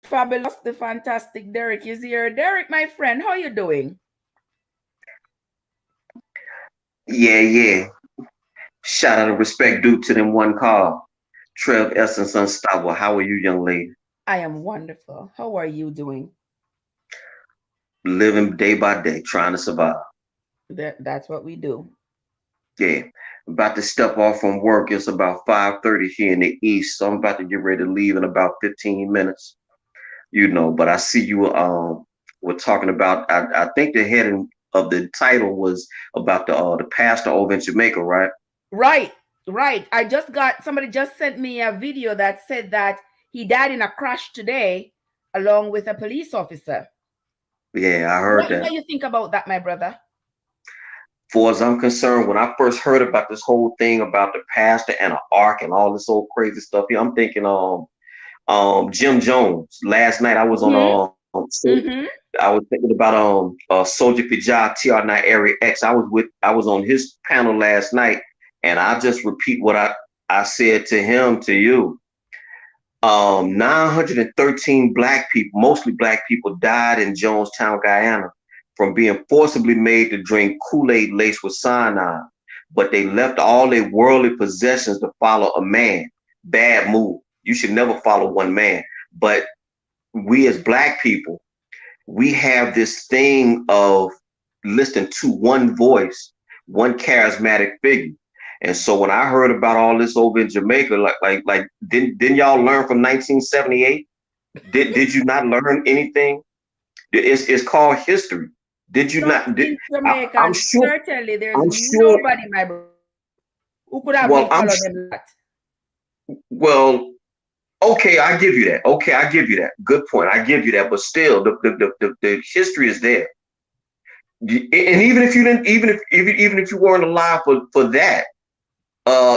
fabulous, the fantastic Derek is here. Derek, my friend, how are you doing? Yeah, yeah. Shout out of respect due to them one call. Trev Essence Unstoppable. How are you, young lady? I am wonderful. How are you doing? Living day by day, trying to survive. That's what we do. Yeah. About to step off from work. It's about 5:30 here in the east. So I'm about to get ready to leave in about 15 minutes. But I see you were talking about I think the heading of the title was about the pastor over in Jamaica, right? Right, right. I just got somebody just sent me a video that said that he died in a crash today along with a police officer. Yeah, I heard What that. do you think about that, my brother? For as I'm concerned, when I first heard about this whole thing about the pastor and an ark and all this old crazy stuff here, I'm thinking Jim Jones. Last night I was on Mm-hmm. Mm-hmm. I was thinking about Soldier Pijah TR9 Area X. I was on his panel last night, and I just repeat what I said to him to you. 913 black people, mostly black people, died in Jonestown, Guyana, from being forcibly made to drink Kool-Aid laced with cyanide. But they left all their worldly possessions to follow a man. Bad move. You should never follow one man. But we as black people, we have this thing of listening to one voice, one charismatic figure. And so when I heard about all this over in Jamaica, didn't y'all learn from 1978? Did you not learn anything? It's called history. Did you Not not? in Jamaica, I'm and sure. certainly there's I'm sure. nobody, my brother, who could have Well, me follow them that. well. Okay, I give you that. Okay, I give you that. Good point. I give you that. But still, the history is there. And even if you didn't, even if you weren't alive for that,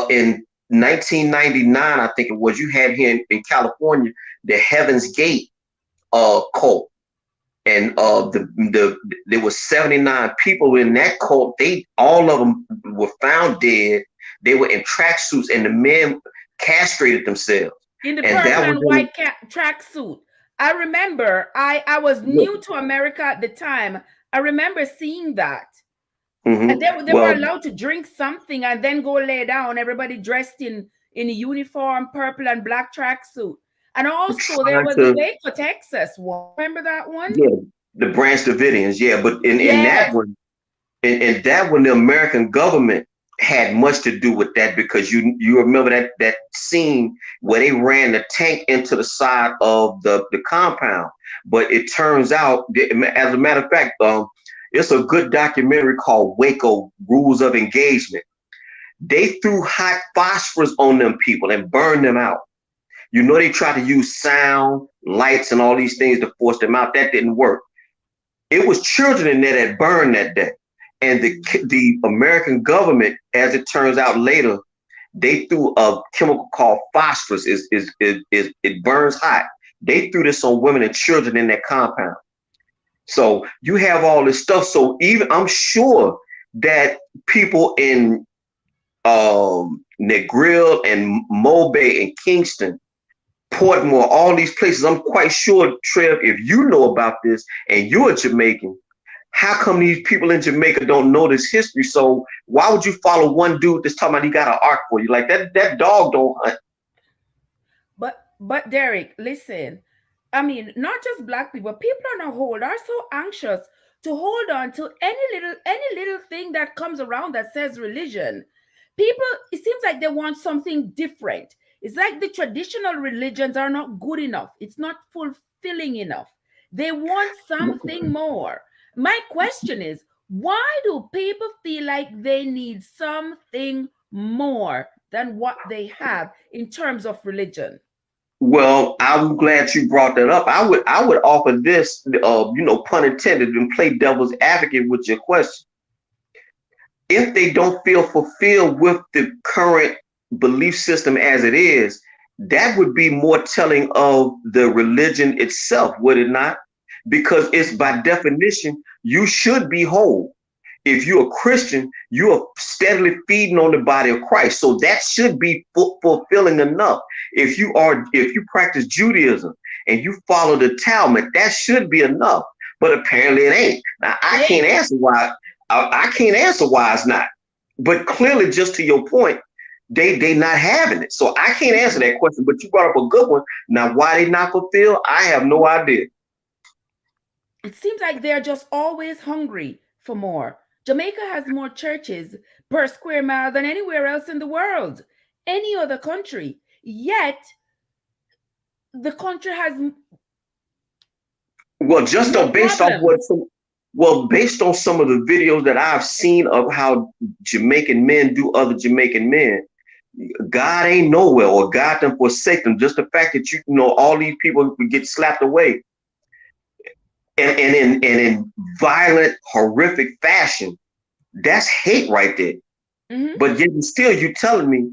in 1999, I think it was, you had here in California the Heaven's Gate cult, and there was 79 people in that cult. They all of them were found dead. They were in tracksuits, and the men castrated themselves, In the and purple that was and white tracksuit. I remember I was new to America at the time. I remember seeing that. And they were well, allowed to drink something and then go lay down, everybody dressed in a uniform, purple and black tracksuit. And also there trying was a to, Waco, Texas one. Remember that one? yeah, the Branch Davidians, yeah, but in that Yes. one. And that when the American government had much to do with that, because you remember that scene where they ran the tank into the side of the compound. But it turns out, as a matter of fact, it's a good documentary called Waco Rules of Engagement. They threw hot phosphorus on them people and burned them out. They tried to use sound, lights, and all these things to force them out. That didn't work. It was children in there that burned that day. And the American government, as it turns out later, they threw a chemical called phosphorus. It burns hot. They threw this on women and children in that compound. So you have all this stuff. So even I'm sure that people in Negril and Mobay and Kingston, Portmore, all these places, I'm quite sure, Trev, if you know about this and you're a Jamaican, how come these people in Jamaica don't know this history? So why would you follow one dude that's talking about he got an arc for you? Like that dog don't hunt. But Derek, listen. I mean, not just black people, people on a whole are so anxious to hold on to any little thing that comes around that says religion. People, it seems like they want something different. It's like the traditional religions are not good enough. It's not fulfilling enough. They want something more. My question is, why do people feel like they need something more than what they have in terms of religion? Well, I'm glad you brought that up. I would offer this, pun intended, and play devil's advocate with your question. If they don't feel fulfilled with the current belief system as it is, that would be more telling of the religion itself, would it not? Because it's by definition, you should be whole. If you're a Christian, you are steadily feeding on the body of Christ. So that should be fulfilling enough. If you practice Judaism and you follow the Talmud, that should be enough. But apparently it ain't. Now I can't answer why. I can't answer why it's not. But clearly, just to your point, they not having it. So I can't answer that question. But you brought up a good one. Now, why they not fulfilled? I have no idea. It seems like they're just always hungry for more. Jamaica has more churches per square mile than anywhere else in the world, any other country. Yet the country has Well, just no on based off problem. based on some of the videos that I've seen of how Jamaican men do other Jamaican men, God ain't nowhere, or God done forsake them. Just the fact that you know all these people get slapped away, and in violent, horrific fashion, that's hate right there. Mm-hmm. But yet still, you telling me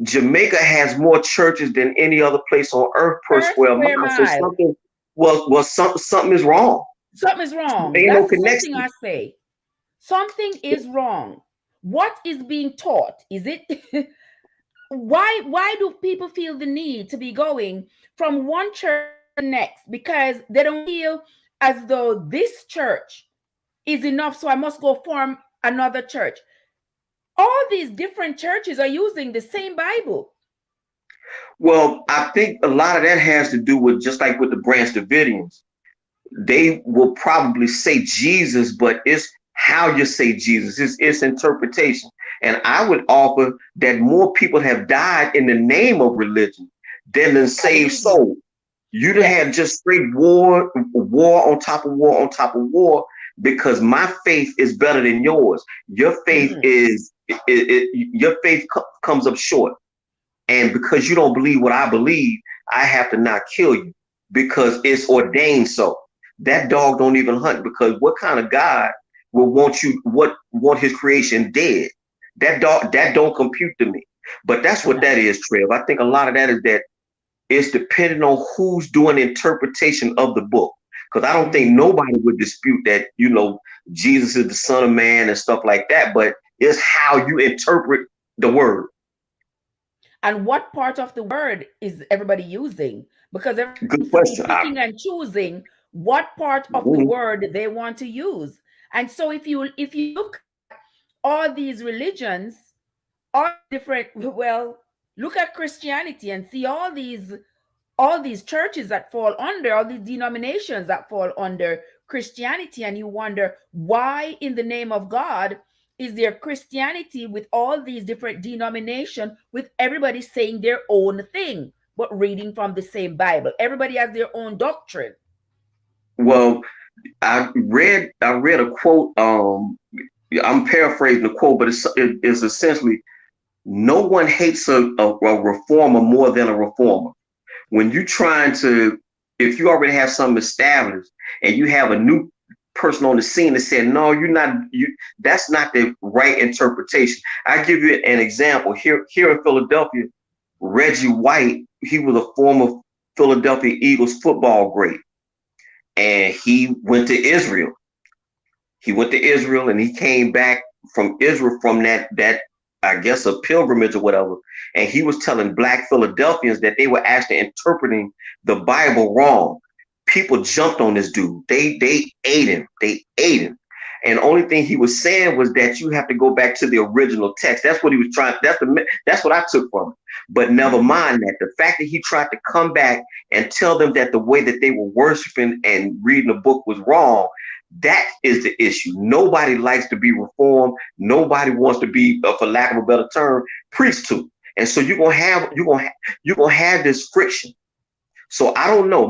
Jamaica has more churches than any other place on earth per Per square square mile. So mile. something is wrong. Something is wrong. Ain't no That's the first thing connection. I say. Something is wrong. What is being taught? Is it why do people feel the need to be going from one church to the next? Because they don't feel as though this church is enough, so I must go form another church. All these different churches are using the same Bible. Well, I think a lot of that has to do with, just like with the Branch Davidians, they will probably say Jesus, but it's how you say Jesus, it's interpretation. And I would offer that more people have died in the name of religion than in saved souls. You'd have had just straight war on top of war on top of war, because my faith is better than yours. Your faith your faith comes up short. And because you don't believe what I believe, I have to not kill you because it's ordained so. That dog don't even hunt, because what kind of God will want his creation dead? That don't compute to me. But that's what that is, Trev. I think a lot of that is that it's depending on who's doing interpretation of the book. Because I don't think nobody would dispute that, Jesus is the Son of Man and stuff like that, but it's how you interpret the word. And what part of the word is everybody using? Because good question. Picking and choosing what part of the word they want to use. And so if you look at all these religions, all different, look at Christianity and see all these churches that fall under, all these denominations that fall under Christianity, and you wonder why in the name of God is there Christianity with all these different denominations, with everybody saying their own thing, but reading from the same Bible. Everybody has their own doctrine. Well, I read a quote. I'm paraphrasing the quote, but it's essentially, no one hates a reformer more than a reformer. When you're if you already have something established and you have a new person on the scene that said, no, that's not the right interpretation. I give you an example here in Philadelphia. Reggie White, he was a former Philadelphia Eagles football great, and he went to Israel. And he came back from Israel from that I guess a pilgrimage or whatever, and he was telling Black Philadelphians that they were actually interpreting the Bible wrong. People jumped on this dude. They ate him. And the only thing he was saying was that you have to go back to the original text. That's what he was trying. That's what I took from it. But never mind that. The fact that he tried to come back and tell them that the way that they were worshiping and reading the book was wrong, that is the issue. Nobody likes to be reformed. Nobody wants to be, for lack of a better term, preached to. And so you're gonna have this friction. So I don't know.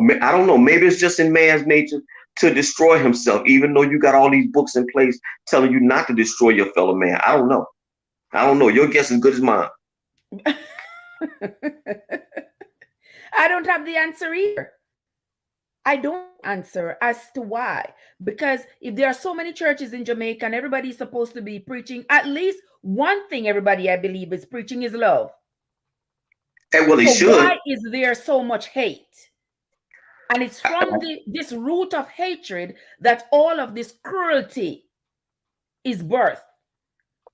Maybe it's just in man's nature to destroy himself, even though you got all these books in place telling you not to destroy your fellow man. I don't know. Your guess is as good as mine. I don't have the answer either. I don't answer as to why. Because if there are so many churches in Jamaica and everybody's supposed to be preaching, at least one thing everybody, I believe, is preaching is love. And well, they should. Why is there so much hate? And it's from this root of hatred that all of this cruelty is birthed.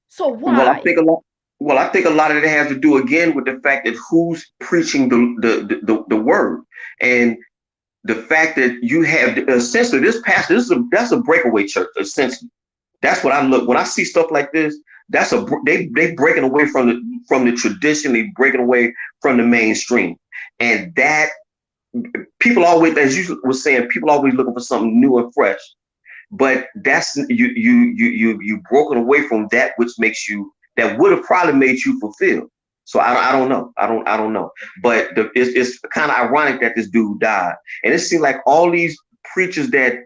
So why? Well, I think a lot of it has to do again with the fact that who's preaching the word. And the fact that you have essentially this pastor, that's a breakaway church. Essentially, that's what I look when I see stuff like this. That's they breaking away from the tradition. They breaking away from the mainstream, and that people always, as you were saying, people always looking for something new and fresh. But that's you broken away from that which makes you that would have probably made you fulfilled. So I don't know. I don't know. But it's kind of ironic that this dude died, and it seemed like all these preachers that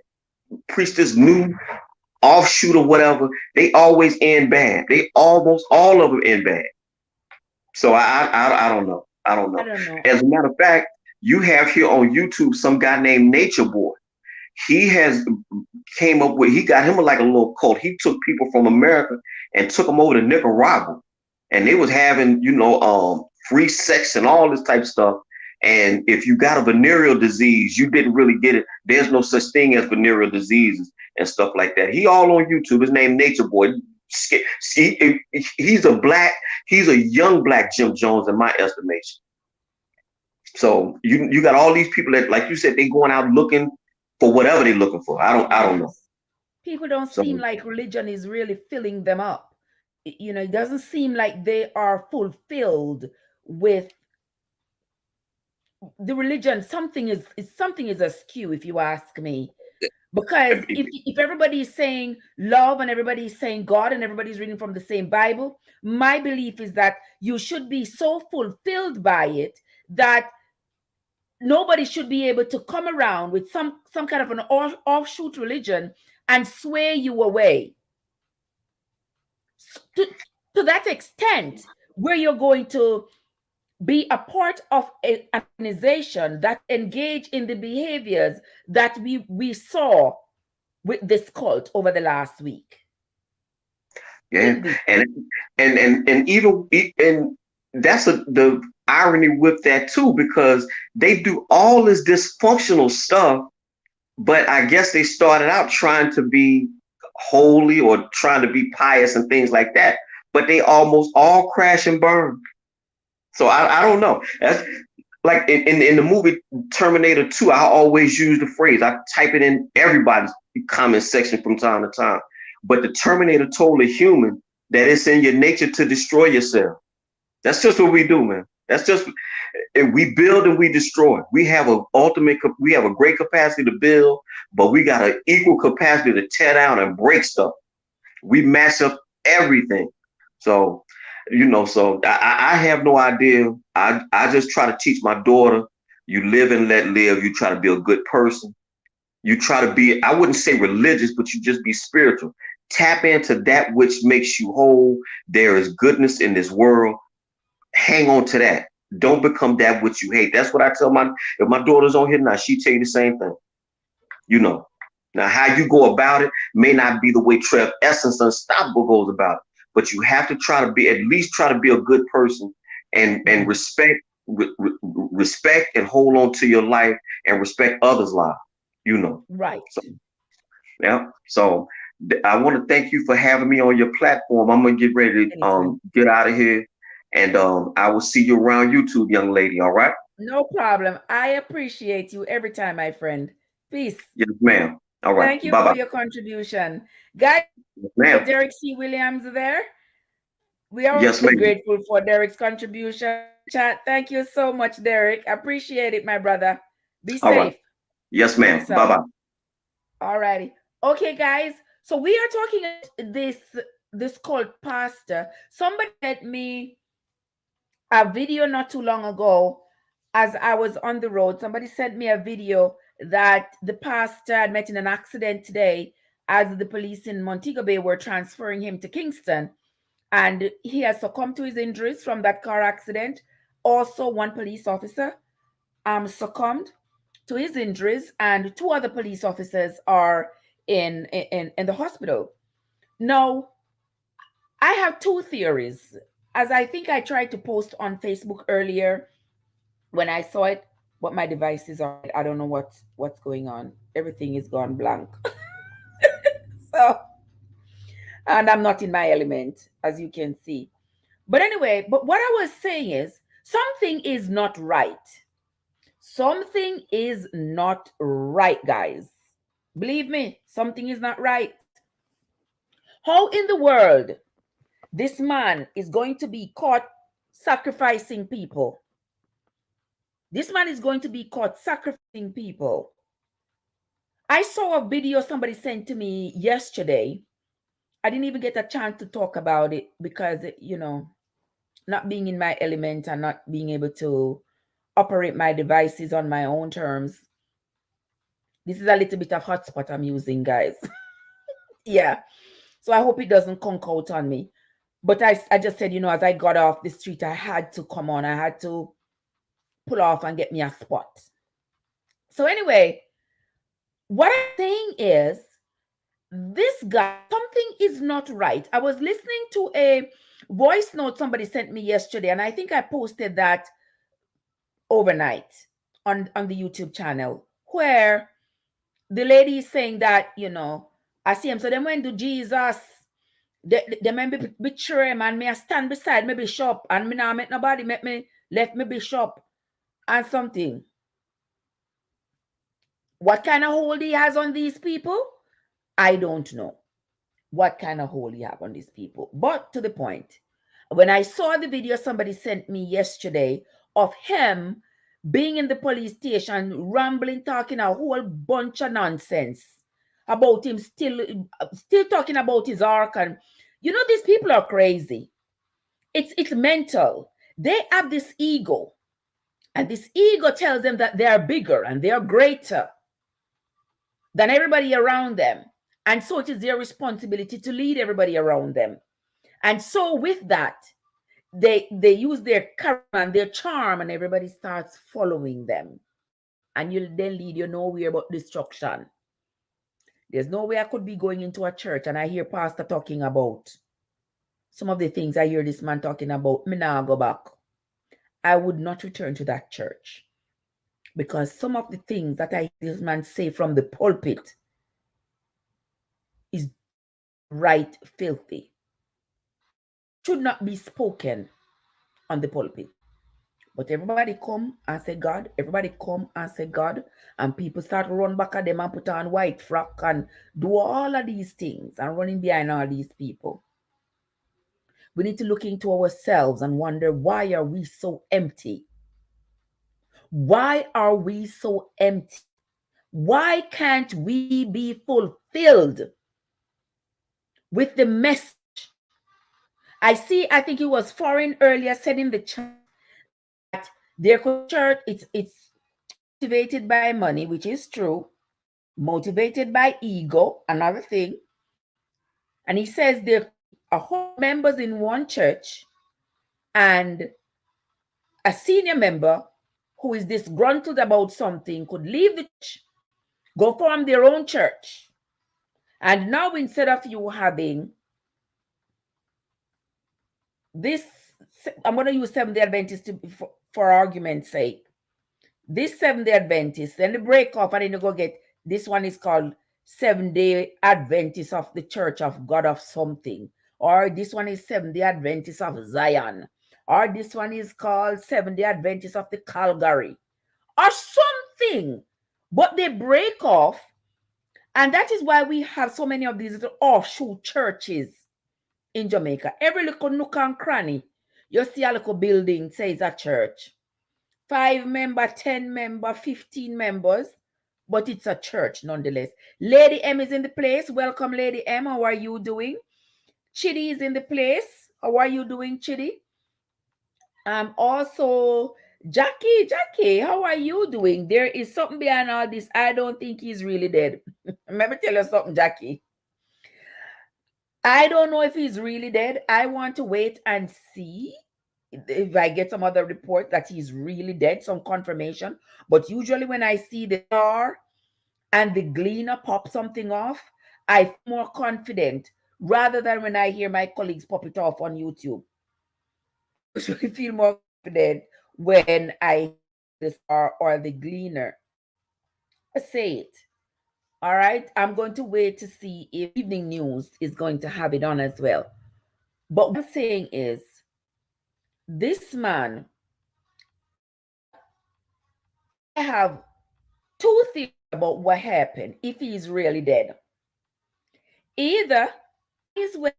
preach this new offshoot or whatever, they always end bad. They almost all of them end bad. So I don't know. I don't I know. don't know. As a matter of fact, you have here on YouTube some guy named Nature Boy. He has came up with, he got him like a little cult. He took people from America and took them over to Nicaragua, and they was having, free sex and all this type of stuff. And if you got a venereal disease, you didn't really get it. There's no such thing as venereal diseases and stuff like that. He all on YouTube. His name Nature Boy. He's a young black Jim Jones in my estimation. So you got all these people that, like you said, they going out looking for whatever they're looking for. I don't know. People don't So seem like religion is really filling them up. It doesn't seem like they are fulfilled with the religion. Something is askew, if you ask me. Because if everybody is saying love and everybody is saying God and everybody's reading from the same Bible, my belief is that you should be so fulfilled by it that nobody should be able to come around with some kind of an offshoot religion and sway you away to that extent where you're going to be a part of an organization that engage in the behaviors that we saw with this cult over the last week. yeah, and even and that's the irony with that too, because they do all this dysfunctional stuff, but I guess they started out trying to be holy or trying to be pious and things like that, but they almost all crash and burn. So I don't know. That's like in the movie Terminator 2, I always use the phrase, I type it in everybody's comment section from time to time. But the Terminator told a human that it's in your nature to destroy yourself. That's just what we do, man. That's just, and we build and we destroy. We have we have a great capacity to build, but we got an equal capacity to tear down and break stuff. We mash up everything. So, so I have no idea. I just try to teach my daughter, you live and let live. You try to be a good person. You try to be, I wouldn't say religious, but you just be spiritual. Tap into that which makes you whole. There is goodness in this world. Hang on to that. Don't become that which you hate. That's what I tell if my daughter's on here now, she tell you the same thing. Now how you go about it may not be the way Trev Essence Unstoppable goes about it, but you have to try to be, at least try to be a good person and respect and hold on to your life and respect others' lives, Right. So, yeah. So I want to thank you for having me on your platform. I'm gonna get ready to get out of here, and I will see you around YouTube, young lady. All right. No problem. I appreciate you every time, my friend. Peace. Yes, ma'am. All right. Thank you Bye-bye. for your contribution. Guys, Yes, ma'am. Derek C. Williams there. We are Yes, ma'am. grateful for Derek's contribution. Chat. Thank you so much, Derek. Appreciate it, my brother. Be All safe. right. Yes, ma'am. Bye-bye. All righty. Okay, guys. So we are talking about this called pastor. Somebody sent me a video not too long ago as I was on the road. Somebody sent me a video that the pastor had met in an accident today as the police in Montego Bay were transferring him to Kingston. And he has succumbed to his injuries from that car accident. Also, one police officer succumbed to his injuries, and 2 other police officers are in the hospital. Now, I have 2 theories. As I think I tried to post on Facebook earlier when I saw it, but my device is on. I don't know what's going on. Everything is gone blank. So, and I'm not in my element, as you can see. But anyway, but what I was saying is something is not right. Something is not right, guys. Believe me, something is not right. How in the world this man is going to be caught sacrificing people? This man is going to be caught sacrificing people. I saw a video somebody sent to me yesterday. I didn't even get a chance to talk about it because, not being in my element and not being able to operate my devices on my own terms. This is a little bit of hotspot I'm using, guys. Yeah. So I hope it doesn't conk out on me. But I just said, as I got off the street, I had to come on. I had to pull off and get me a spot. So anyway, what I'm saying is this guy, something is not right. I was listening to a voice note somebody sent me yesterday, and I think I posted that overnight on the YouTube channel, where the lady is saying that, I see him. So then when do Jesus, they may be betray him and me I stand beside me bishop and me not make nobody make me left me bishop and something. What kind of hold he has on these people? I don't know what kind of hold he have on these people. But to the point, when I saw the video somebody sent me yesterday of him being in the police station, rambling, talking a whole bunch of nonsense about him, still talking about his ark, and these people are crazy. It's mental. They have this ego, and this ego tells them that they are bigger and they are greater than everybody around them. And so it is their responsibility to lead everybody around them. And so with that, they use their charisma and their charm, and everybody starts following them. And you'll then lead you nowhere but destruction. There's no way I could be going into a church and I hear pastor talking about some of the things I hear this man talking about. Me now go back. I would not return to that church, because some of the things that I hear this man say from the pulpit is right filthy. Should not be spoken on the pulpit. But everybody come and say God. Everybody come and say God. And people start run back at them and put on white frock and do all of these things and running behind all these people. We need to look into ourselves and wonder, why are we so empty? Why are we so empty? Why can't we be fulfilled with the message? I think it was Foreign earlier said in the chat that their church, it's motivated by money, which is true, motivated by ego, another thing. And he says there are whole members in one church, and a senior member who is disgruntled about something could leave the church, go form their own church. And now instead of you having this, I'm going to use Seventh-day Adventist for argument's sake. This Seventh-day Adventist, then the break off, and then you go get, this one is called Seventh-day Adventist of the Church of God of something. Or this one is Seventh-day Adventist of Zion. Or this one is called Seventh-day Adventist of the Calgary. Or something. But they break off. And that is why we have so many of these little offshoot churches in Jamaica. Every little nook and cranny, you see a little building says a church. 5 member, 10 member, 15 members, but it's a church nonetheless. Lady M is in the place. Welcome, Lady M. How are you doing? Chidi is in the place. How are you doing, Chidi? Also, Jackie, how are you doing? There is something behind all this. I don't think he's really dead. Let me tell you something, Jackie. I don't know if he's really dead. I want to wait and see if I get some other report that he's really dead, some confirmation. But usually when I see the star and the gleaner pop something off, I feel more confident rather than when I hear my colleagues pop it off on YouTube. I usually feel more confident when I hear the star or the gleaner say it. All right. I'm going to wait to see if Evening News is going to have it on as well. But what I'm saying is, this man I have two theories about what happened if he's really dead. Either his way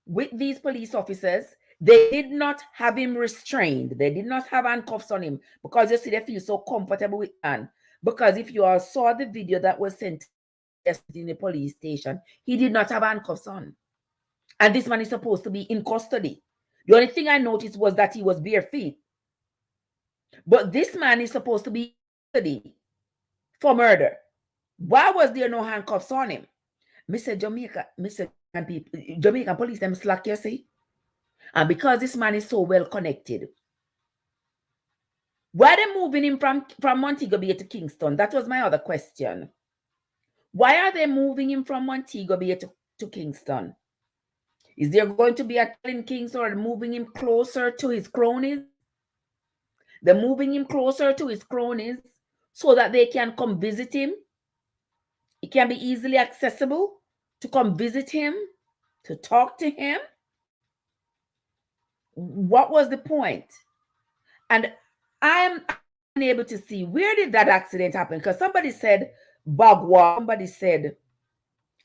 with these police officers, they did not have him restrained. They did not have handcuffs on him because you see, they feel so comfortable with man. Because if you all saw the video that was sent in the police station, he did not have handcuffs on. And this man is supposed to be in custody. The only thing I noticed was that he was bare feet. But this man is supposed to be in custody for murder. Why was there no handcuffs on him? Mr. Jamaican police, them slack, you see? And because this man is so well connected, why are they moving him from Montego Bay to Kingston? That was my other question. Why are they moving him from Montego Bay to Kingston? Is there going to be a trial in Kingston, or moving him closer to his cronies? They're moving him closer to his cronies so that they can come visit him. It can be easily accessible to come visit him, to talk to him. What was the point? And I'm unable to see, where did that accident happen? Because somebody said Bagua, somebody said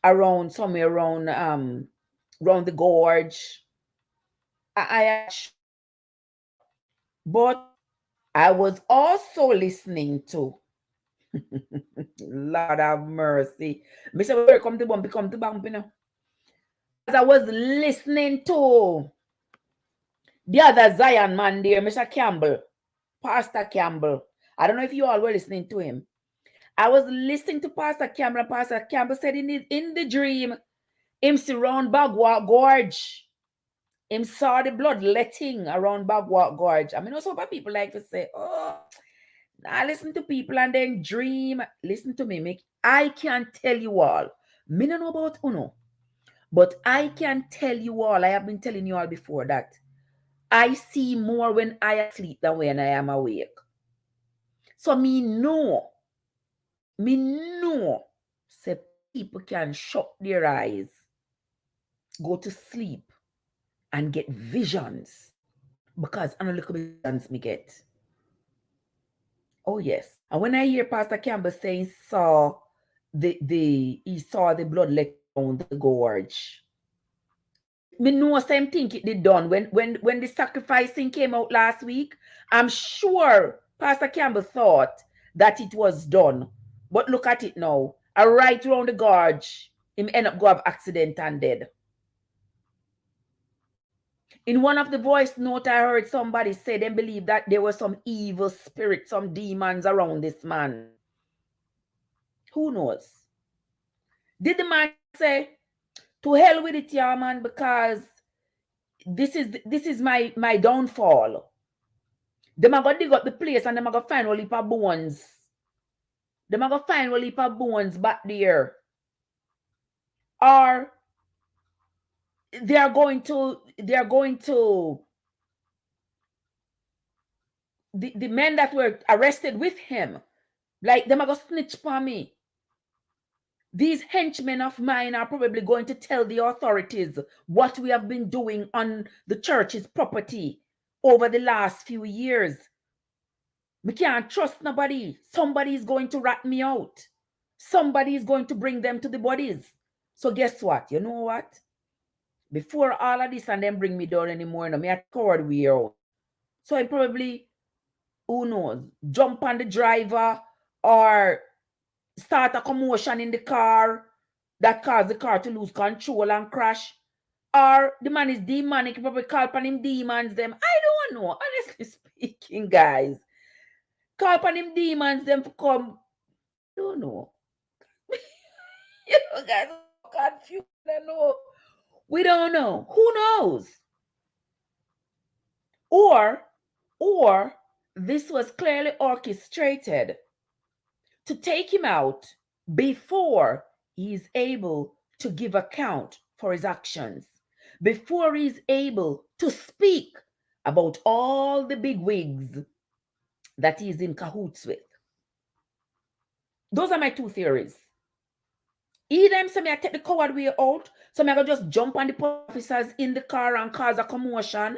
somewhere around the gorge. But I was also listening to Lord have mercy. Mr. Where come to bump, you know. As I was listening to the other Zion man there, Mr. Campbell, Pastor Campbell. I don't know if you all were listening to him. I was listening to Pastor Campbell. Pastor Campbell said in the dream, him see round Bagua Gorge. Him saw the bloodletting around Bagua Gorge. I mean, also people like to say, oh, I listen to people and then dream. Listen to me, I can tell you all. Me don't know about Uno, but I can tell you all. I have been telling you all before that I see more when I am asleep than when I am awake. So me know, say people can shut their eyes, go to sleep, and get visions, because I don't look at visions me get. Oh yes. And when I hear Pastor Campbell saying he saw the bloodletting on the gorge, me know same thing it did done when the sacrificing came out last week. I'm sure Pastor Campbell thought that it was done, but look at it now. Right around the gorge, him end up go have accident and dead. In one of the voice note, I heard somebody say they believe that there were some evil spirits, some demons around this man. Who knows? Did the man say, to hell with it, yeah, man, because this is my downfall? Them are gonna dig up the place and them are gonna find a heap of bones. Them are gonna find a heap of bones back there. Or they are going to the men that were arrested with him, like them are gonna snitch for me. These henchmen of mine are probably going to tell the authorities what we have been doing on the church's property over the last few years. We can't trust nobody. Somebody is going to rat me out. Somebody is going to bring them to the bodies. So guess what? You know what? Before all of this and then bring me down anymore, no, me a coward we out. So I probably, who knows, jump on the driver or start a commotion in the car that caused the car to lose control and crash. Or the man is demonic, probably call upon him demons them. I don't know, honestly speaking, guys. Call upon him demons them to come. I don't know. You know, guys, I'm confused. I know. We don't know. Who knows? Or this was clearly orchestrated to take him out before he is able to give account for his actions, before he's able to speak about all the big wigs that he's in cahoots with. Those are my two theories. Either him say me I take the coward way out, so me I go just jump on the officers in the car and cause a commotion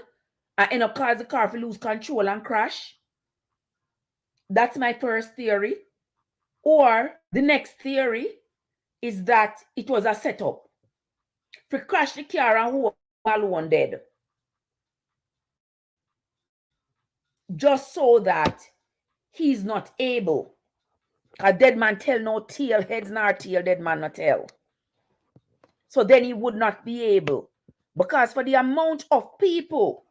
and end up cause the car to lose control and crash. That's my first theory. Or the next theory is that it was a setup for crash the car and who alone dead. Just so that he's not able. A dead man tell no tale, heads nor tail, dead man not tell. So then he would not be able. Because for the amount of people,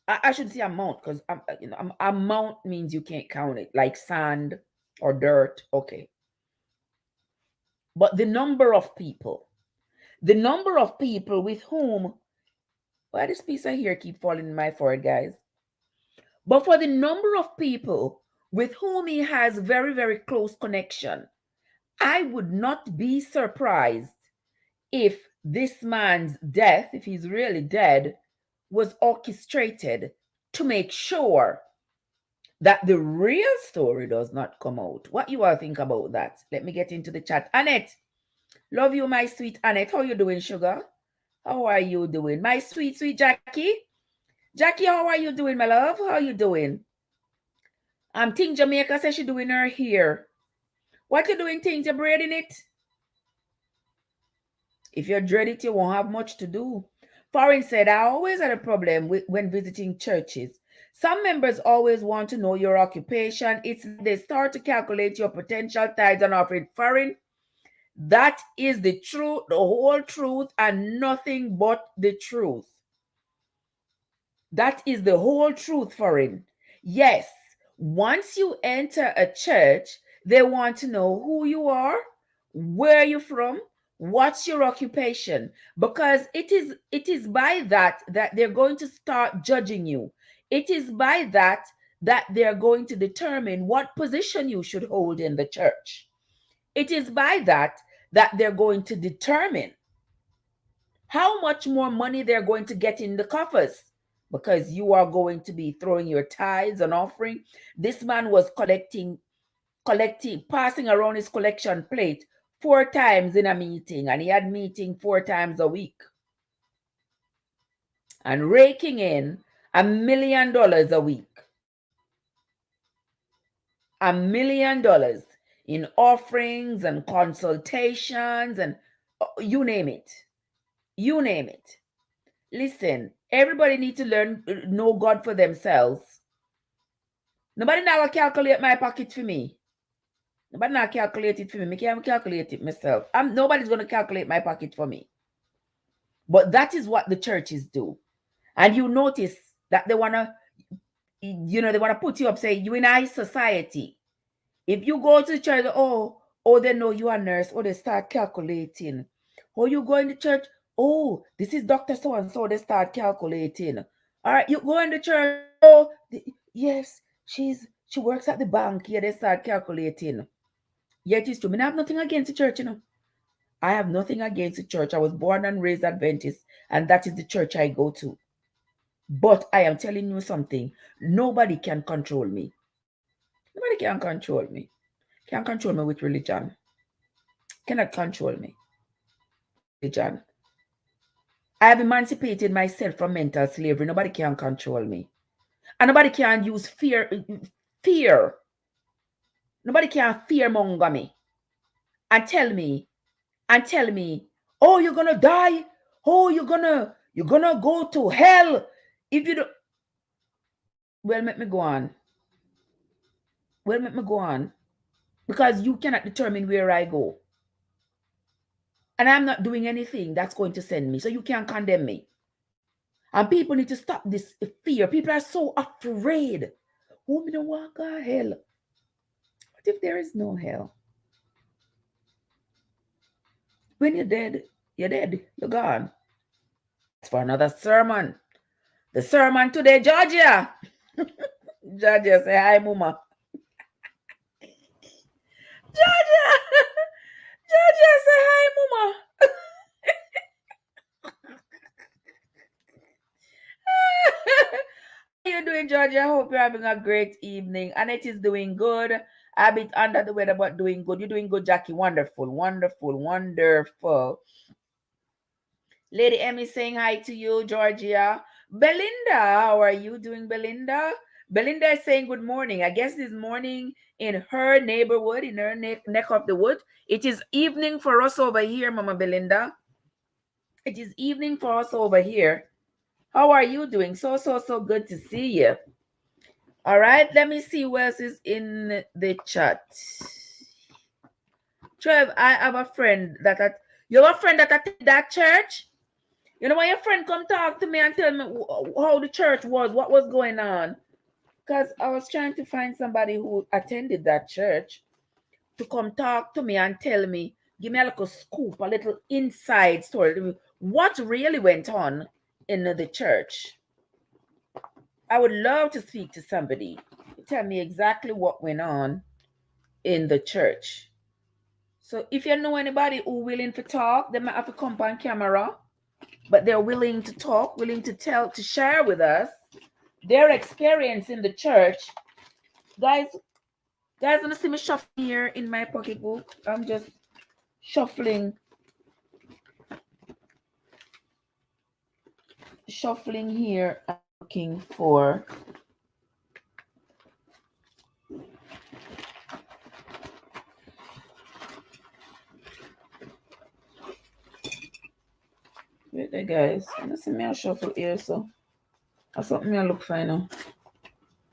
I should say amount, because amount means you can't count it, like sand or dirt. Okay. But the number of people with whom, why this piece of hair keep falling in my forehead, guys? But for the number of people with whom he has very, very close connection, I would not be surprised if this man's death, if he's really dead, was orchestrated to make sure that the real story does not come out. What you all think about that? Let me get into the chat. Annette, love you, my sweet Annette. How you doing, sugar? How are you doing? My sweet, sweet Jackie. Jackie, how are you doing, my love? How are you doing? Ting Jamaica says she doing her hair. What you doing, Ting? You braiding it? If you dread it, you won't have much to do. Foreign said, I always had a problem when visiting churches. Some members always want to know your occupation. It's they start to calculate your potential tithes and offering. Foreign, that is the truth, the whole truth, and nothing but the truth. That is the whole truth, Foreign. Yes, once you enter a church, they want to know who you are, where you're from, what's your occupation, because it is by that they're going to start judging you. It is by that they're going to determine what position you should hold in the church. It is by that they're going to determine how much more money they're going to get in the coffers, because you are going to be throwing your tithes and offering. This man was passing around his collection plate 4 times in a meeting, and he had meeting 4 times a week, and raking in $1 million a week. $1 million in offerings and consultations and you name it. You name it. Listen, everybody needs to know God for themselves. Nobody now calculate my pocket for me. Nobody now calculate it for me. I can't calculate it myself. Nobody's going to calculate my pocket for me. But that is what the churches do. And you notice that they want to put you up, say, you in high society. If you go to the church, they know you are a nurse, they start calculating. You go in the church, this is Dr. So-and-so, they start calculating. All right, you go in the church, yes, she works at the bank, they start calculating. Yet it's true. I have nothing against the church, I have nothing against the church. I was born and raised Adventist, and that is the church I go to. But I am telling you something. Nobody can control me. Nobody can control me. Can't control me with religion. Cannot control me. Religion. I have emancipated myself from mental slavery. Nobody can control me. And nobody can use fear. Nobody can fearmonger me and tell me, you're gonna die. You're gonna go to hell if you don't. Well, let me go on. Because you cannot determine where I go. And I'm not doing anything that's going to send me. So you can't condemn me. And people need to stop this fear. People are so afraid. Me don't want to go hell. What if there is no hell? When you're dead, you're dead. You're gone. It's for another sermon. The sermon today, Georgia. Georgia, say hi, Mama. Georgia, say hi, Mama. How you doing, Georgia? I hope you're having a great evening. Annette is doing good. A bit under the weather, but doing good. You're doing good, Jackie. Wonderful, wonderful, wonderful. Lady Emmy saying hi to you, Georgia. Belinda, how are you doing, Belinda? Belinda is saying good morning. I guess this morning in her neighborhood, in her neck of the wood. It is evening for us over here, Mama Belinda. It is evening for us over here. How are you doing? So good to see you. All right, let me see who else is in the chat. Trev, I have a friend you have a friend that attend that church. You know, when your friend come talk to me and tell me how the church was, what was going on. Because I was trying to find somebody who attended that church to come talk to me and tell me, give me a little scoop, a little inside story. What really went on in the church? I would love to speak to somebody. Tell me exactly what went on in the church. So if you know anybody who willing to talk, they might have to come on camera, but they're willing to talk, willing to tell, to share with us their experience in the church. Guys, wanna see me shuffling here in my pocketbook? I'm just shuffling here and looking for wait there, guys. Let's see me a shuffle here, so that's something I look for now.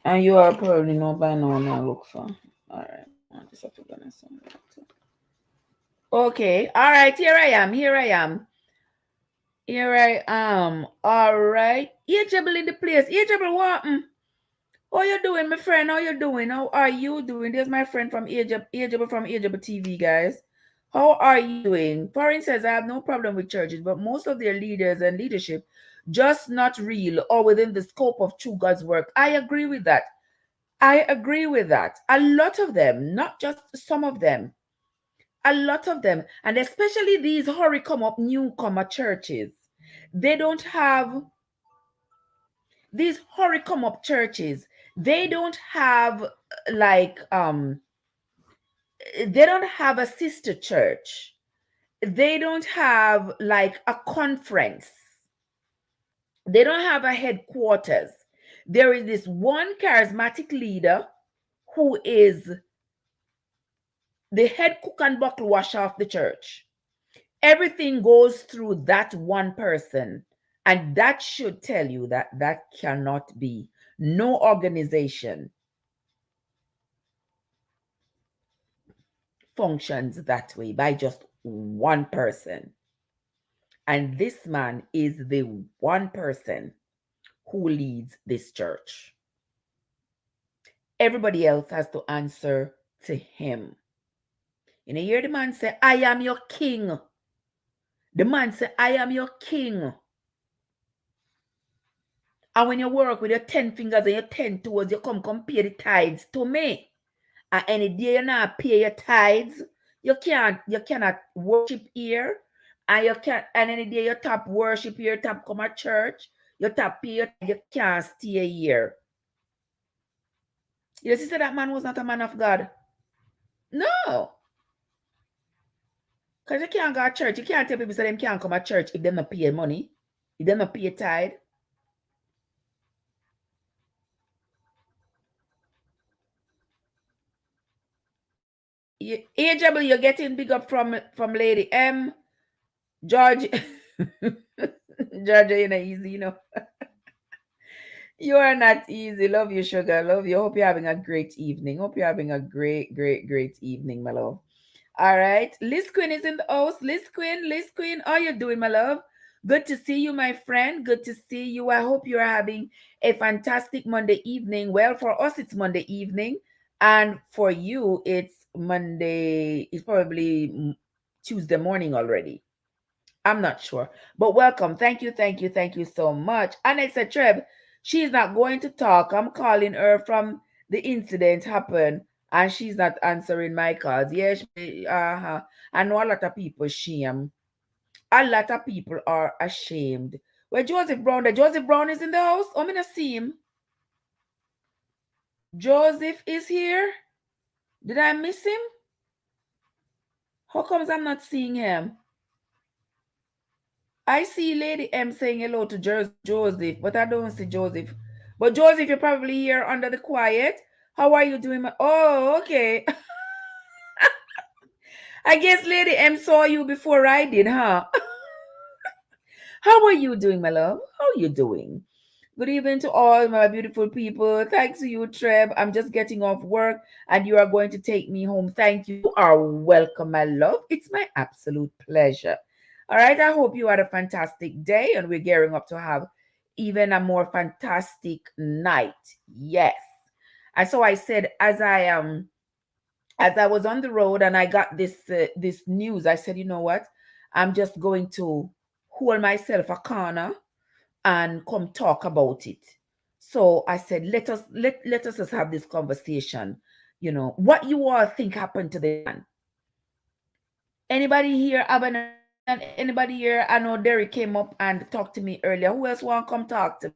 And you are probably know by now what I look for. Alright. This is gonna sound right. Okay, all right, here I am. All right. Ejable in the place. Ejable, what? How you doing, my friend? How you doing? How are you doing? There's my friend from Ejable from Ejable TV, guys. How are you doing? Foreign says, I have no problem with churches, but most of their leaders and leadership just not real or within the scope of true God's work. I agree with that. A lot of them, not just some of them. A lot of them, and especially these hurry come up newcomer churches, they don't have these hurry come up churches. They don't have like they don't have a sister church. They don't have like a conference. They don't have a headquarters. There is this one charismatic leader who is the head cook and bottle washer of the church. Everything goes through that one person, and that should tell you that that cannot be. No organization functions that way by just one person, and this man is the one person who leads this church. Everybody else has to answer to him. You know, hear the man say, I am your king. The man say, I am your king. And when you work with your 10 fingers and your 10 toes, you come pay the tithes to me. And any day you not pay your tithes, you cannot worship here. And any day you tap worship here, tap come at church, you tap pay you can't stay here. You see, that man was not a man of God. No. Because you can't go to church. You can't tell people say them can't come to church if they not pay money, if they not pay tithe. AW, you're getting big up from Lady M. George, Georgia, you're not easy, you know. You are not easy. Love you, sugar. Love you. Hope you're having a great evening. Hope you're having a great evening, my love. All right. Liz Queen is in the house. Liz Queen, how you doing, my love? Good to see you, my friend. Good to see you. I hope you're having a fantastic Monday evening. Well, for us, it's Monday evening. And for you, it's probably Tuesday morning already. I'm not sure. But welcome. Thank you so much. Annette said, Trev, she's not going to talk. I'm calling her from the incident happened and she's not answering my calls. Yes, I know a lot of people shame. A lot of people are ashamed. Where Joseph Brown? Joseph Brown is in the house. I'm gonna see him. Joseph is here. Did I miss him? How comes I'm not seeing him? I see Lady M saying hello to Joseph, but I don't see Joseph. But Joseph, you're probably here under the quiet. How are you doing? Oh, okay. I guess Lady M saw you before I did, huh? How are you doing, my love? How are you doing? Good evening to all my beautiful people. Thanks to you, Treb. I'm just getting off work and you are going to take me home. Thank you. You are welcome, my love. It's my absolute pleasure. All right. I hope you had a fantastic day and we're gearing up to have even a more fantastic night. Yes. And so I said, as I was on the road and I got this news, I said, you know what? I'm just going to hold myself a corner and come talk about it. So I said, let us just have this conversation. You know, what you all think happened to the man? Anybody here have an anybody here? I know Derek came up and talked to me earlier. Who else want to come talk to me?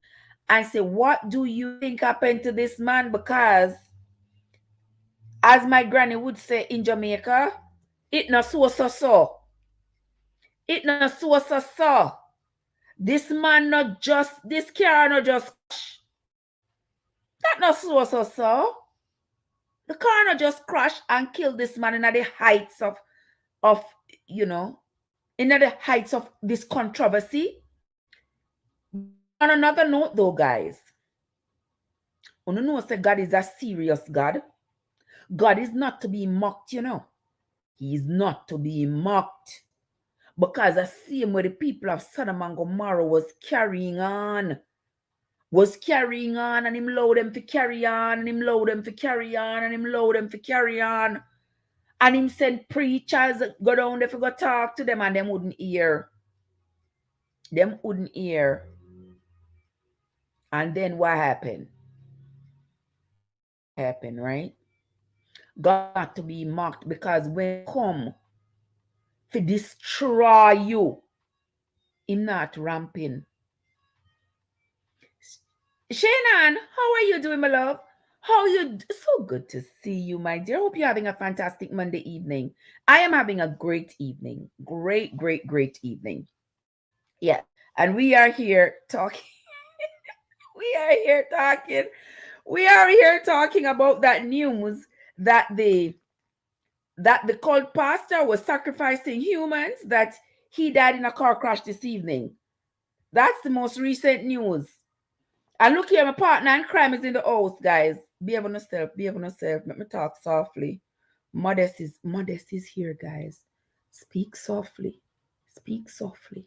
I say, what do you think happened to this man? Because as my granny would say in Jamaica, it no so. It no so. This man not just, this car not just, that not so. The car not just crashed and killed this man in the heights of you know, in the heights of this controversy. On another note though, guys, you know say God is a serious God. God is not to be mocked, you know. He is not to be mocked. Because I see him where the people of Sodom and Gomorrah was carrying on, and him load them to carry on, and him load them to carry on, and him load them to carry on. And him send preachers go down there to go talk to them, and them wouldn't hear. Them wouldn't hear. And then what happened? Happened, right? God not to be mocked, because when come to destroy you, him not ramping. Shannon, how are you doing, my love? How are you? So good to see you, my dear. Hope you're having a fantastic Monday evening. I am having a great evening. Great evening. Yeah. And we are here talking. we are here talking. We are here talking about that news that the cult pastor was sacrificing humans, that he died in a car crash this evening. That's the most recent news. And look here, my partner in crime is in the house, guys. Behave on yourself. Behave on yourself. Let me talk softly. Modest is here, guys. Speak softly. Speak softly.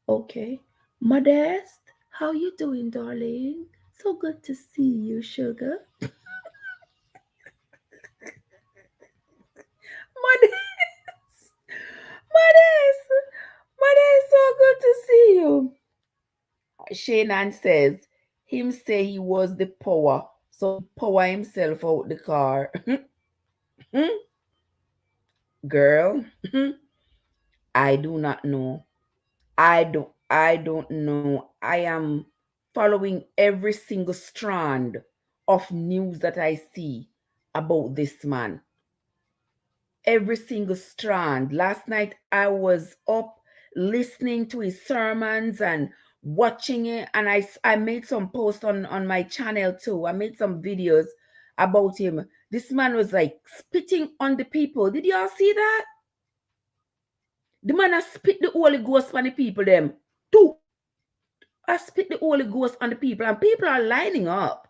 Okay. Modest, how you doing, darling? So good to see you, sugar. Modest. Modest. Modest, so good to see you. Shannon says, him say he was the power. So he power himself out the car. Girl, I do not know. I don't know. I am following every single strand of news that I see about this man. Every single strand. Last night I was up listening to his sermons and watching it, and I made some posts on my channel too. I made some videos about him. This man was like spitting on the people. Did y'all see that? The man has spit the Holy Ghost on the people, them. Too. I spit the Holy Ghost on the people, and people are lining up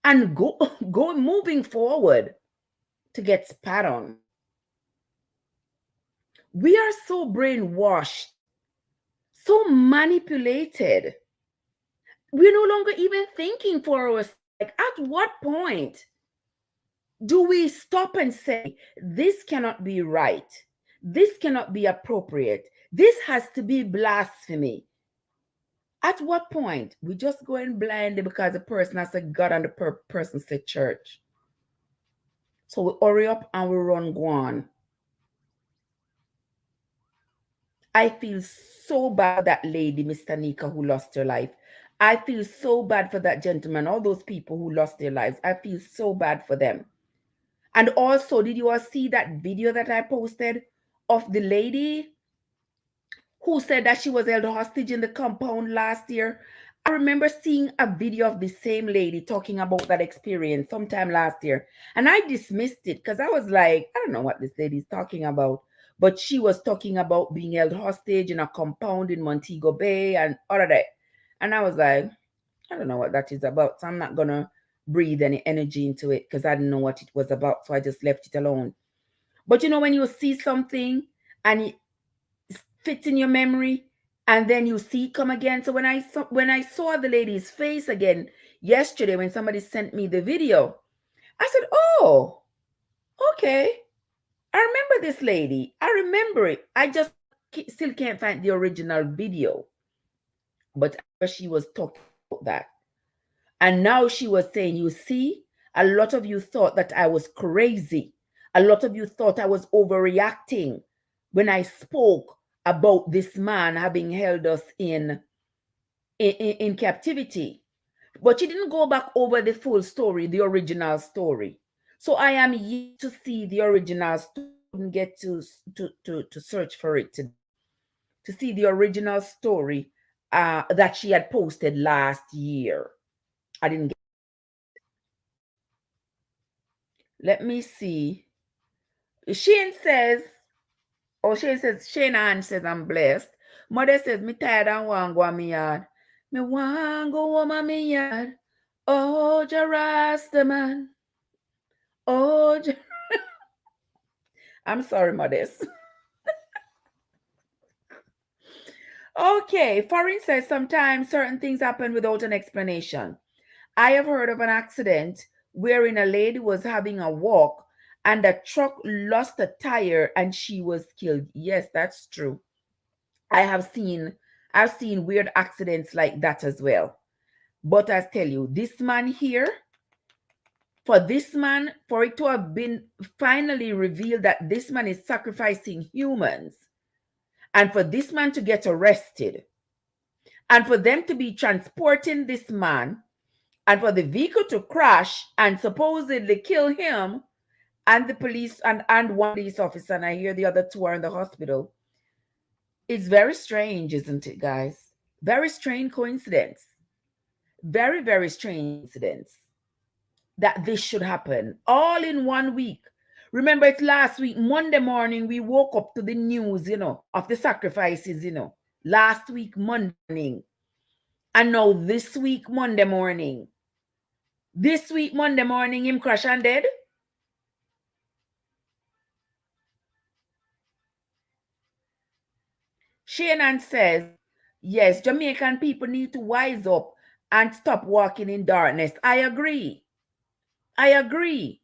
and go moving forward to get spat on. We are so brainwashed, so manipulated. We're no longer even thinking for us. Like, at what point do we stop and say, this cannot be right? This cannot be appropriate. This has to be blasphemy. At what point? We just going blindly because the person has said God and the person said church. So we hurry up and we run go on. I feel so bad for that lady, Mr. Nika, who lost her life. I feel so bad for that gentleman, all those people who lost their lives. I feel so bad for them. And also, did you all see that video that I posted of the lady who said that she was held hostage in the compound last year I remember seeing a video of the same lady talking about that experience sometime last year, and I dismissed it because I was like, I don't know what this lady is talking about. But she was talking about being held hostage in a compound in Montego Bay and all of that. And I was like, I don't know what that is about. So I'm not going to breathe any energy into it because I didn't know what it was about. So I just left it alone. But you know, when you see something and it fits in your memory and then you see it come again. So when I saw the lady's face again yesterday when somebody sent me the video, I said, "Oh, okay. I remember this lady. I remember it. I just still can't find the original video." But she was talking about that. And now she was saying, "You see, a lot of you thought that I was crazy. A lot of you thought I was overreacting when I spoke about this man having held us in captivity." But she didn't go back over the full story, the original story. So I am yet to see the original story. I couldn't get to search for it to see the original story that she had posted last year. I didn't get. Let me see. Shane says, Shane Ann says, I'm blessed. Mother says, me tired and want go on me yard. Me want go home on me yard. Oh, Jarasta man. Oh, I'm sorry, Modest. Okay, Farin says sometimes certain things happen without an explanation. I have heard of an accident wherein a lady was having a walk and a truck lost a tire and she was killed. Yes, that's true. I have seen I've seen weird accidents like that as well. But I tell you, this man here, for it to have been finally revealed that this man is sacrificing humans, and for this man to get arrested, and for them to be transporting this man, and for the vehicle to crash and supposedly kill him, and the police and one police officer, and I hear the other two are in the hospital. It's very strange, isn't it, guys? Very strange coincidence. Very, very strange coincidence that this should happen all in 1 week. Remember, it's last week, Monday morning, we woke up to the news, of the sacrifices, last week, Monday morning. And now this week, Monday morning. This week, Monday morning, him crash and dead. Shannon says, yes, Jamaican people need to wise up and stop walking in darkness. I agree. I agree.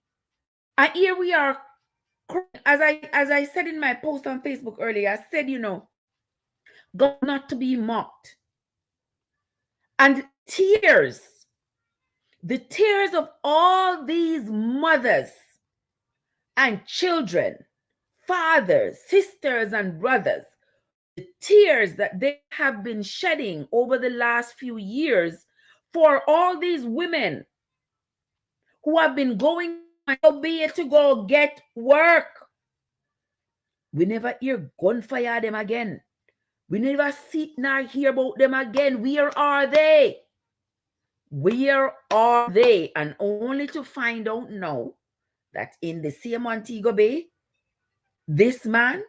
And here we are, as I said in my post on Facebook earlier, I said, God not to be mocked. And the tears of all these mothers and children, fathers, sisters, and brothers, the tears that they have been shedding over the last few years for all these women who have been going to go get work. We never hear gunfire them again. We never see nor hear about them again. Where are they? Where are they? And only to find out now that in the same Montego Bay, this man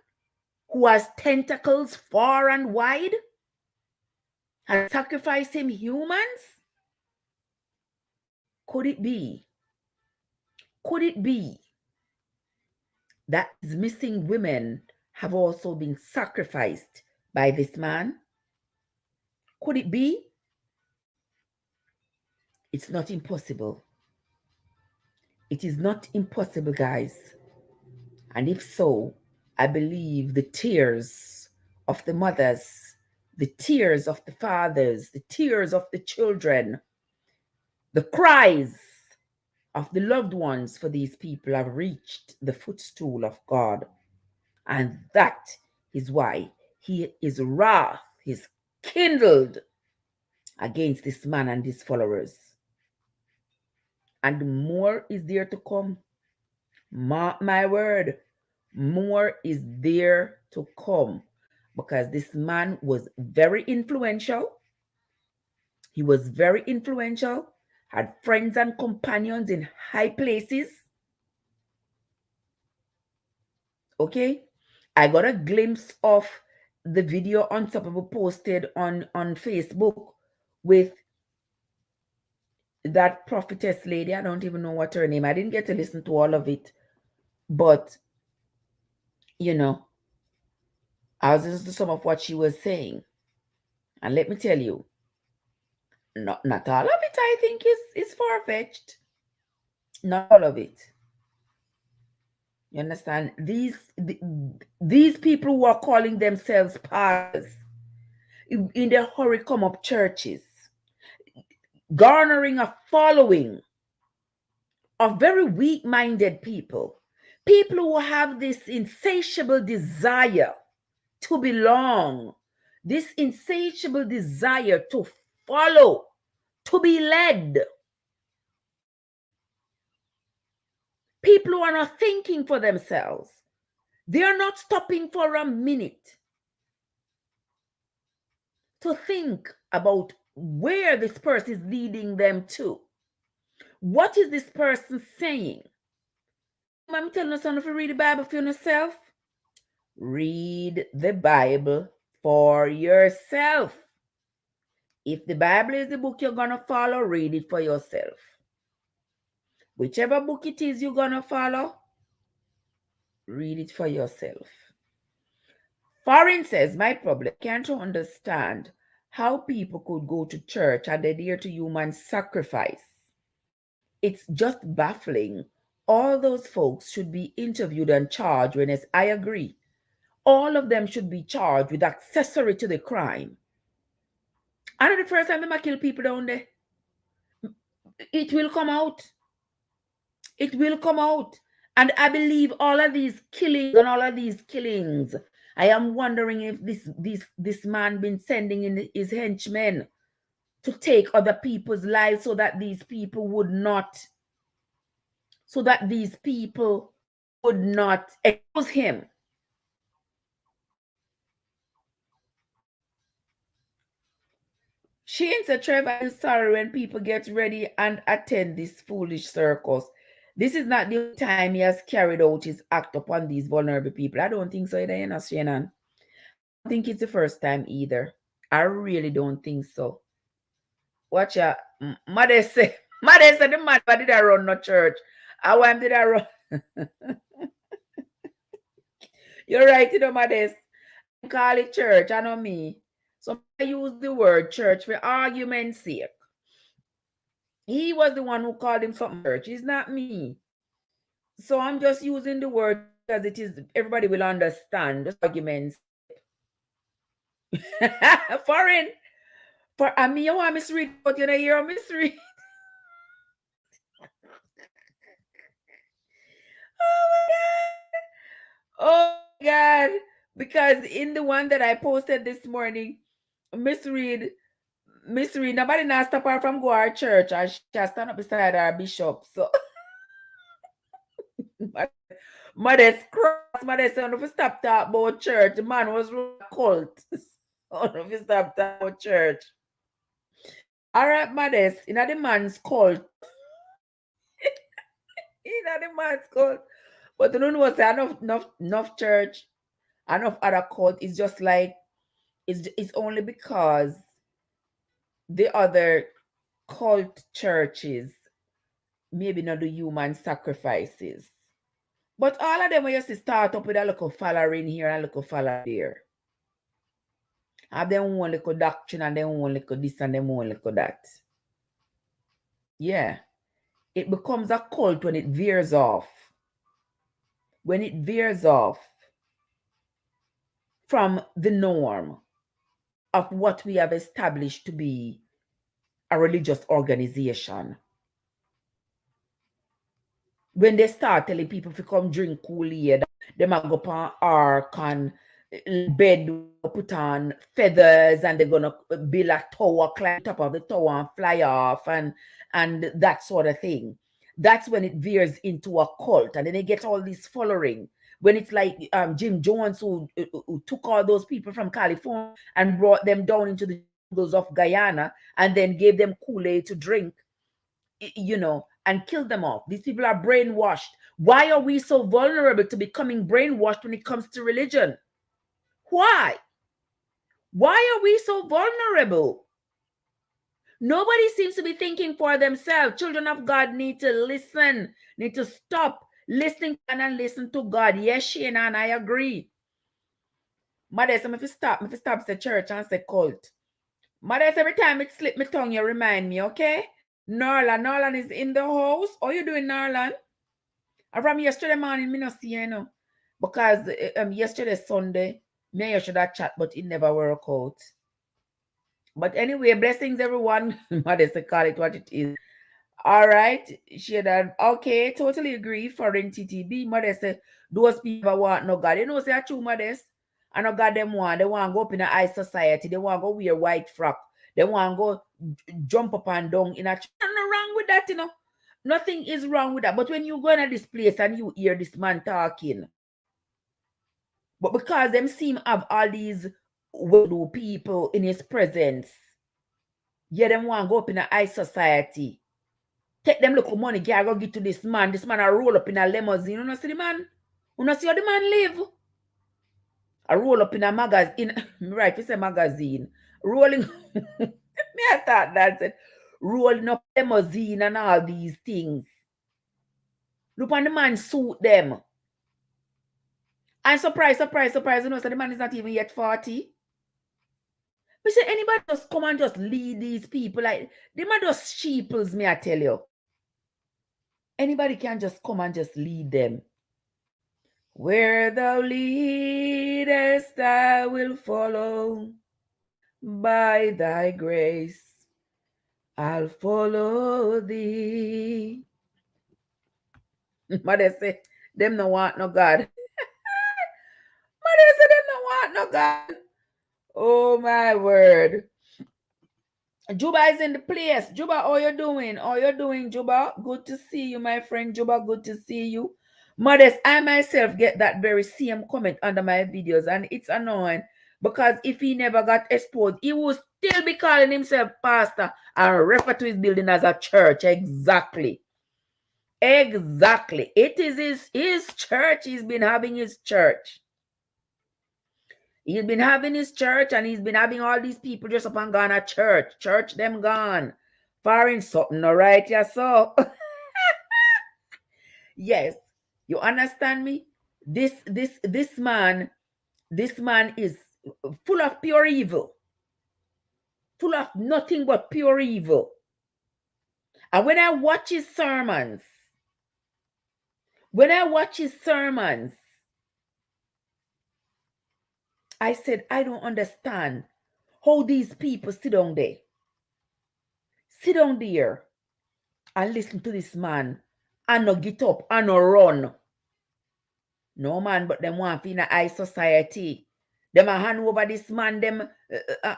who has tentacles far and wide has sacrificed him humans? Could it be? Could it be that his missing women have also been sacrificed by this man? Could it be? It's not impossible. It is not impossible, guys. And if so, I believe the tears of the mothers, the tears of the fathers, the tears of the children, the cries of the loved ones for these people have reached the footstool of God. And that is why his wrath is kindled against this man and his followers. And more is there to come. Mark my word, more is there to come, because this man was very influential. He was very influential, had friends and companions in high places. Okay. I got a glimpse of the video Unstoppable posted on Facebook with that prophetess lady. I don't even know what her name. I didn't get to listen to all of it, but you know, I was listening to some of what she was saying, and let me tell you, not all of it. I think is far fetched. Not all of it. You understand? These people who are calling themselves pastors in their hurry come up churches, garnering a following of very weak-minded people, people who have this insatiable desire to belong, this insatiable desire to follow, to be led. People who are not thinking for themselves. They are not stopping for a minute to think about where this person is leading them to. What is this person saying? I'm telling you something, if you read the Bible for yourself, read the Bible for yourself. If the Bible is the book you're going to follow, read it for yourself. Whichever book it is you're going to follow, read it for yourself. Foreign says, my problem, can't you understand how people could go to church and adhere to human sacrifice? It's just baffling. All those folks should be interviewed and charged when I agree. All of them should be charged with accessory to the crime. I know the first time they might kill people down there. It will come out. It will come out. And I believe all of these killings, I am wondering if this man been sending in his henchmen to take other people's lives so that these people would not expose him. Shane said, Trevor is sorry when people get ready and attend this foolish circus. This is not the time he has carried out his act upon these vulnerable people. I don't think so either, you know, Shannon. I don't think it's the first time either. I really don't think so. Watch out. Mother said the man did I run no church. I want did I run. You're right, you know, Modest. Call it church, I know me. So I use the word church for argument's sake. He was the one who called him something church. It's not me. So I'm just using the word because it is everybody will understand the arguments. Foreign. For I mean, you want misread, but you know, you're misread. Oh my God. Because in the one that I posted this morning, misread, nobody now stop her from go to our church and she stand up beside our bishop. So Modest cross, Modest said, if you stop talking about church, the man was really a cult. If you stop talking about church. All right, Modest, in the man's cult. In the man's cult. But you don't know say enough church, enough other cult. It's just like it's only because the other cult churches maybe not do human sacrifices. But all of them, when you see start up with a little following here and a little follower there. Have their own little doctrine and their own little this and their own little that. Yeah. It becomes a cult when it veers off. When it veers off from the norm of what we have established to be a religious organization. When they start telling people to come drink Kool-Aid, they might go up on ark and bed put on feathers and they're gonna build a tower, climb top of the tower and fly off and that sort of thing. That's when it veers into a cult, and then they get all this following. When it's like Jim Jones who took all those people from California and brought them down into the jungles of Guyana and then gave them Kool-Aid to drink, and killed them off. These people are brainwashed. Why are we so vulnerable to becoming brainwashed when it comes to religion? Why? Why are we so vulnerable? Nobody seems to be thinking for themselves. Children of God need to listen, need to stop listening and listen to God. Yes, Shane, and I agree. Mother, so if you stop the church and say cult. Mother, every time it slip my tongue, you remind me, okay? Norlan is in the house. How you doing, Norlan? From yesterday morning, me not see you, because yesterday Sunday, me should have chat, but it never work out. But anyway, blessings everyone. Mother say call it what it is. All right, she had okay, totally agree. Foreign TTB, Mother say those people want no God. You know, say a true mothers. I know God them want. They want to go up in a high society. They want to go wear white frock. They want to go jump up and down in a. Nothing wrong with that, Nothing is wrong with that. But when you go in this place and you hear this man talking, but because them seem have all these widow people in his presence, yeah, them want to go up in a high society. Take them look money, go give to this man. This man a roll up in a limousine. You know see the man? You know see how the man live? I roll up in a magazine. Right, it's a magazine. Rolling. Me I thought that's it. Rolling up limousine and all these things. Look on the man suit them. And surprise, you know, so the man is not even yet 40. But say anybody just come and just lead these people. Like, the man just sheeples me, I tell you. Anybody can just come and just lead them. Where thou leadest, I will follow. By thy grace, I'll follow thee. Mother say, them no want no God. Mother say, them no want no God. Oh, my word. Juba is in the place. Juba, how you doing? How you doing, Juba? Good to see you, my friend. Juba, good to see you. Modest, I myself get that very same comment under my videos, and it's annoying because if he never got exposed, he would still be calling himself pastor and refer to his building as a church. Exactly. Exactly. It is his church. He's been having his church. He's been having his church, and he's been having all these people just up and gone at church. Church them gone. Foreign something, all right? Yeah, so yes, you understand me? This man is full of pure evil. Full of nothing but pure evil. And when I watch his sermons, I said, I don't understand how these people sit down there and listen to this man and no get up and no run. No man, but them want in a high society. Them a hand over this man, them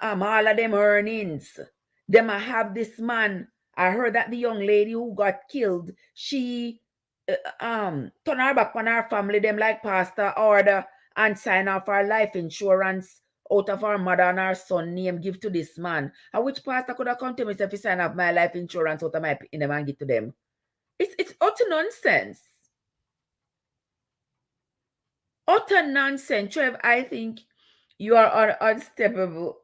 all of them earnings. Them a have this man. I heard that the young lady who got killed, she turn her back on her family, them like pastor order and sign off her life insurance out of her mother and her son name, give to this man. And which pastor could have come to me if he sign off my life insurance out of my in them and give to them? It's utter nonsense. Utter nonsense. Trev, I think you are unsteppable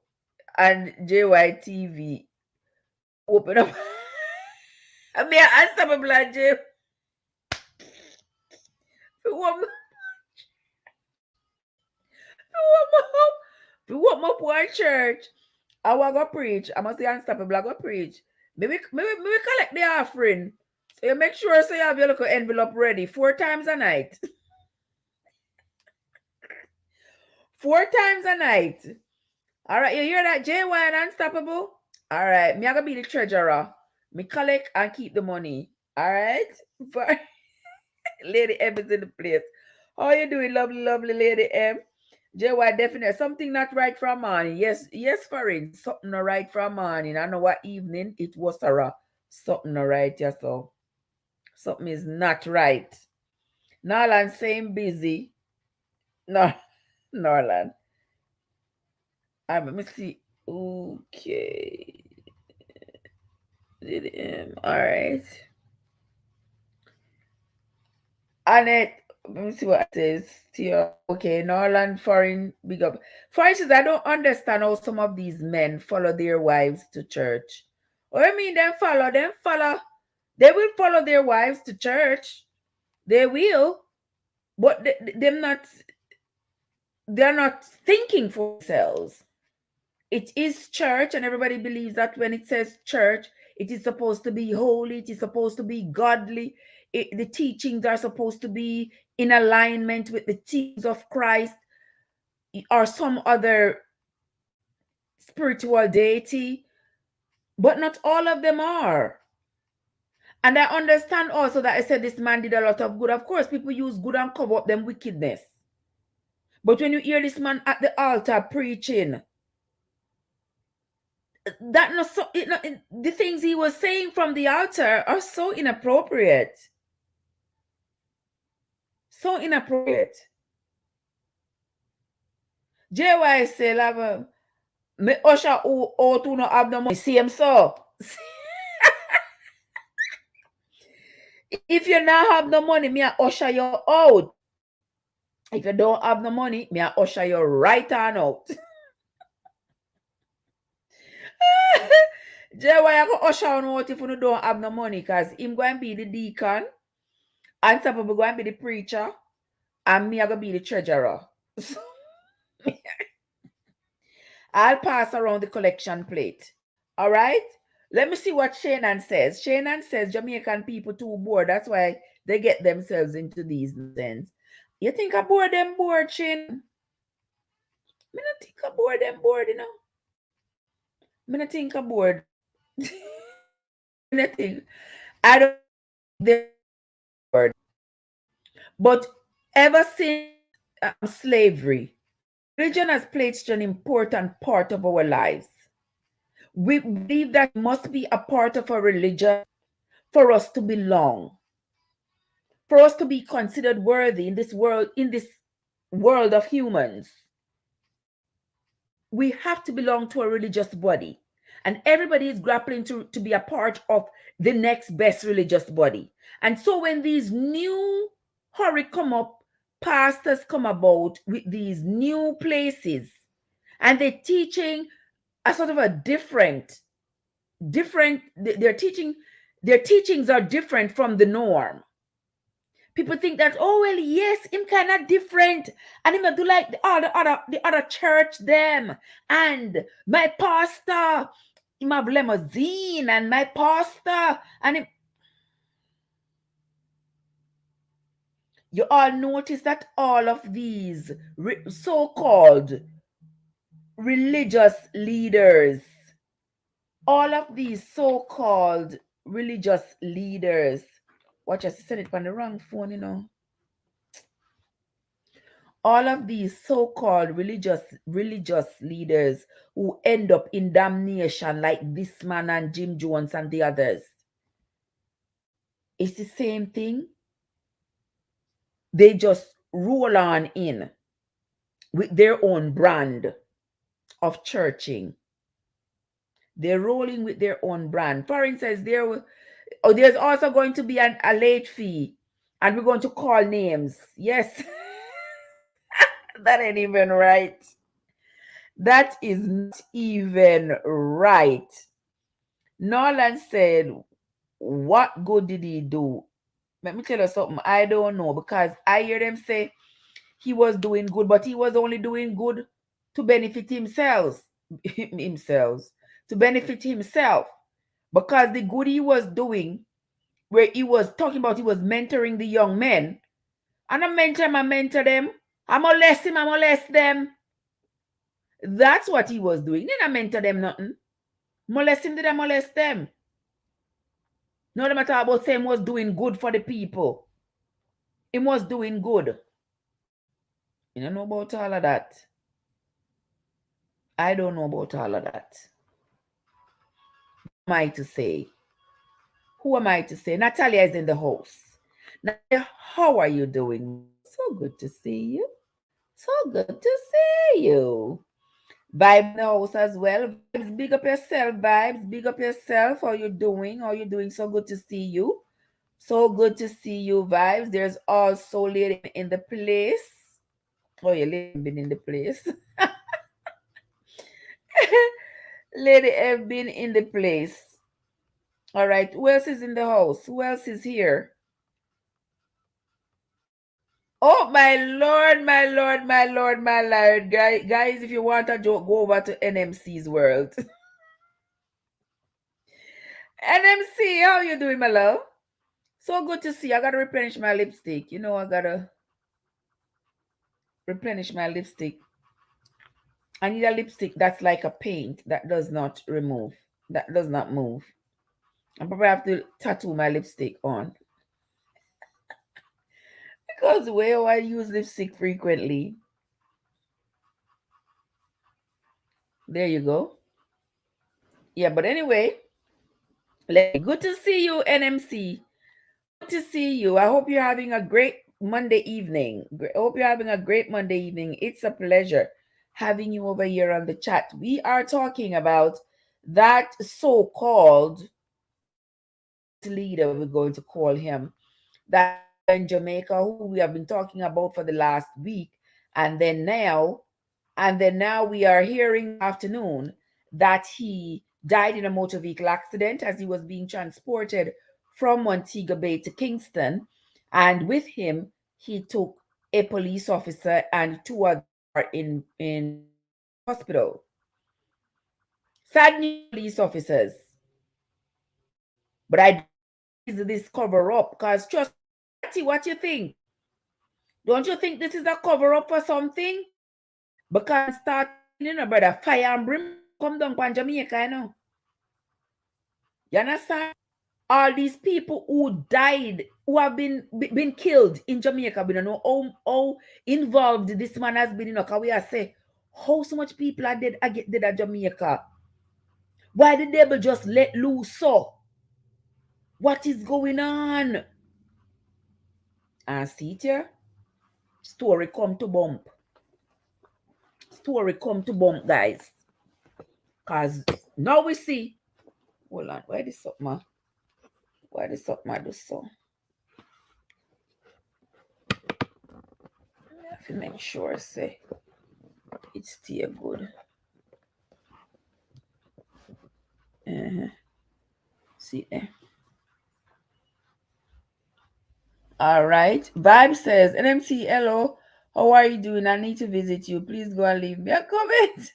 and JYTV. Open up. I mean, unstoppable and J. What my poor church. I want to preach. I must be unstoppable. I go preach. Maybe collect the offering. So you make sure so you have your little envelope ready 4 times a night. 4 times a night. All right, you hear that, JY and Unstoppable? All right, me I gonna be the treasurer. Me collect and keep the money. All right, for Lady M is in the place. How you doing, lovely Lady M? JY definitely something not right from morning. Yes, Farid. Something not right from morning. I know what evening it was, Sarah. Something not right, yeah, so something is not right. Norland saying busy. No, Norland. Let me see. Okay. All right. Annette, let me see what it says. Okay, Norland Foreign, big up. For instance, I don't understand how some of these men follow their wives to church. What I mean, they will follow their wives to church. They will, but they're not thinking for themselves. It is church, and everybody believes that when it says church, it is supposed to be holy, it is supposed to be godly. The teachings are supposed to be in alignment with the teachings of Christ or some other spiritual deity, but not all of them are. And I understand also that I said this man did a lot of good. Of course, people use good and cover up them wickedness. But when you hear this man at the altar preaching, that not so the things he was saying from the altar are so inappropriate. So inappropriate. JY say lava me usher o to no have no money. See him so. If you not have no money, me a usher you out. If you don't have no money, me a usher you right on out. JY I go usher on out if you don't have no money, because him going to be the deacon, and some people going to be the preacher, and me I going to be the treasurer. I'll pass around the collection plate. All right? Let me see what Shannon says. Shannon says Jamaican people too bored. That's why they get themselves into these nonsense. You think I bored them bored, Shannon? Me not think I bored them bored, you know. Me not think I bored. Me not think. I don't think they're bored. But ever since slavery, religion has played such an important part of our lives. We believe that must be a part of a religion for us to belong, for us to be considered worthy in this world of humans. We have to belong to a religious body. And everybody is grappling to be a part of the next best religious body. And so when these new hurry come up, pastors come about with these new places, and they're teaching a sort of a different their teachings are different from the norm. People think that, oh well, yes, him kind of different, and him do like the other church them, and my pastor him have limousine, and my pastor and him. You all notice that all of these so-called religious leaders, all of these so-called religious leaders, watch, I said it on the wrong phone, you know. All of these so-called religious leaders who end up in damnation, like this man and Jim Jones and the others, it's the same thing. They just roll on in with their own brand of churching. They're rolling with their own brand. For instance, there's also going to be a late fee, and we're going to call names. Yes. That ain't even right. That is not even right. Nolan said, what good did he do? Let me tell you something. I don't know, because I hear them say he was doing good, but he was only doing good to benefit himself. To benefit himself. Because the good he was doing, where he was talking about he was mentoring the young men, and I mentor them. I molest him, I molest them. That's what he was doing. He didn't mentor them nothing. Molest him, did I molest them? No matter about saying was doing good for the people. He was doing good. You don't know about all of that. I don't know about all of that. Who am I to say? Who am I to say? Natalia is in the house. Natalia, how are you doing? So good to see you. So good to see you. Vibe in the house as well. Vibes, big up yourself, Vibes. Big up yourself. How you doing? How you doing? So good to see you. So good to see you, Vibes. There's also Lady in the place. Oh, yeah, Lady been in the place. Lady have been in the place. All right. Who else is in the house? Who else is here? Oh, my Lord, my Lord, my Lord, my Lord. Guys, if you want a joke, go over to NMC's world. NMC, how you doing, my love? So good to see you. I gotta replenish my lipstick. I gotta replenish my lipstick. I need a lipstick that's like a paint that does not remove, that does not move. I probably have to tattoo my lipstick on because where I use lipstick frequently. There you go. Yeah, but anyway, good to see you, NMC. Good to see you. I hope you're having a great Monday evening. I hope you're having a great Monday evening. It's a pleasure having you over here on the chat. We are talking about that so-called leader, we're going to call him, that leader in Jamaica who we have been talking about for the last week. And then now, we are hearing afternoon that he died in a motor vehicle accident as he was being transported from Montego Bay to Kingston. And with him, he took a police officer and two others are in hospital. Sad news, police officers. But I is this cover up? Because trust me, what you think? Don't you think this is a cover up for something? Because start, brother, fire and brim come down from Jamaica, You understand? All these people who died, who have been killed in Jamaica, we don't know how involved this man has been, because we are say, how so much people are dead, dead at Jamaica? Why the devil just let loose so? What is going on? And see it here? Story come to bump. Story come to bump, guys. Because now we see. Hold on. Why this up, man? Why this up, man? Do so. I have to make sure, say, it's still good. See there. All right. Vibe says, NMC, hello. How are you doing? I need to visit you. Please go and leave me a comment.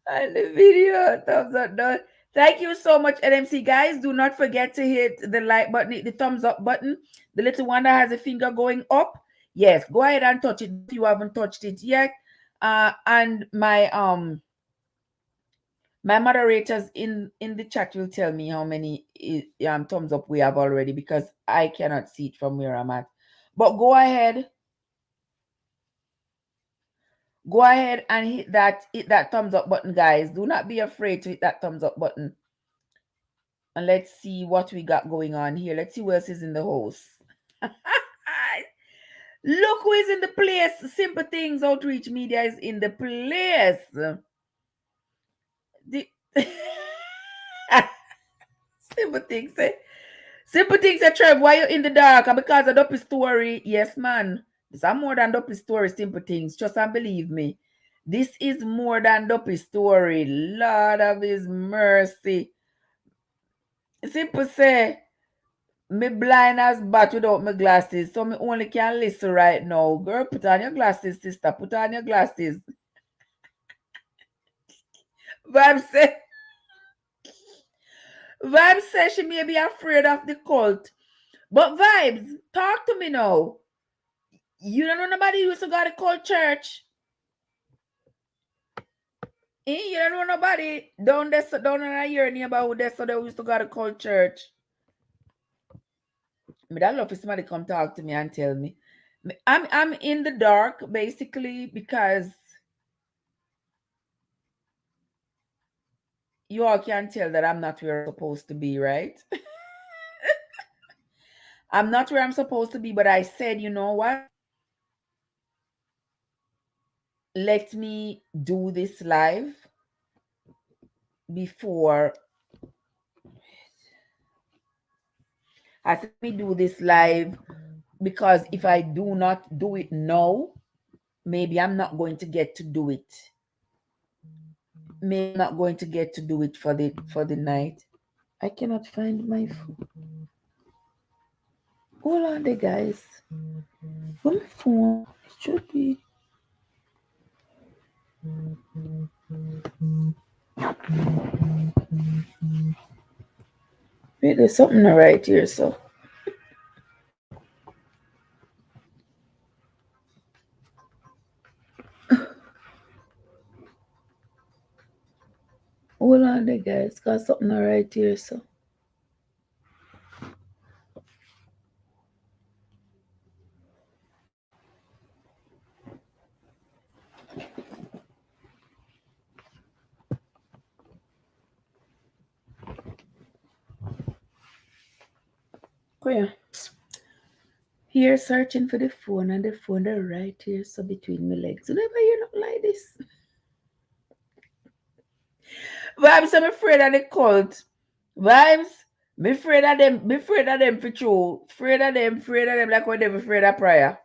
And the video, thumbs up done. Thank you so much, NMC. Guys, do not forget to hit the like button, the thumbs up button, the little one that has a finger going up. Yes, go ahead and touch it if you haven't touched it yet. And my moderators in the chat will tell me how many thumbs up we have already, because I cannot see it from where I'm at. But go ahead and hit that thumbs up button, guys. Do not be afraid to hit that thumbs up button. And let's see what we got going on here. Let's see who else is in the house. Look who is in the place. Simple Things Outreach Media is in the place. Simple Things say. Simple Things say, Trev, why you in the dark? Because of Duppy story. Yes, man. This is more than Duppy story, Simple Things. Trust and believe me. This is more than Duppy story. Lord of his mercy. Simple say, me blind as bat without my glasses, so me only can listen right now. Girl, put on your glasses, sister. Put on your glasses. Vibe says she may be afraid of the cult. But Vibes, talk to me now. You don't know nobody who used to go to cult church. You don't know nobody down in a year about who they used to go to cult church. But I love if somebody come talk to me and tell me. I'm in the dark basically because you all can tell that I'm not where I'm supposed to be, right? I'm not where I'm supposed to be, but I said, you know what? let me do this live before I said, let me do this live because if I do not do it now, maybe I'm not going to get to do it. Maybe I'm not going to get to do it for the night. I cannot find my phone. Hold on there, guys. Where's my phone? It should be. Wait, there's something right here, so. Hold on there, guys. Got something right here, so. Oh, yeah. Here searching for the phone and the phone are right here, so between my legs. Whenever you look like this. Vibes, I'm afraid of the cult. Vibes, me afraid of them for true. Afraid of them like when they're afraid of prayer.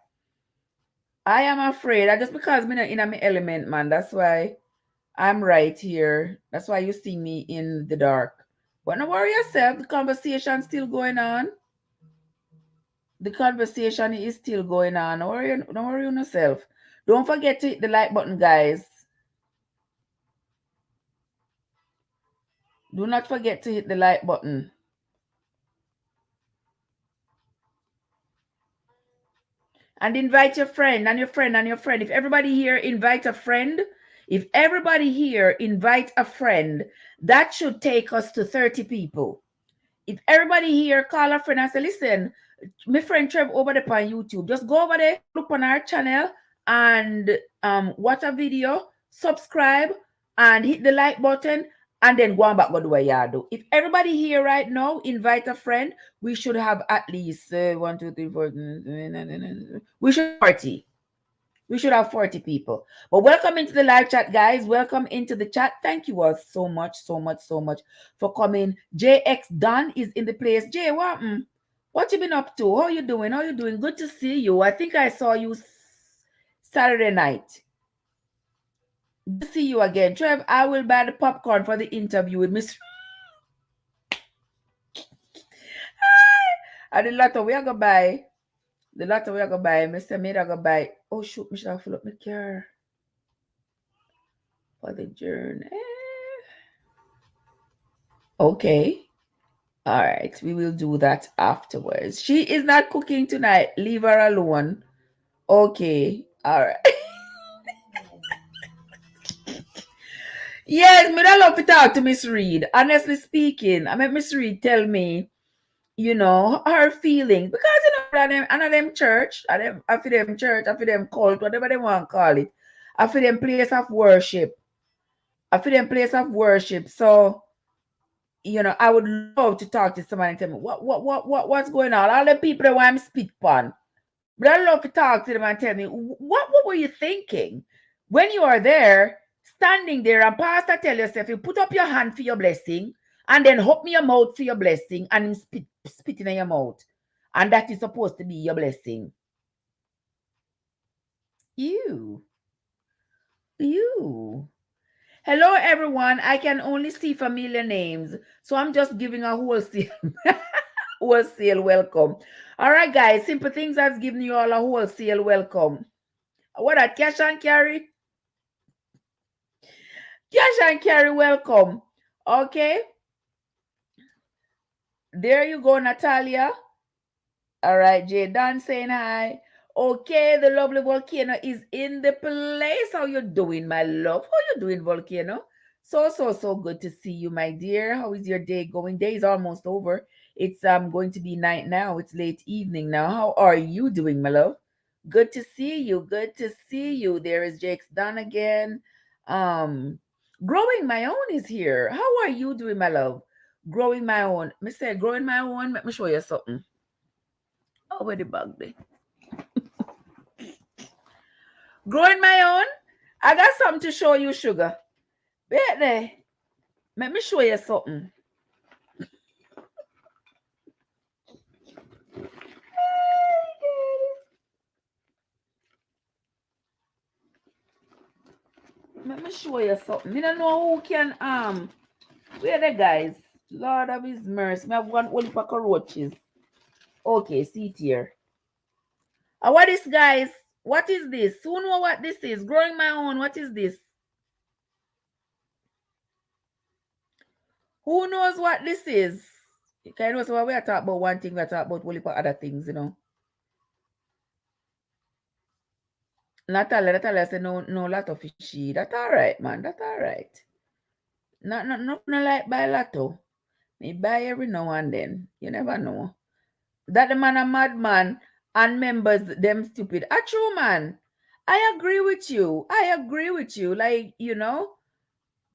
I am afraid. Just because I'm not in my element, man. That's why I'm right here. That's why you see me in the dark. But don't worry yourself. The conversation's still going on. The conversation is still going on. Don't worry on yourself. Don't forget to hit the like button, guys. Do not forget to hit the like button. And invite your friend and your friend and your friend. If everybody here invite a friend, that should take us to 30 people. If everybody here call a friend and say, listen, my friend Trev over there on YouTube, just go over there, look on our channel and watch a video, subscribe and hit the like button and then go on back go do what you do. If everybody here right now invite a friend, we should have at least 1, 2, 3, 4. We should have 40. We should have 40 people. But welcome into the live chat, guys. Welcome into the chat. Thank you all so much for coming. JX Dunn is in the place. Jay, what you been up to? How you doing? Good to see you. I think I saw you Saturday night. Good to see you again. Trev, I will buy the popcorn for the interview with Miss. And the latter we are going to buy. Mr. Made I go buy. Oh shoot, I should have fill up my car for the journey. Okay. All right. We will do that afterwards. She is not cooking tonight. Leave her alone. Okay. All right. Yes, me don't love to talk to Miss Reed. Honestly speaking, I mean Miss Reed tell me, her feeling. Because them church, I feel them church, I feel them cult, whatever they want to call it. I feel them place of worship. So I would love to talk to somebody and tell me what's going on. All the people that want to speak on. But I love to talk to them and tell me what were you thinking when you are there, standing there, and pastor tell yourself, you put up your hand for your blessing, and then open your mouth for your blessing, and spit in your mouth, and that is supposed to be your blessing. You. Hello, everyone. I can only see familiar names, so I'm just giving a wholesale welcome. All right, guys. Simple Things has given you all a wholesale welcome. What that cash and carry? Cash and carry welcome. Okay. There you go, Natalia. All right, Jay Dan saying hi. Okay, the lovely Volcano is in the place. How you doing, my love? How you doing, Volcano? So good to see you, my dear. How is your day going? Day is almost over. It's going to be night now. It's late evening now. How are you doing, my love? Good to see you. There is Jake's done again. Growing My Own is here. How are you doing, my love? Growing My Own. Me say Growing My Own. Let me show you something. Where the bag there? Growing My Own. I got something to show you, sugar. Wait there. Let me show you something. Let me show you something. I don't know who can where the guys? Lord of his mercy. I have one only pack of roaches. Okay, see it here. What is, guys? What is this? Who know what this is? Growing my own. What is this? Who knows what this is? You can know, so we are talking about one thing, we are talking about only other things, you know. Natalia said no lot of fishy. That's all right, man. That's all right. Not like buy lotto. Me buy every now and then. You never know. That the man a madman and members them stupid. A true man. I agree with you. Like, you know,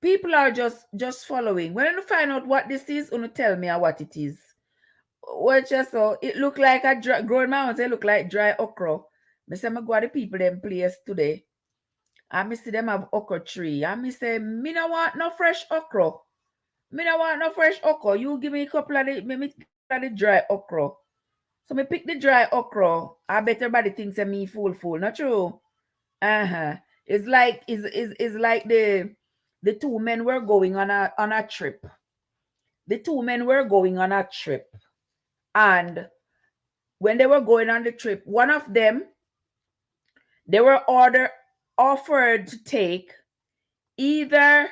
people are just following. When you find out what this is, you tell me what it is. Well, just so it look like a growing mountains. It look like dry okra. Me say me go to the people them place today. And me see them have okra tree. And me say, me no want no fresh okra. Me no want no fresh okra. You give me a couple of the dry okra. So me pick the dry okra. I bet everybody thinks that me fool. Not true. It's like the two men were going on a trip. The two men were going on a trip. And when they were going on the trip, one of them, they were offered to take either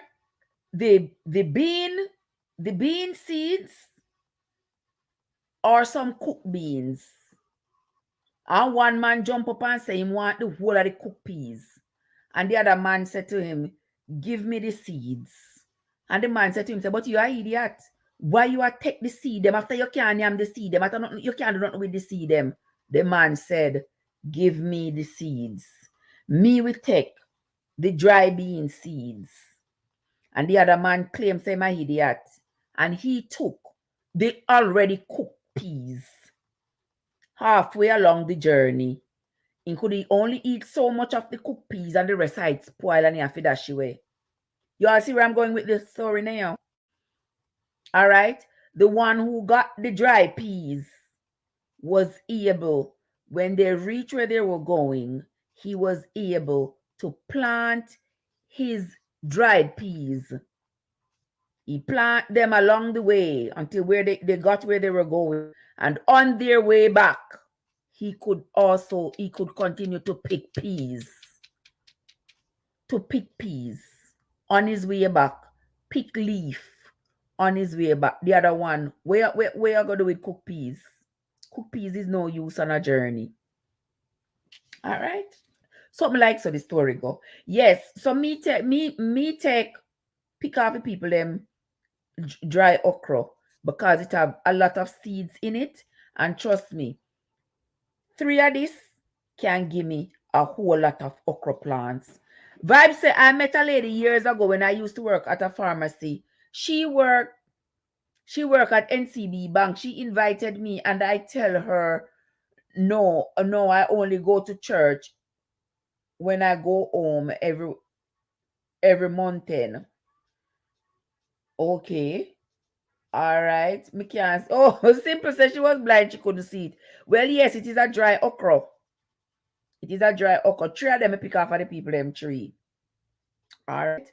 the bean seeds or some cooked beans. And one man jump up and say he want the whole of the cooked peas. And the other man said to him, give me the seeds. And the man said to him, but you are idiot. Why you are take the seed them after you can't name the seed them? After you can't do nothing with the seed them. The man said, give me the seeds. Me will take the dry bean seeds. And the other man claimed, say, my idiot. And he took the already cooked peas. Halfway along the journey, he could only eat so much of the cooked peas and the rest had spoil and he have to dash away. You all see where I'm going with this story now? All right? The one who got the dry peas was able, when they reached where they were going, he was able to plant his dried peas. He planted them along the way until where they got where they were going. And on their way back, he could continue to pick peas. On his way back. Pick leaf on his way back. The other one, where you going to do with cooked peas? Cooked peas is no use on a journey. All right. Something like so the story go. Yes. So me take pick off the people them dry okra because it have a lot of seeds in it. And trust me, 3 of this can give me a whole lot of okra plants. Vibe say I met a lady years ago when I used to work at a pharmacy. She worked at NCB Bank. She invited me and I tell her, no, I only go to church when I go home every month. Okay. All right. Me can't. Oh, Simple said she was blind. She couldn't see it. Well, yes, it is a dry okra. It is a dry okra. 3 of them I pick off of the people them 3. All right.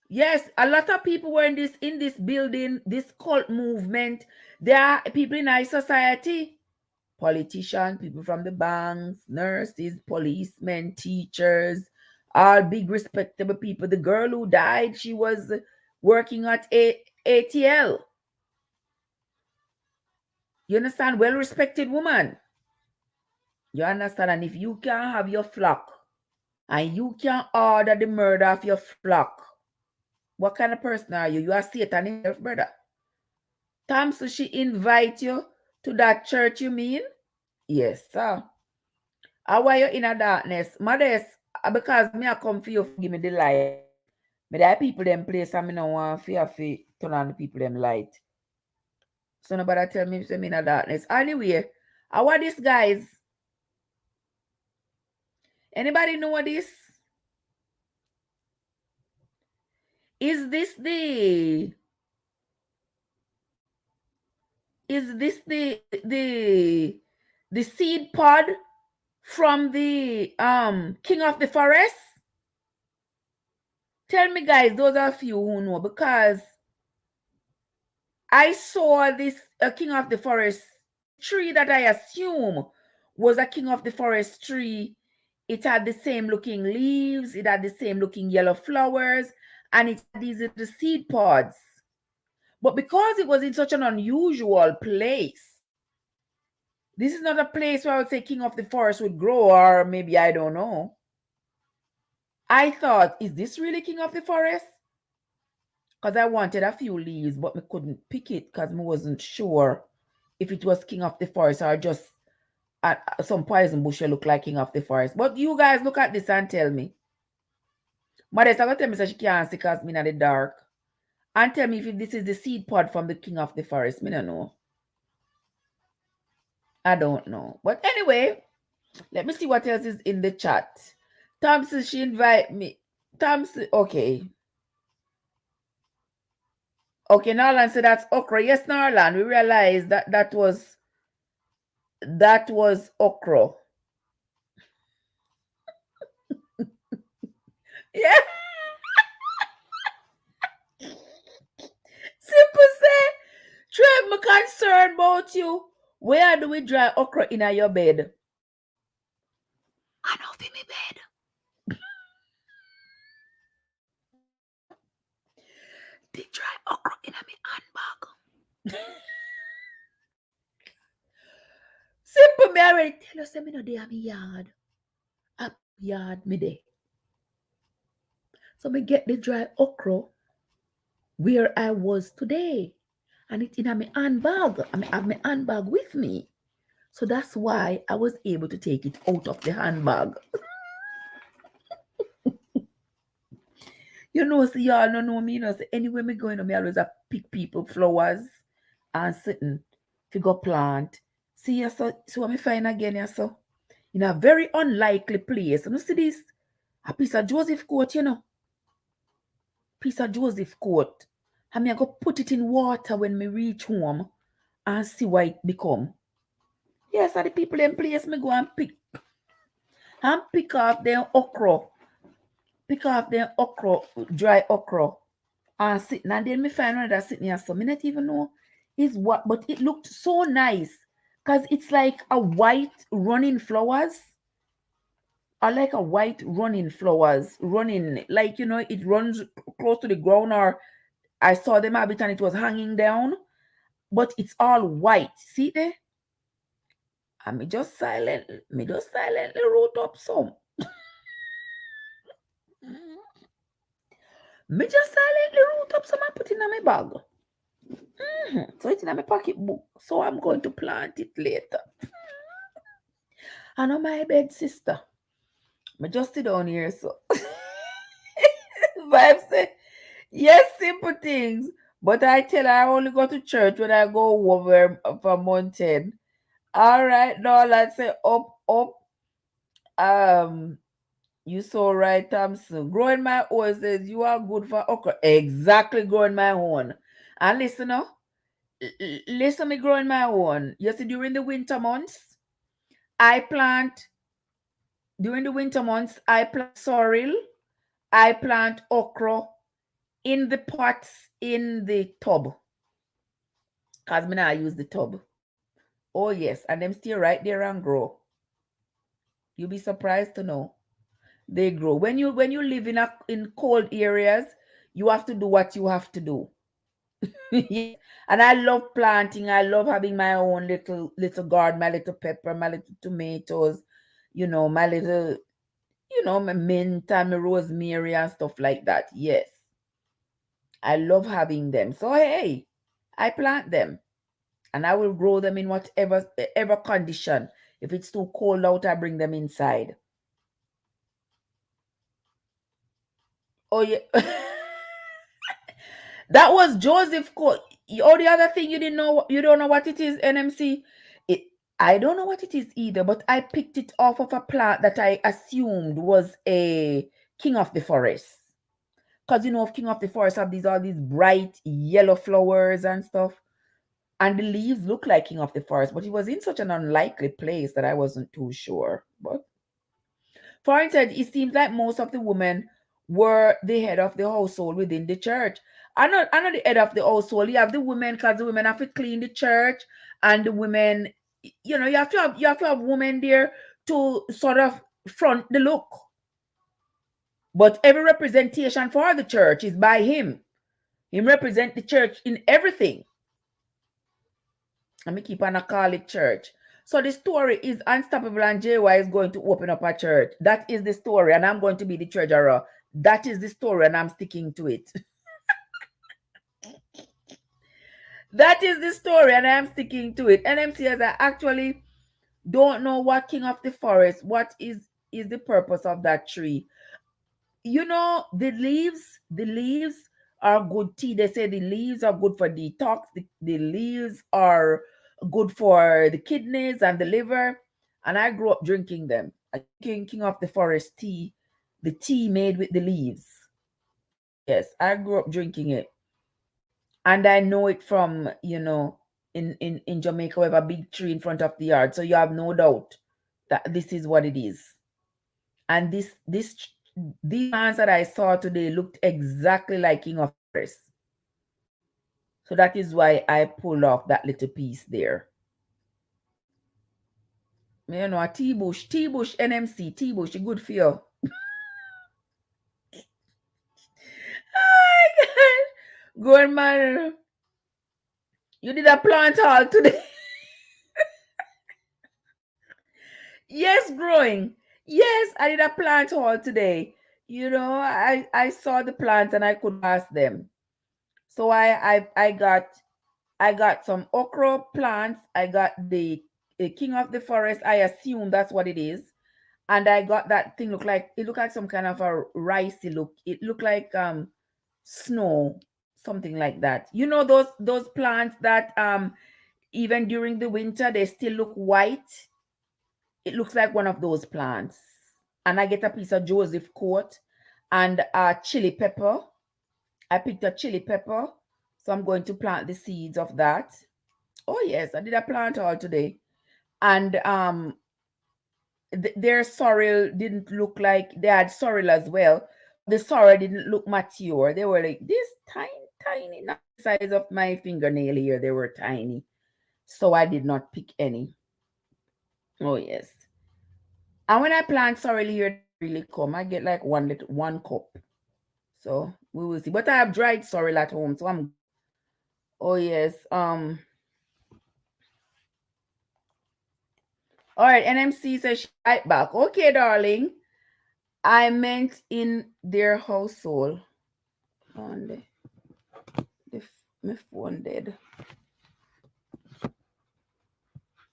Yes, a lot of people were in this building, this cult movement. There are people in our society, politicians, people from the banks, nurses, policemen, teachers, all big respectable people. The girl who died, she was working at ATL. You understand? Well-respected woman. You understand? And if you can't have your flock and you can't order the murder of your flock, what kind of person are you? You are Satan himself, brother. Tom, so she invite you to that church, you mean? Yes, sir. How are you in a darkness? Modest, because me I come for you, give me the light. Me that people them place and me no want fear turn on the people them light. So nobody tell me say me in a darkness. Anyway, how are these guys? Anybody know what this? Is this the the seed pod from the King of the Forest? Tell me, guys, those are a few who know, because I saw this King of the Forest tree that I assume was a King of the Forest tree. It had the same looking leaves, it had the same looking yellow flowers, and it had these little seed pods. But because it was in such an unusual place, this is not a place where I would say King of the Forest would grow, or maybe I don't know. I thought, is this really King of the Forest? Because I wanted a few leaves, but I couldn't pick it because I wasn't sure if it was King of the Forest or just some poison bush that look like King of the Forest. But you guys look at this and tell me. Modesta gonna tell me so she can't see because me in the dark. And tell me if this is the seed pod from the King of the Forest. Me don't know. I don't know. But anyway, let me see what else is in the chat. Thompson, she invite me. Thompson, okay. Okay, Narlan said that's okra. Yes, Narlan, we realized that was okra. Yeah. Simple say, Trev, me concerned about you. Where do we dry okra in your bed? I know for me bed. They dry okra in my handbag. Simple, me already tell you, say me no dey a me yard. Up yard me dey. So me get the dry okra where I was today. And it's in my handbag. I have my handbag with me. So that's why I was able to take it out of the handbag. You know, so y'all don't know me, you know, so anywhere me going, me always pick people flowers and sitting to go plant. See, yeah, so what me find again, yeah, so in a very unlikely place. You see this? A piece of Joseph coat, you know. Piece of Joseph coat. And me I go put it in water when me reach home and see what it become. Yes, so the people in place me go and pick off their okra. Pick off their okra, dry okra, and sitting. And then me find one that sitting here. So me not even know is what, but it looked so nice. Because it's like a white running flowers. I like a white running flowers. Running, like, you know, it runs close to the ground, or I saw them a bit and it was hanging down. But it's all white. See there? And me just silently wrote up some. Me just silently wrote up some and put it in my bag. So it's in my pocketbook. So I'm going to plant it later. And on my bed, sister. Me just sit down here, so. Vibe say, yes, simple things. But I tell her I only go to church when I go over for mountain. All right, no, let's say up. You so right, Thompson. Growing my own says you are good for okra. Exactly, growing my own. And listen, no, listen, me growing my own. You see, during the winter months, I plant. During the winter months, I plant sorrel. I plant okra in the pots in the tub. Cause me now I use the tub. Oh yes, and them stay right there and grow. You'll be surprised to know they grow. When you live in cold areas, you have to do what you have to do. Yes. And I love planting. I love having my own little garden, my little pepper, my little tomatoes, my little, my mint and my rosemary and stuff like that. Yes. I love having them. So hey, I plant them. And I will grow them in whatever condition. If it's too cold out, I bring them inside. Oh yeah. That was Joseph Court. Oh, the other thing you don't know what it is, NMC. I don't know what it is either, but I picked it off of a plant that I assumed was a king of the forest. Because king of the forest have all these bright yellow flowers and stuff. And the leaves look like king of the forest, but it was in such an unlikely place that I wasn't too sure. But for instance, it seems like most of the women were the head of the household within the church. I'm not the head of the household. You have the women because the women have to clean the church, and the women, you have to have women there to sort of front the look. But every representation for the church is by him. Him represent the church in everything. Let me keep on a call it church. So the story is Unstoppable and JY is going to open up a church. That is the story, and I'm going to be the treasurer. That is the story, and I'm sticking to it. That is the story, and I'm sticking to it. NMC says I actually don't know what king of the forest, what is the purpose of that tree. The leaves are good tea. They say the leaves are good for detox. The leaves are good for the kidneys and the liver. And I grew up drinking them. I drinking King of the Forest tea, the tea made with the leaves. Yes, I grew up drinking it. And I know it from, in Jamaica, we have a big tree in front of the yard. So you have no doubt that this is what it is. And these plants that I saw today looked exactly like King of Forest. So that is why I pulled off that little piece there. A T-bush, NMC, T-bush, good for you. Oh my God. Good man. You did a plant haul today. Yes, growing. Yes, I did a plant haul today. I saw the plants and I could pass them. So I got some okra plants. I got the king of the forest. I assume that's what it is. And I got that thing looked like some kind of a ricey look. It looked like snow, something like that. Those plants that even during the winter they still look white. It looks like one of those plants. And I get a piece of Joseph coat and a chili pepper. I picked a chili pepper, so I'm going to plant the seeds of that. Oh yes, I did a plant all today. And their sorrel didn't look like, they had sorrel as well. The sorrel didn't look mature. They were like this tiny, not the size of my fingernail here. They were tiny. So I did not pick any. Oh yes. And when I plant sorrel here, they really come. I get like one cup. So we will see. But I have dried sorrel at home, so I'm. Oh yes. All right. NMC says she right back. Okay, darling. I meant in their household. On my phone dead.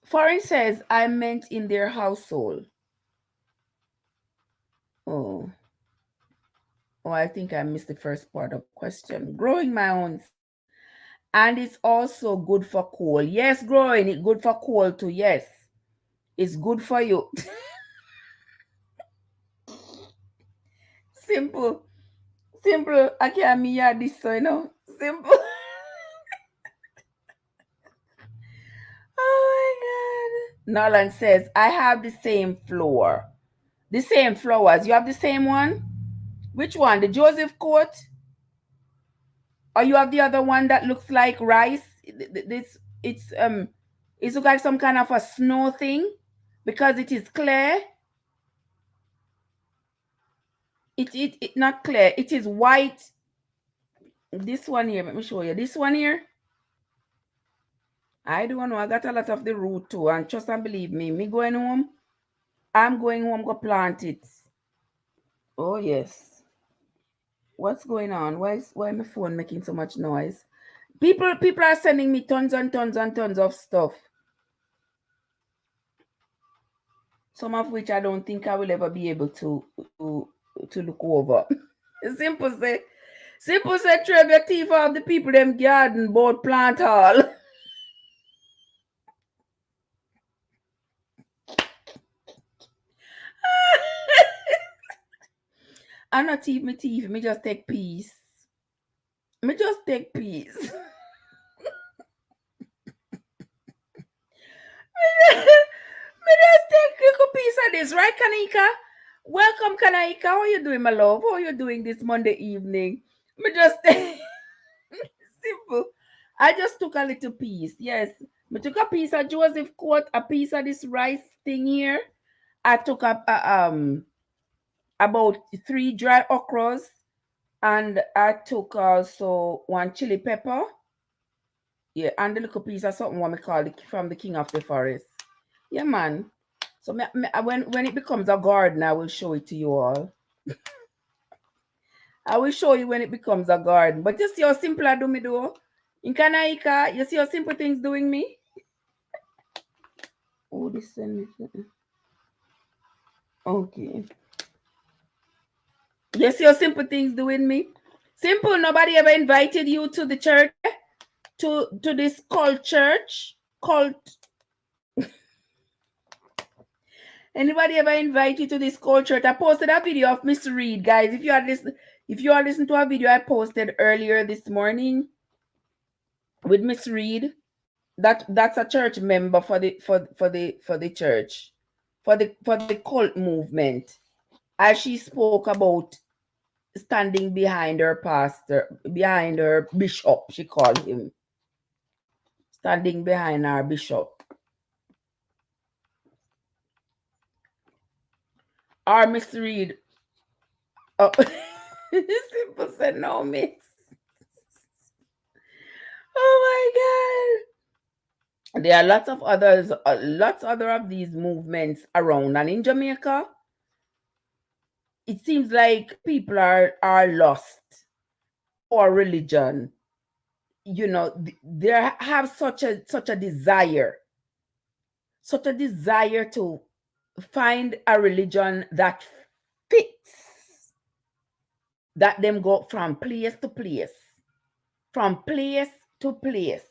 Foreign says I meant in their household. Oh. Oh, I think I missed the first part of the question. Growing my own. And it's also good for coal. Yes, growing it good for coal too. Yes. It's good for you. Simple. I can't me this, Simple. Oh my God. Nolan says, I have the same floor. The same flowers. You have the same one? Which one? The Joseph coat? Or you have the other one that looks like rice? It looks like some kind of a snow thing because it is clear. It not clear. It is white. This one here, let me show you. This one here. I don't know. I got a lot of the root too. And trust and believe me going home, I'm going home, go plant it. Oh, yes. What's going on? Why my phone making so much noise? People are sending me tons and tons and tons of stuff. Some of which I don't think I will ever be able to look over. Simple say, trade your teeth off the people them garden board plant hall. I not eat me teeth. Me just take peace. Me just take peace. Me just take a piece of this, right, Kanika? Welcome, Kanika. How are you doing, my love? How are you doing this Monday evening? Me just simple. I just took a little piece. Yes. Me took a piece of Joseph Court, a piece of this rice thing here. I took about 3 dry okras, and I took also 1 chili pepper. Yeah, and a little piece of something what we call it from the king of the forest. Yeah, man. So when it becomes a garden, I will show it to you all. I will show you when it becomes a garden. But you see how simple I do me do? In Kanaika, you see how simple things doing me? Oh, this one. Okay. You see how simple things doing me? Simple, nobody ever invited you to the church, to this cult church. Cult. Anybody ever invite you to this cult church? I posted a video of Miss Reed, guys. If you are listening to a video I posted earlier this morning with Miss Reed, that's a church member for the church, for the cult movement. As she spoke about standing behind her pastor, behind her bishop, she called him. Standing behind our bishop. Our Miss Reed. Oh, simple said no, miss. Oh my God. There are lots of others, lots other of these movements around. And in Jamaica, it seems like people are lost for religion. You know, they have such a desire to find a religion that fits, that them go from place to place, from place to place.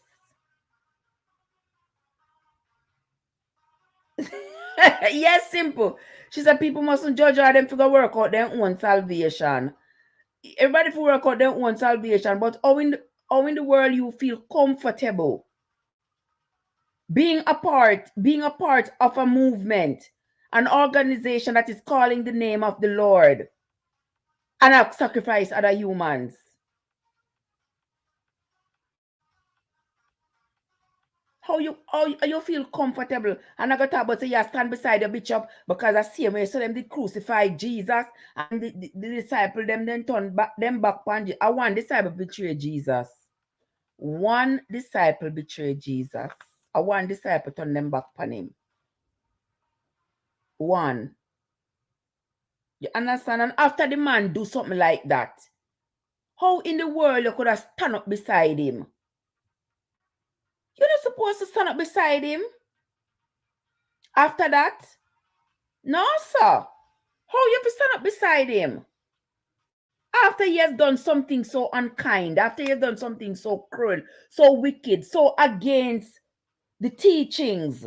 Yes, simple. She said people mustn't judge her, them figure work out their own salvation. Everybody for work out their own salvation, but how in the world you feel comfortable being a part of a movement, an organization that is calling the name of the Lord and have sacrificed other humans? How you feel comfortable? And I got to talk about say you stand beside the bishop because I see when so them did crucify Jesus and the disciple them then turn back on Jesus. I one disciple betray Jesus. One disciple betrayed Jesus. I one disciple turn them back on him. One. You understand? And after the man do something like that, how in the world you could have stand up beside him? You're not supposed to stand up beside him. After that? No, sir. How you have to stand up beside him? After he has done something so unkind, after he has done something so cruel, so wicked, so against the teachings,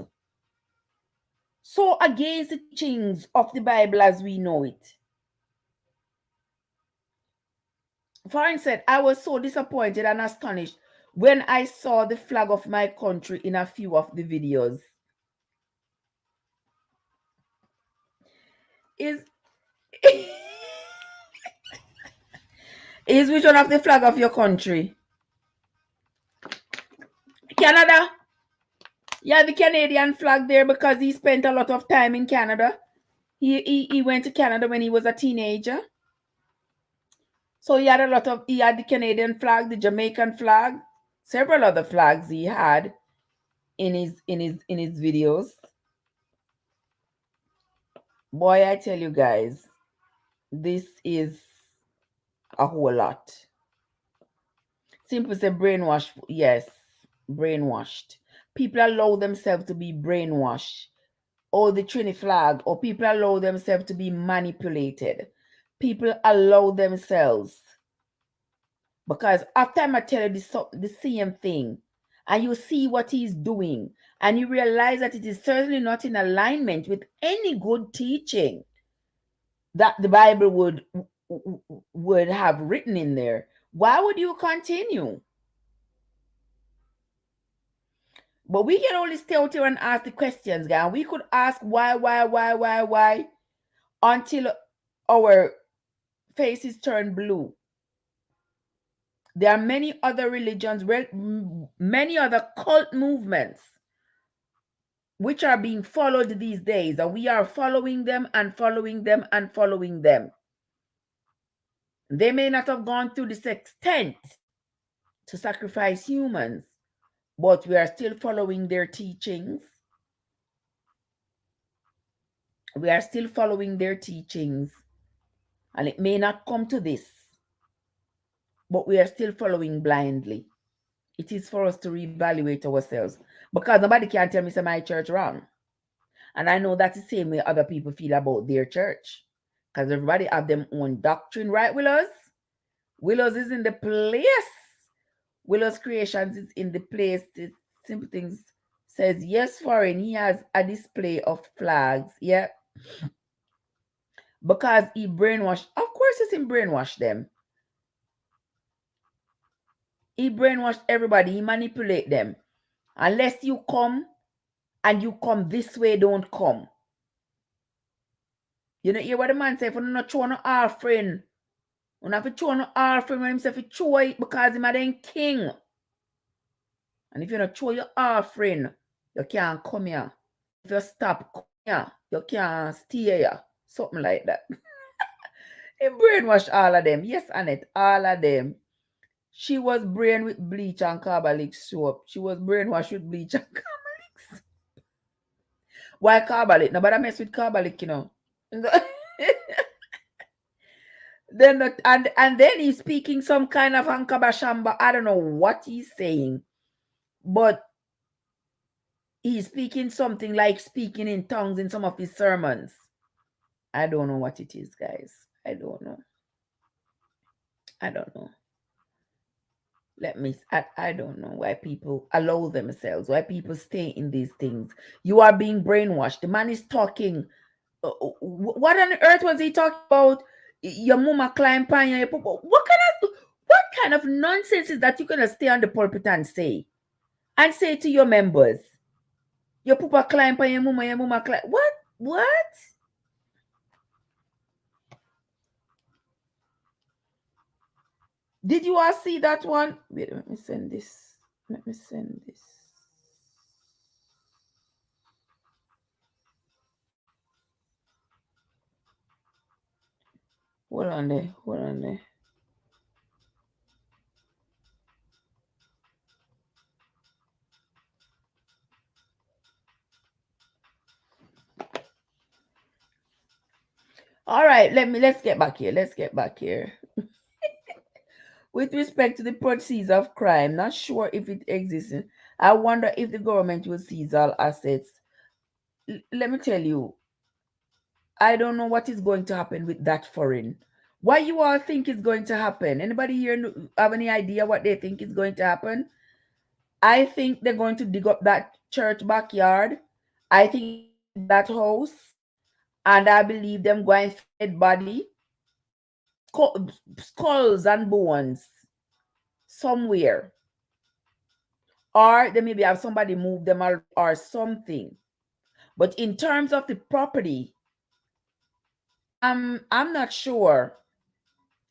so against the teachings of the Bible as we know it. Farron said, I was so disappointed and astonished when I saw the flag of my country in a few of the videos. Is which one of the flag of your country? Canada? Yeah, the Canadian flag there because he spent a lot of time in Canada. He went to Canada when he was a teenager. So he had the Canadian flag, the Jamaican flag, several other flags he had in his videos. Boy, I tell you guys, this is a whole lot. Simple say brainwashed. Yes, brainwashed. People allow themselves to be brainwashed. Or the Trinity flag, or people allow themselves to be manipulated. People allow themselves. Because after I tell you the same thing, and you see what he's doing, and you realize that it is certainly not in alignment with any good teaching that the Bible would have written in there. Why would you continue? But we can only stay out here and ask the questions, guys. We could ask why, until our faces turn blue. There are many other religions, many other cult movements which are being followed these days, and we are following them and following them and following them. They may not have gone to this extent to sacrifice humans, but we are still following their teachings. We are still following their teachings, and it may not come to this, but we are still following blindly. It is for us to reevaluate ourselves, because nobody can tell me say my church wrong. And I know that's the same way other people feel about their church, because everybody have their own doctrine, right, Willows? Willows is in the place. Willows Creations is in the place. Simple Things says, yes, foreign, he has a display of flags. Yeah. Because he brainwashed. Of course, it's him brainwash them. He brainwashed everybody. He manipulate them. Unless you come and you come this way, don't come. You know, hear what the man say, if you're not showing no offering, you have to show no offering when himself to show it because him a then king. And if you not show your offering, you can't come here. If you stop come here, you can't stay here. Something like that. He brainwashed all of them. Yes, Annette, all of them. She was brain with bleach and carbolic soap. She was brainwashed with bleach and carbolic. Why carbolic? Nobody mess with carbolic, you know. Then and then he's speaking some kind of Ankabashamba. I don't know what he's saying, but he's speaking something like speaking in tongues in some of his sermons. I don't know what it is, guys. I don't know. I don't know why people allow themselves, why people stay in these things. You are being brainwashed. The man is talking. What on earth was he talking about? Your mama climb on your papa. What kind of nonsense is that you're gonna stay on the pulpit and say to your members? Your papa climb on your mama climb. What? Did you all see that one? Wait, let me send this. Hold on there. All right, let's get back here. With respect to the proceeds of crime, not sure if it exists. I wonder if the government will seize all assets. Let me tell you, I don't know what is going to happen with that foreign. What you all think is going to happen? Anybody here have any idea what they think is going to happen? I think they're going to dig up that church backyard. I think that house, and I believe them going to dead body, skulls and bones somewhere, or they maybe have somebody move them or something. But in terms of the property, I'm not sure,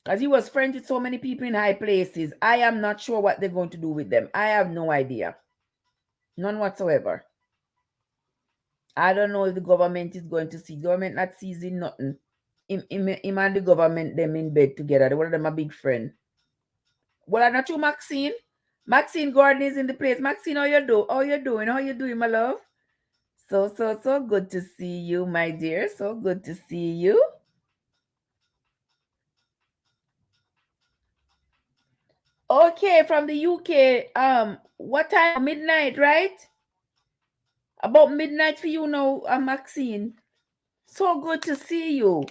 because he was friends with so many people in high places. I am not sure what they're going to do with them. I have no idea, none whatsoever. I don't know if the government is going to see. Government not seizing nothing. Him and the government them in bed together. They one of them a big friend. Well, I'm not you, Maxine. Maxine Gordon is in the place. Maxine, how you do? How you doing? How you doing, my love? So good to see you, my dear. So good to see you. Okay, from the UK. What time? Midnight, right? About midnight for you now, Maxine. So good to see you.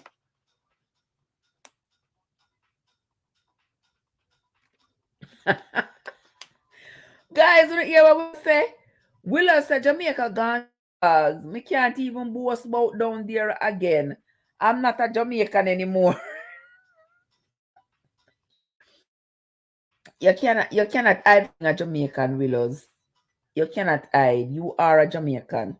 Guys, you hear what we say? Willow said Jamaica gone dogs. Me can't even boast about down there again. I'm not a Jamaican anymore. You cannot hide from a Jamaican, Willows. You cannot hide. You are a Jamaican.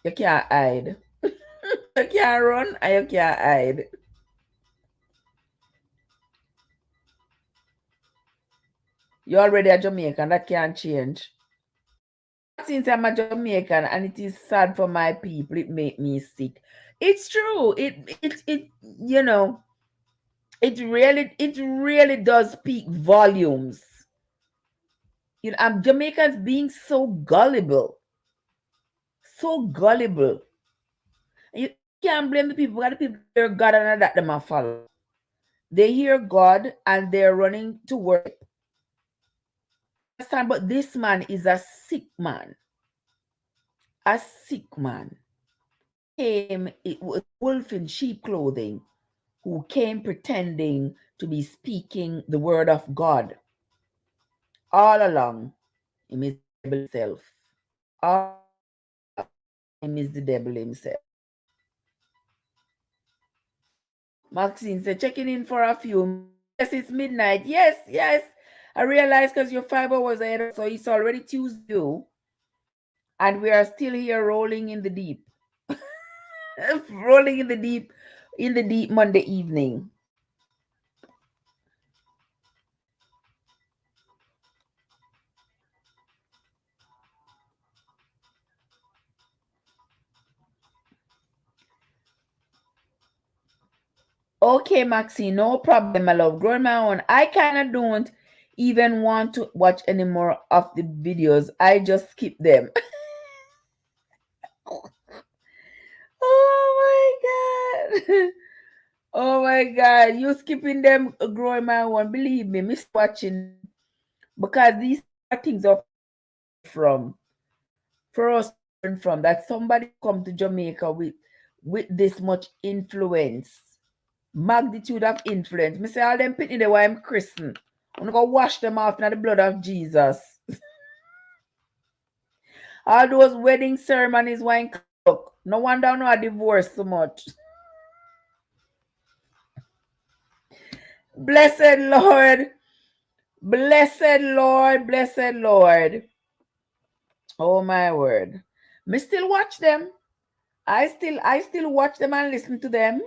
You can't hide. You can't run and you can't hide. You're already a Jamaican. That can't change. Since I'm a Jamaican and it is sad for my people, it make me sick. It's true. It you know, it really does speak volumes. Jamaicans being so gullible. So gullible. You can't blame the people, because the people hear God and that them a follow. They hear God and they're running to worship. Understand? But this man is a sick man. A sick man. It was wolf in sheep clothing who came pretending to be speaking the word of God. All along, him is the devil himself. All him is the devil himself. Maxine said, checking in for a few. Yes, it's midnight. Yes, yes. I realized because you're 5 hours ahead, so it's already Tuesday, and we are still here rolling in the deep. Rolling in the deep Monday evening. Okay, Maxine, no problem, my love. Growing my own. I kind of don't even want to watch any more of the videos. I just skip them. Oh my God. Oh my God. You skipping them, growing my own. Believe me, miss watching, because these are things of from for us to learn from, that somebody come to Jamaica with this much influence, magnitude of influence. Me say all them pitney they were I'm christened. I'm gonna go wash them off in the blood of Jesus. All those wedding ceremonies wine cook. No wonder I know I divorce so much. Blessed Lord. Blessed Lord. Blessed Lord. Oh my word. Me still watch them. I still watch them and listen to them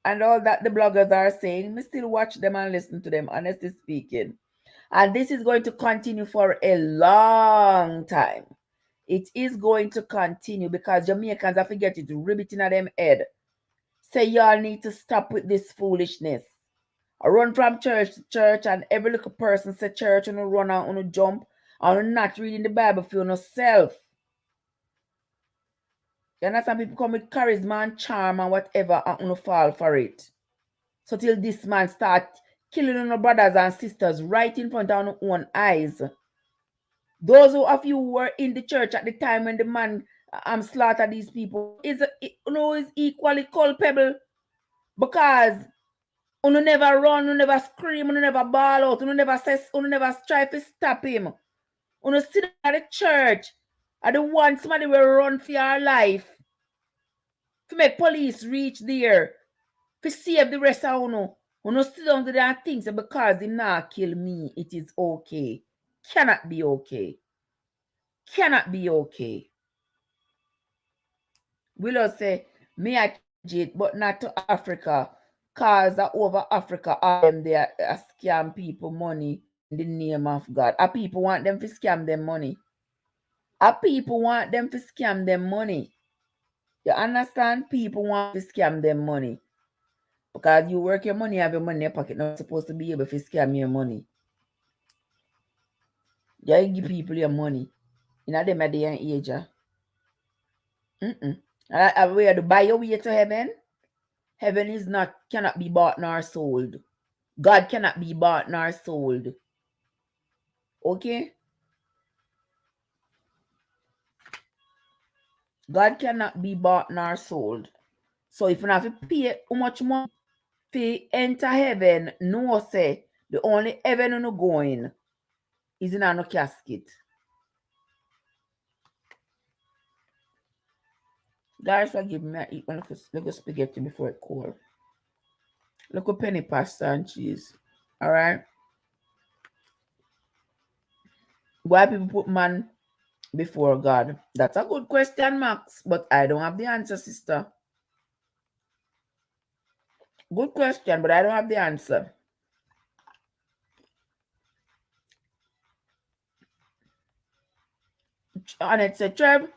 and all that the bloggers are saying. Me still watch them and listen to them, honestly speaking. And this is going to continue for a long time. It is going to continue because Jamaicans, I forget it, riveting at them head. Say y'all need to stop with this foolishness. I run from church to church, and every little person say church and run and jump and not reading the Bible for yourself. You understand? People come with charisma and charm and whatever and fall for it. So till this man start killing our brothers and sisters right in front of our own eyes. Those of you who were in the church at the time when the man slaughtered these people is equally culpable, because you never run, you never scream, you never bawl out, you never try to stop him. You sit at the church and the one somebody will run for your life to make police reach there to save the rest of you. You sit down to that things because they not kill me, it is okay. Cannot be okay. Cannot be okay. Willow say, me I change it, but not to Africa. Cause over Africa, all them there scam people money in the name of God. Our people want them to scam them money. Our people want them to scam them money. You understand? People want to scam them money. Because you work your money, have your money in your pocket, not supposed to be able to scam your money. You give people your money. You know them at the young age. And we have to buy your way to heaven. Heaven cannot be bought nor sold. God cannot be bought nor sold. Okay? God cannot be bought nor sold. So if you have to pay how much money to enter heaven, no say the only heaven you going is in a casket. Guys, I give me eat one little spaghetti before it cold. Little penny pasta and cheese. All right. Why people put man before God? That's a good question, Max, but I don't have the answer, sister. Good question, but I don't have the answer. And it said, Trev,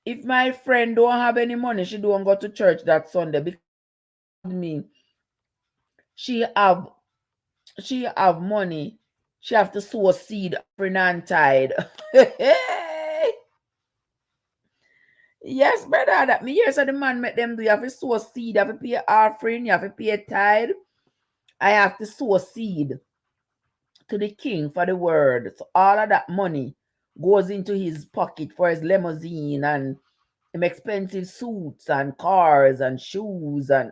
if my friend don't have any money, she don't go to church that Sunday because me she have money. She have to sow a seed offering and tithe. Yes, brother. That me hear so the man make them do. You have to sow a seed, you have to pay offering, you have to pay tithe. I have to sow a seed to the king for the word. So all of that money goes into his pocket for his limousine and him expensive suits and cars and shoes and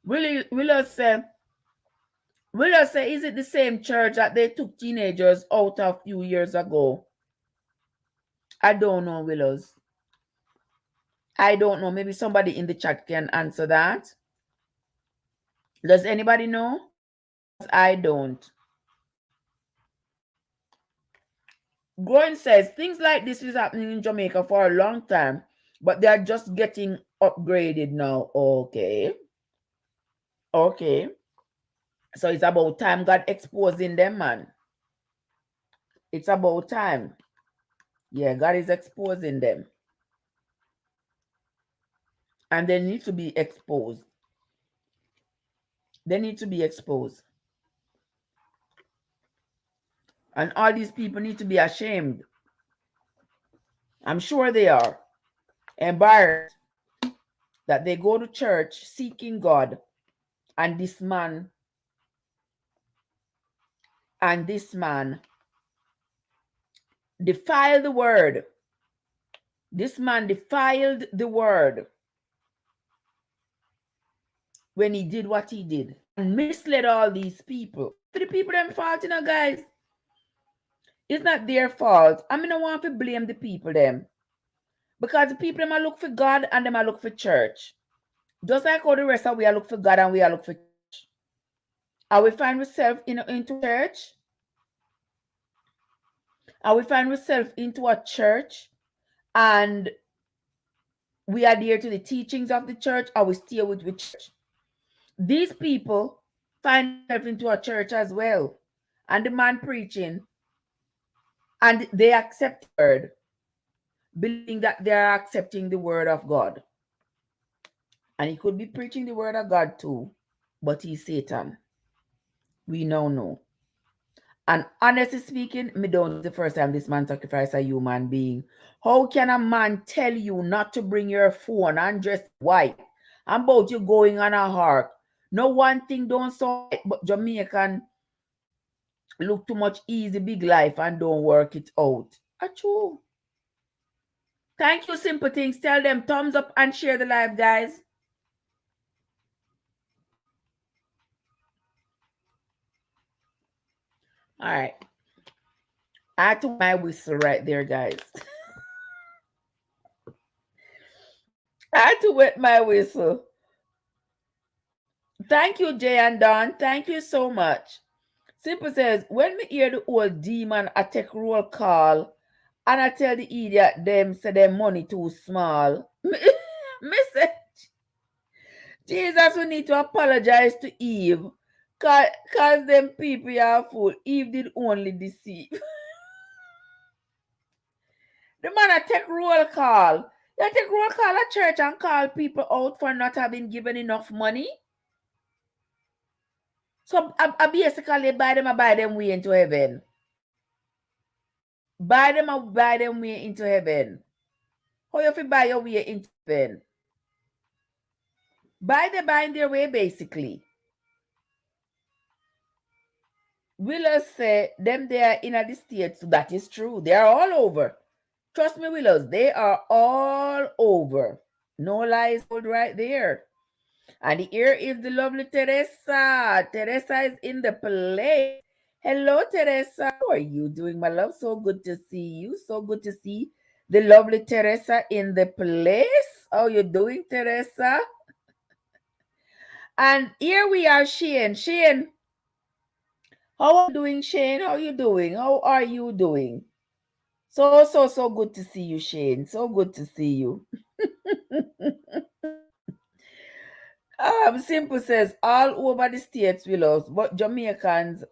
will us say is it the same church that they took teenagers out a few years ago? I don't know, Willows. I don't know. Maybe somebody in the chat can answer that. Does anybody know? I don't. Groin says things like this is happening in Jamaica for a long time, but they are just getting upgraded now. Okay. Okay. So it's about time God exposing them, man. It's about time. Yeah, God is exposing them. And they need to be exposed. They need to be exposed. And all these people need to be ashamed. I'm sure they are embarrassed that they go to church seeking God and this man defiled the word. This man defiled the word when he did what he did and misled all these people. To the people them fault, guys. It's not their fault. I mean, I want to blame the people them. Because the people them look for God and them look for church. Just like all the rest of we are look for God and we are look for church. Are we find ourselves into church? Are we find ourselves into a church and we adhere to the teachings of the church, or we stay with the church? These people find themselves into a church as well. And the man preaching, and they accept the word, believing that they are accepting the word of God. And he could be preaching the word of God too, but he's Satan. We now know. And honestly speaking, me don't know the first time this man sacrificed a human being. How can a man tell you not to bring your phone and dress white and about you going on a ark? No one thing don't sound right, but Jamaican look too much easy, big life and don't work it out. Achoo. Thank you, Simple Things. Tell them thumbs up and share the live, guys. All right. I had to my whistle right there, guys. I had to wet my whistle. Thank you, Jay and Don. Thank you so much. Simple says, when we hear the old demon I take roll call and I tell the idiot them say their money too small. Message. Jesus, we need to apologize to Eve. Cause them people are fool. Eve did only deceive. The man I take roll call. You take roll call at church and call people out for not having given enough money. So I basically buy them way into heaven. Buy them way into heaven. How you buy your way into heaven? Buying their way basically. Willows say them they are in the States. That is true. They are all over. Trust me, Willows, they are all over. No lies hold right there. And here is the lovely Teresa. Teresa is in the place. Hello, Teresa. How are you doing, my love? So good to see you. So good to see the lovely Teresa in the place. How you doing, Teresa? And here we are, Shane. Shane, how are you doing, Shane? How are you doing? How are you doing? So good to see you, Shane. So good to see you. Simple says all over the states we lost, but Jamaicans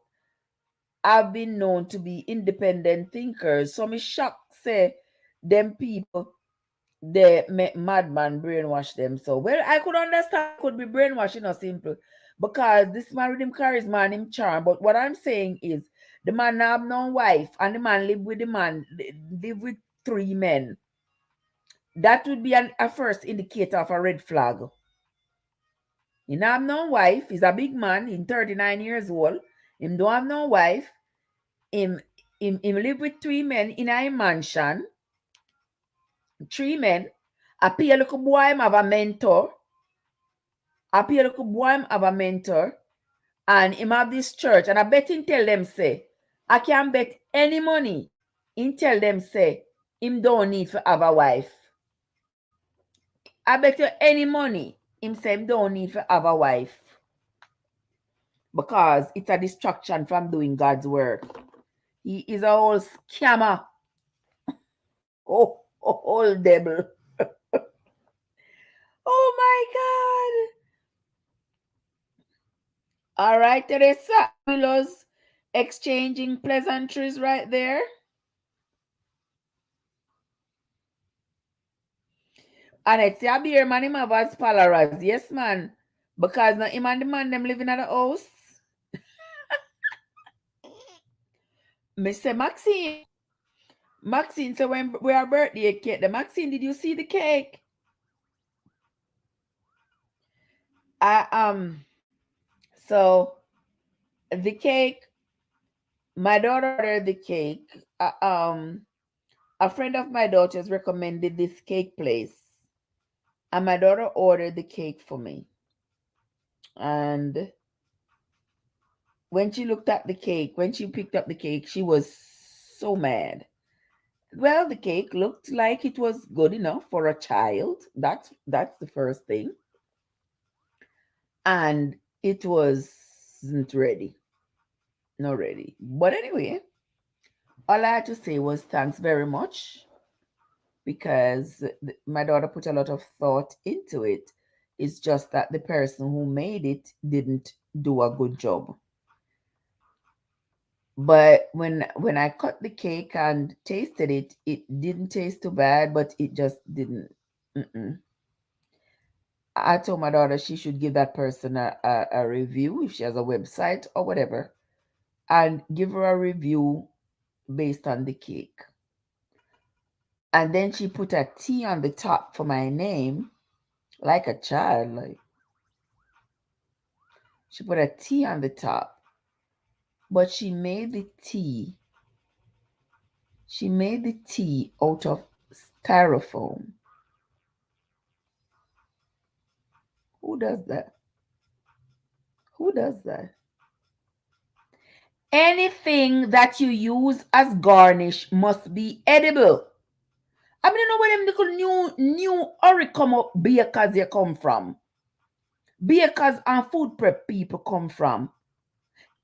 have been known to be independent thinkers. So me shocked say them people the madman brainwash them. So well, I could understand it could be brainwashing or simple because this man with him charisma and him charm. But what I'm saying is the man have no wife and the man live with the man live with three men. That would be a first indicator of a red flag. He not have no wife. He's a big man. He's 39 years old. Him don't have no wife. Him him live with three men in a mansion. Three men. A pay a little boy him have a mentor. A pay a little boy him have a mentor. And him have this church. And I bet him tell them say, I can bet any money. Him tell them say, him don't need to have a wife. I bet you any money. Him say him don't need to have a wife. Because it's a distraction from doing God's work. He is a whole scammer. Oh, whole devil. Oh my God. All right, Teresa. Willow's exchanging pleasantries right there. And it's a beer man, him have as followers. Yes, man. Because now him and the man them living at the house. Mr. Maxine. Maxine, so when we are birthday cake, the Maxine, did you see the cake? So the cake, my daughter ordered the cake. A friend of my daughter's recommended this cake place, and my daughter ordered the cake for me. And when she looked at the cake, when she picked up the cake, she was so mad. Well, the cake looked like it was good enough for a child. That's the first thing. And it wasn't ready. Not ready. But anyway, all I had to say was thanks very much because my daughter put a lot of thought into it. It's just that the person who made it didn't do a good job. But when I cut the cake and tasted it, it didn't taste too bad, but it just didn't. Mm-mm. I told my daughter she should give that person a review if she has a website or whatever, and give her a review based on the cake. And then she put a T on the top for my name, like a child. Like she put a T on the top, but she made the T. She made the T out of styrofoam. Who does that? Who does that? Anything that you use as garnish must be edible. I mean, you know where them little new hurry come up bakers they come from. Bakers and food prep people come from.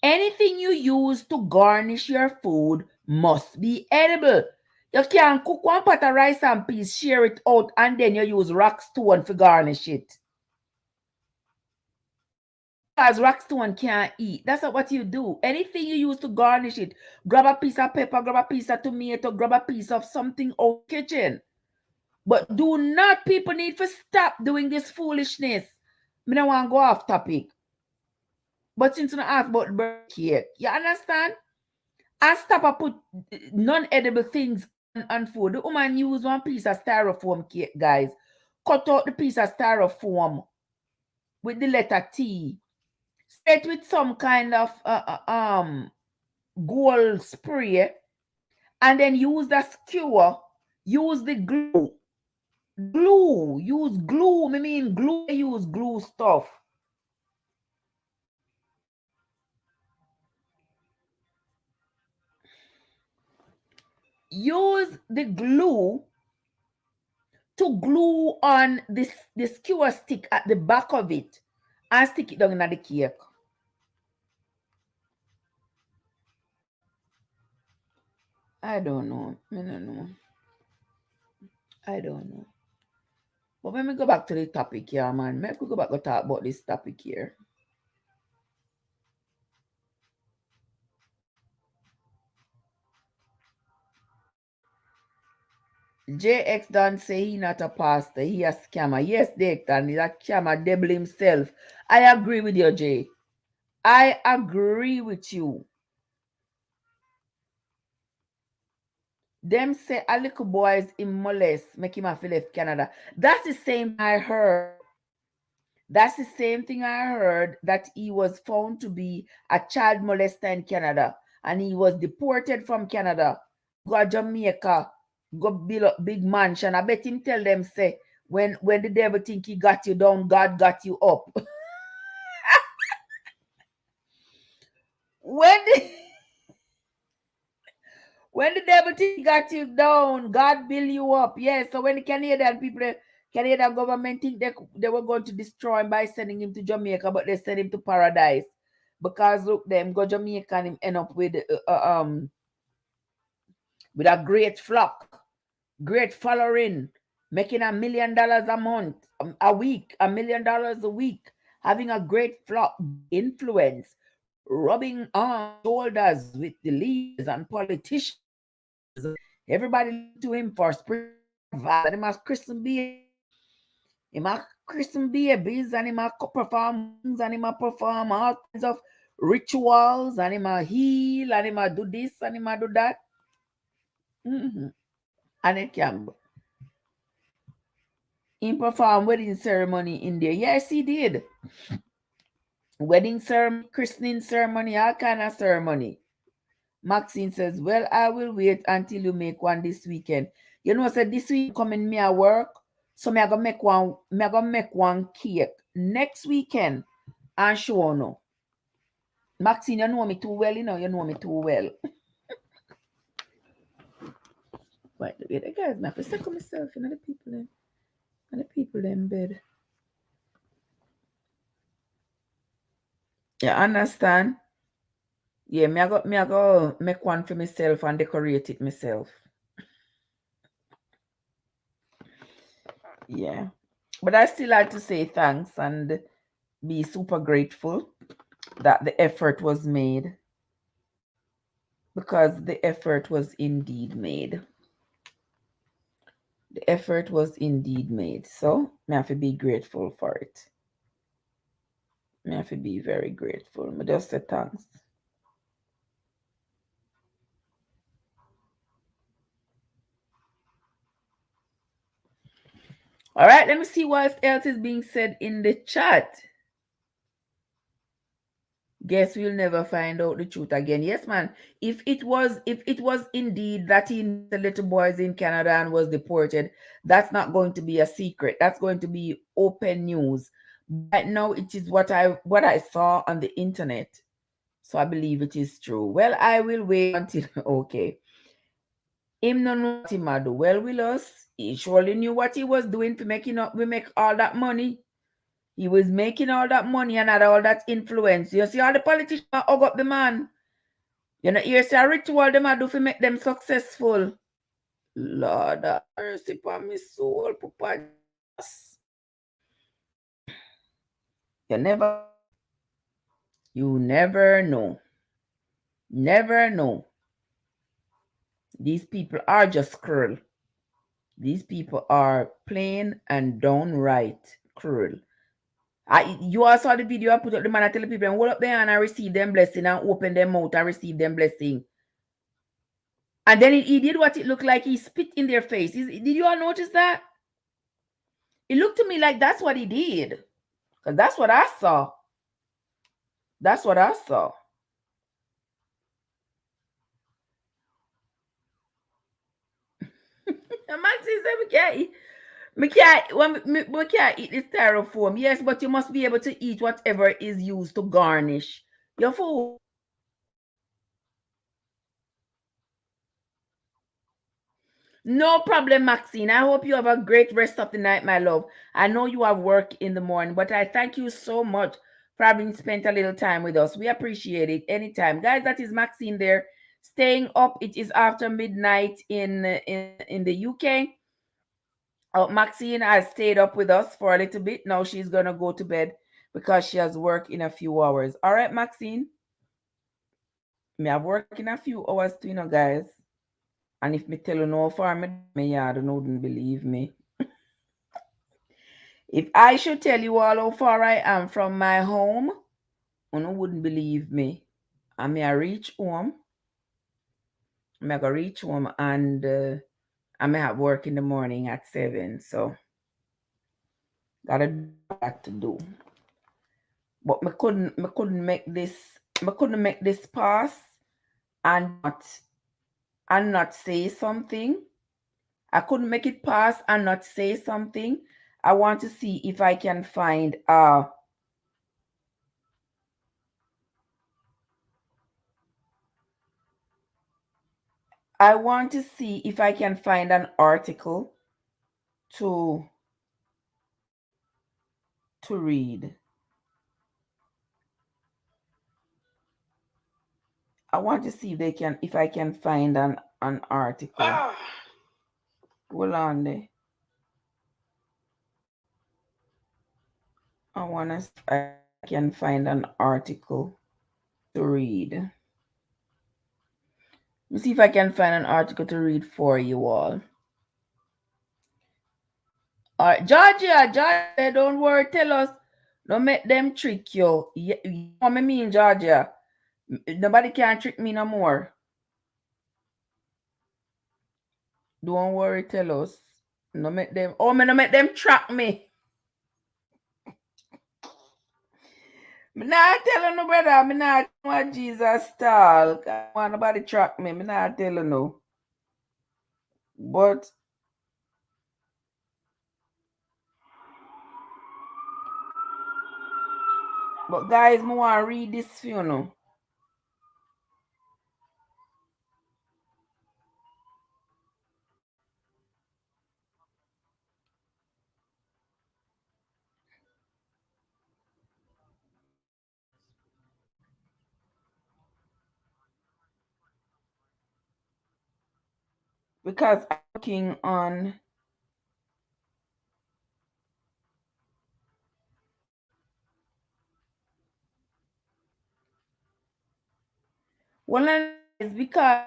Anything you use to garnish your food must be edible. You can't cook one pot of rice and peas, share it out, and then you use rock stone to garnish it. Because rock stone can't eat. That's not what you do. Anything you use to garnish it, grab a piece of pepper, grab a piece of tomato, grab a piece of something out kitchen. But do not, people need to stop doing this foolishness. I don't want to go off topic. But since you ask about the birthday cake, you understand? I stop and put non-edible things on food. The woman use one piece of styrofoam cake, guys. Cut out the piece of styrofoam with the letter T. Set with some kind of gold spray, and then use the skewer. Use the glue. Use glue. I mean glue. Use glue stuff. Use the glue to glue on this skewer stick at the back of it, and stick it down in the cake. I don't know. I don't know. I don't know. But when we go back to the topic here, man, maybe we go back and talk about this topic here. JX don't say he not a pastor, he a scammer. Yes, Dayton, he's a scammer, devil himself. I agree with you, Jay. I agree with you. Them say a little boys in molest, make him a feel left Canada. That's the same I heard. That's the same thing I heard, that he was found to be a child molester in Canada and he was deported from Canada. Go to Jamaica, go build up big mansion. I bet him tell them, say, when the devil think he got you down, God got you up. when the, when the devil think he got you down, God build you up. Yes, so when the Canadian people, Canadian government think they were going to destroy him by sending him to Jamaica, but they sent him to paradise. Because look, them go Jamaica and him end up with a great flock, great following, making $1 million a month, a week, $1 million a week, having a great flock, influence, rubbing on shoulders with the leaders and politicians. Everybody to him for spring and him as Christian babies. Him a Christian babies and him a perform and him a perform all kinds of rituals and him a heal and him a do this and him a do that. Mm-hmm. And it can. He performed wedding ceremony in there. Yes, he did. Wedding ceremony, christening ceremony, all kind of ceremony. Maxine says, well, I will wait until you make one this weekend. You know, said this week coming me at work, so me I gonna make one cake next weekend and show no. Maxine, you know me too well, you know me too well. Wait, the guys, I have to second myself, the people in bed. You understand? Yeah, me I go make one for myself and decorate it myself. Yeah. But I still like to say thanks and be super grateful that the effort was made. Because the effort was indeed made. The effort was indeed made. So I have to be grateful for it. I have to be very grateful. I just say thanks. All right, let me see what else is being said in the chat. Guess we'll never find out the truth again. Yes, man. If it was indeed that he the little boys in Canada and was deported, that's not going to be a secret. That's going to be open news. Right now, it is what I saw on the internet. So I believe it is true. Well, I will wait until okay. Him no know what him a do. Well, with us, he surely knew what he was doing to make all that money. He was making all that money and had all that influence. You see all the politicians hug up the man. You know, here's a ritual them do to make them successful. Lord have mercy upon my soul, Papa. You never know. Never know. These people are just cruel. These people are plain and downright cruel. You all saw the video I put up the man. I tell the people, hold up their hand and receive them blessing and open them mouth and receive them blessing. And then he did what it looked like. He spit in their face. Did you all notice that? It looked to me like that's what he did. Because that's what I saw. That's what I saw. Maxie said, we can't eat this styrofoam. Yes, but you must be able to eat whatever is used to garnish your food. No problem, Maxine. I hope you have a great rest of the night, my love. I know you have work in the morning, but I thank you so much for having spent a little time with us. We appreciate it anytime. Guys, that is Maxine there. Staying up. It is after midnight in the UK. Maxine has stayed up with us for a little bit. Now she's gonna go to bed because she has work in a few hours. All right, Maxine. Me have work in a few hours too, guys. And if me tell you no for me yard, you wouldn't believe me. If I should tell you all how far I am from my home, you wouldn't believe me. And me I reach home. Me I go reach home and I may have work in the morning at 7. So gotta do that to do. But me couldn't make this pass and not say something. I couldn't make it pass and not say something. I want to see if I can find I want to see if I can find an article to read. I want to see if I can find an article. Hold on there. I want to see if I can find an article to read. Let me see if I can find an article to read for you all. All right, Georgia, don't worry, tell us. Don't make them trick you. You know what I mean, Georgia? Nobody can trick me no more. Don't worry, tell us. No make them. Oh, me no make them track me. Me not tell you no, brother. Me not want Jesus style. I want nobody track me. Me not tell you no. But guys, me want to read this for you know. Because I'm looking on one is because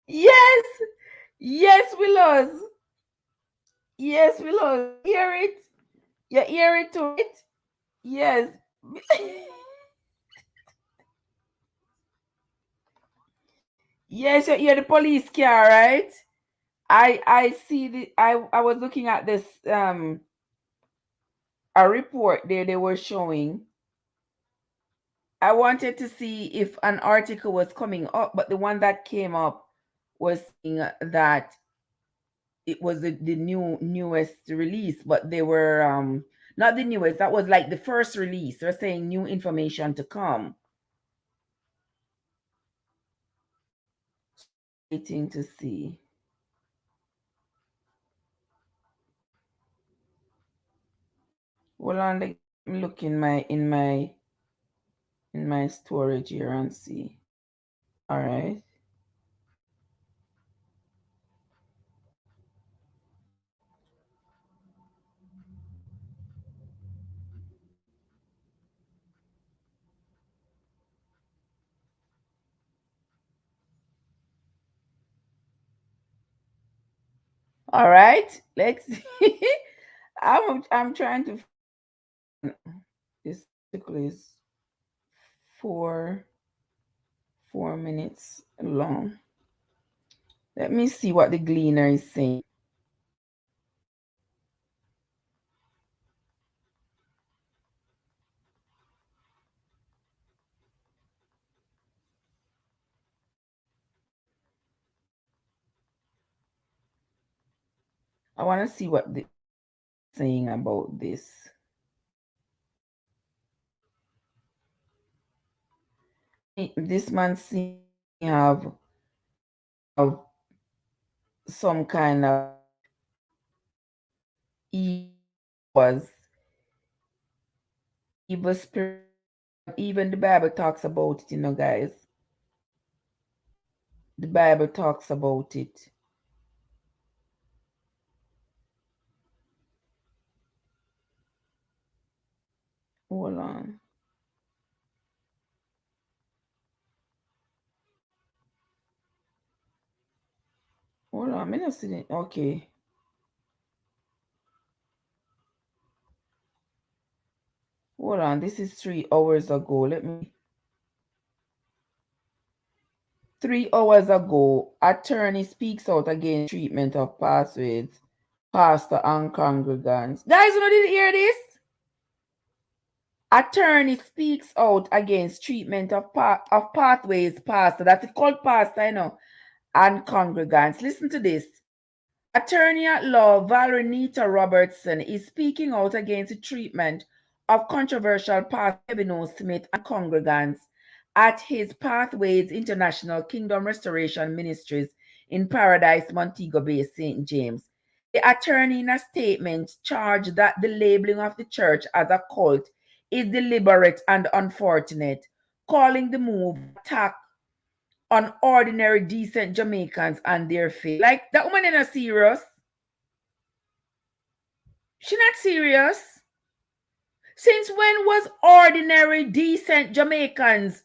yes, yes, Willows. Yes, Willows. Hear it? You hear it to it? Yes. Yes, you hear the police car, right? I see I was looking at this a report there they were showing. I wanted to see if an article was coming up, but the one that came up was saying that it was the newest release, but they were not the newest, that was like the first release. They're saying new information to come. Waiting to see. Well, on the look in my storage here and see. All right. All right. Let's see. I'm trying to. This article is 4 minutes long. Let me see what the Gleaner is saying. I want to see what they're saying about this. This man seems to have some kind of was evil spirit. Even the Bible talks about it, guys. The Bible talks about it. Hold on. Hold on. I'm not seeing it. Okay. Hold on. This is 3 hours ago. Let me. 3 hours ago, attorney speaks out against treatment of pathways, pastor and congregants. Guys, you didn't hear this? Attorney speaks out against treatment of pathways, pastor. That's called pastor, and congregants. Listen to this. Attorney at law Valerie Nita Robertson is speaking out against the treatment of controversial pastor Kevin Smith and congregants at his Pathways International Kingdom Restoration Ministries in Paradise, Montego Bay, St. James. The attorney in a statement charged that the labeling of the church as a cult is deliberate and unfortunate, calling the move attack on ordinary, decent Jamaicans and their faith. Like, that woman is not serious. She not serious. Since when was ordinary, decent Jamaicans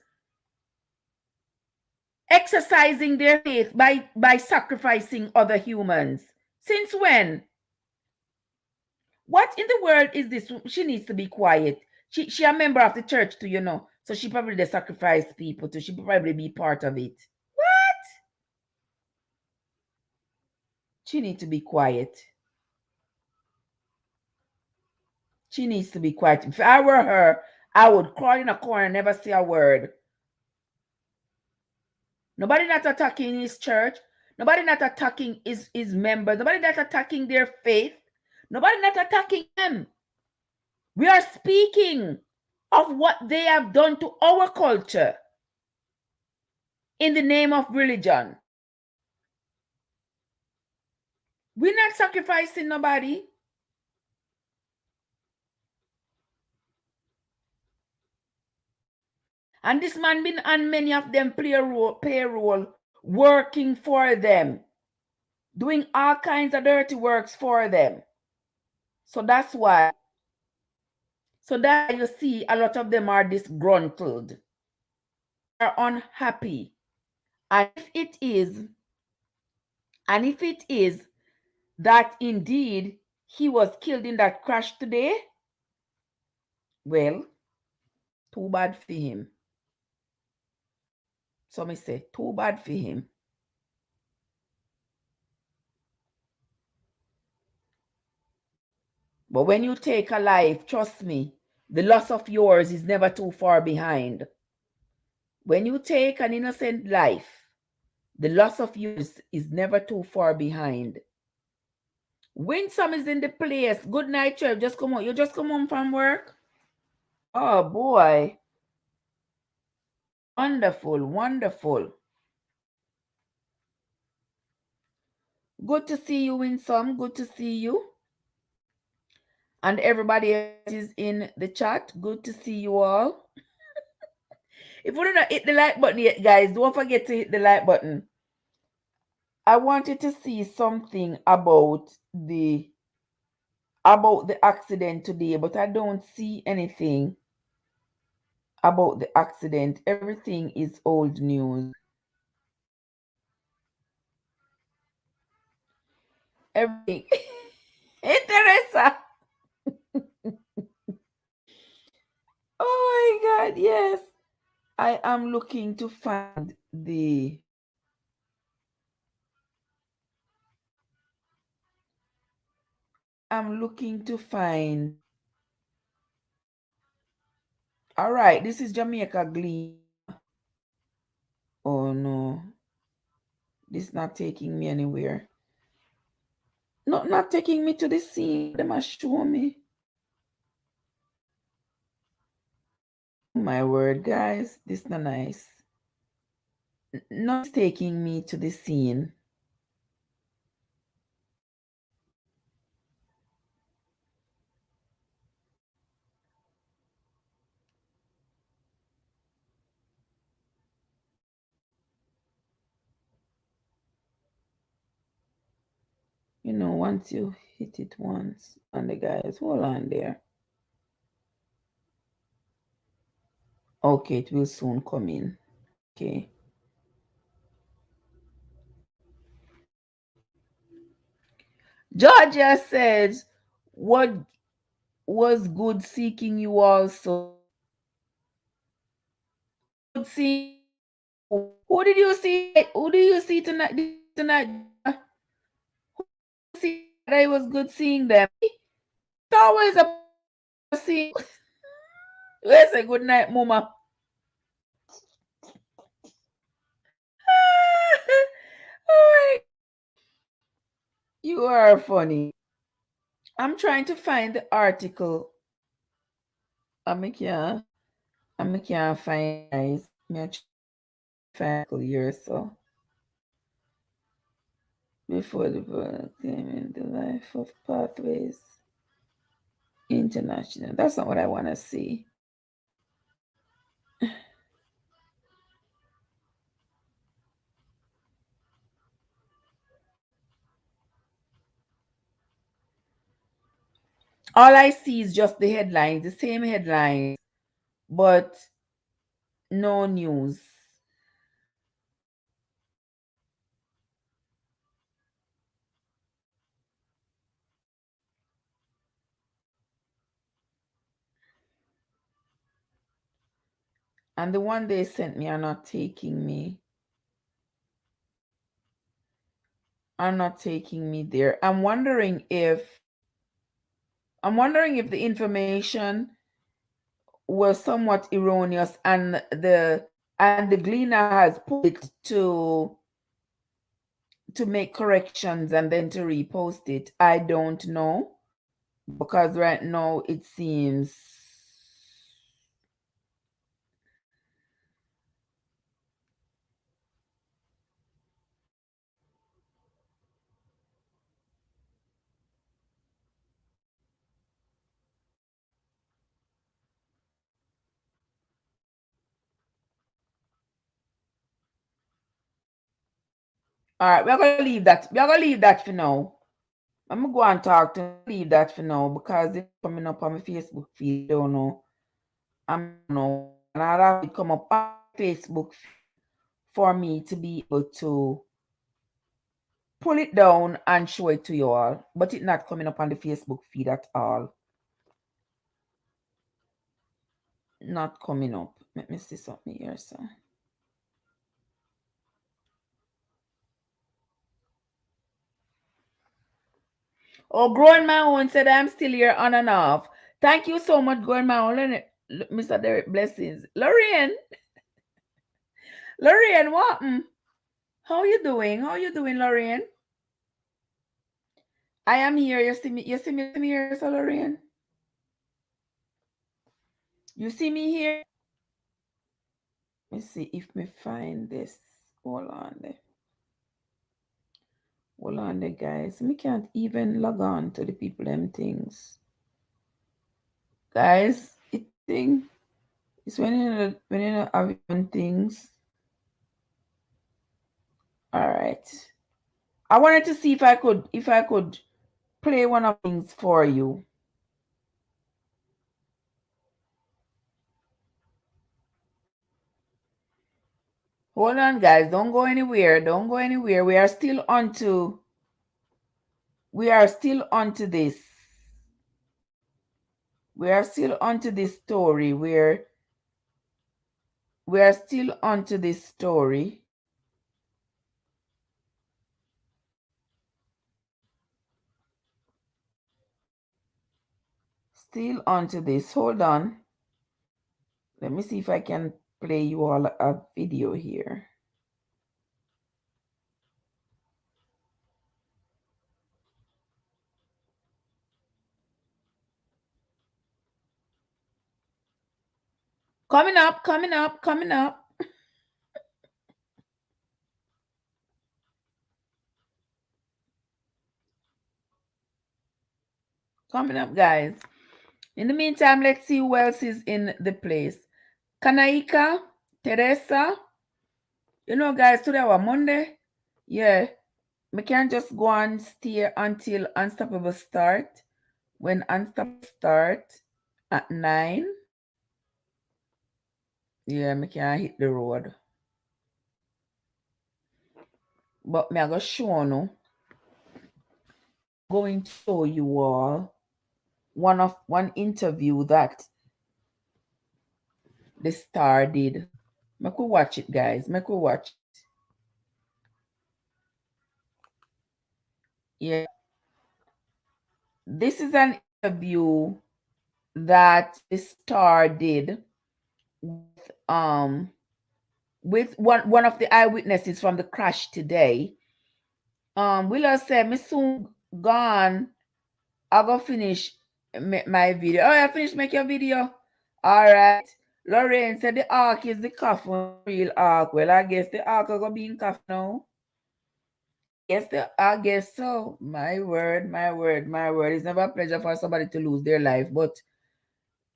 exercising their faith by sacrificing other humans? Since when? What in the world is this? She needs to be quiet. She a member of the church too, so she probably they sacrifice people too. She probably be part of it. What? She needs to be quiet. She needs to be quiet. If I were her, I would crawl in a corner and never say a word. Nobody not attacking his church. Nobody not attacking his members. Nobody not attacking their faith. Nobody not attacking them. We are speaking of what they have done to our culture in the name of religion. We're not sacrificing nobody. And this man been on many of them payroll, working for them, doing all kinds of dirty works for them. So that's why. So that you see a lot of them are disgruntled, are unhappy. And if it is that indeed he was killed in that crash today, well, too bad for him. So me say, too bad for him. But when you take a life, trust me, the loss of yours is never too far behind. When you take an innocent life, the loss of yours is never too far behind. Winsome is in the place. Good night, church. Just come on. You just come home from work? Oh, boy. Wonderful, wonderful. Good to see you, Winsome. Good to see you. And everybody else is in the chat. Good to see you all. If you don't hit the like button yet, guys, don't forget to hit the like button. I wanted to see something about the accident today, but I don't see anything about the accident. Everything is old news. Everything. Hey, Teresa. Oh my God, yes. I am looking to find the all right, this is Jamaica Glee. Oh no. This is not taking me anywhere. No, not taking me to the scene. They must show me. Oh my word, guys. This is not nice. No, it's taking me to the scene. You know, once you hit it once, and the guys, hold on there. Okay, it will soon come in. Okay. Georgia says, what was good seeking you also? Good seeing. Who did you see? Who did you see tonight? See that it was good seeing them. It's always a see. Let's say good night, Mama. Oh, you are funny. I'm trying to find the article. I can't find guys. Me find article here so before the product came in the life of Pathways International. That's not what I want to see. All I see is just the headlines, the same headlines, but no news. And the one they sent me are not taking me. Are not taking me there. I'm wondering if the information was somewhat erroneous and the Gleaner has put it to make corrections and then to repost it. I don't know, because right now it seems all right. We're gonna leave that. We're gonna leave that for now. I'm gonna go and talk to leave that for now because it's coming up on my Facebook feed. I don't know. I don't know. And I'll have it come up on Facebook for me to be able to pull it down and show it to you all. But it's not coming up on the Facebook feed at all. Not coming up. Let me see something here, so. Oh, growing my own said I'm still here on and off. Thank you so much, growing my own. Mr. Derek, blessings. Lorraine, what? How you doing? How you doing, Lorraine? I am here. You see me? You see me here, so Lorraine? You see me here? Let me see if me find this. Hold on there. Hold on there, guys. Me can't even log on to the people them things. Guys, it thing is when you know have your own things. All right. I wanted to see if I could play one of things for you. Hold on, guys. Don't go anywhere. Don't go anywhere. We are still onto this. We are still onto this story. We are still onto this story. Still onto this. Hold on. Let me see if I can play you all a video here. Coming up. Coming up, guys. In the meantime, let's see who else is in the place. Kanaika, Teresa. You know, guys, today was Monday. Yeah. We can't just go and stay until Unstoppable start. When Unstoppable start at 9, yeah, me can't hit the road. But me I go show you. Going to show you all one interview that the Star did. Make we watch it, guys. Make we watch it. Yeah. This is an interview that the Star did with one of the eyewitnesses from the crash today. Willow said, me soon gone. I'll go finish my video. Oh, I finished make your video. All right. Lorraine said the ark is the coffin, real ark. Well, I guess the ark will go be in coffin now. I guess so. My word, my word, my word. It's never a pleasure for somebody to lose their life, but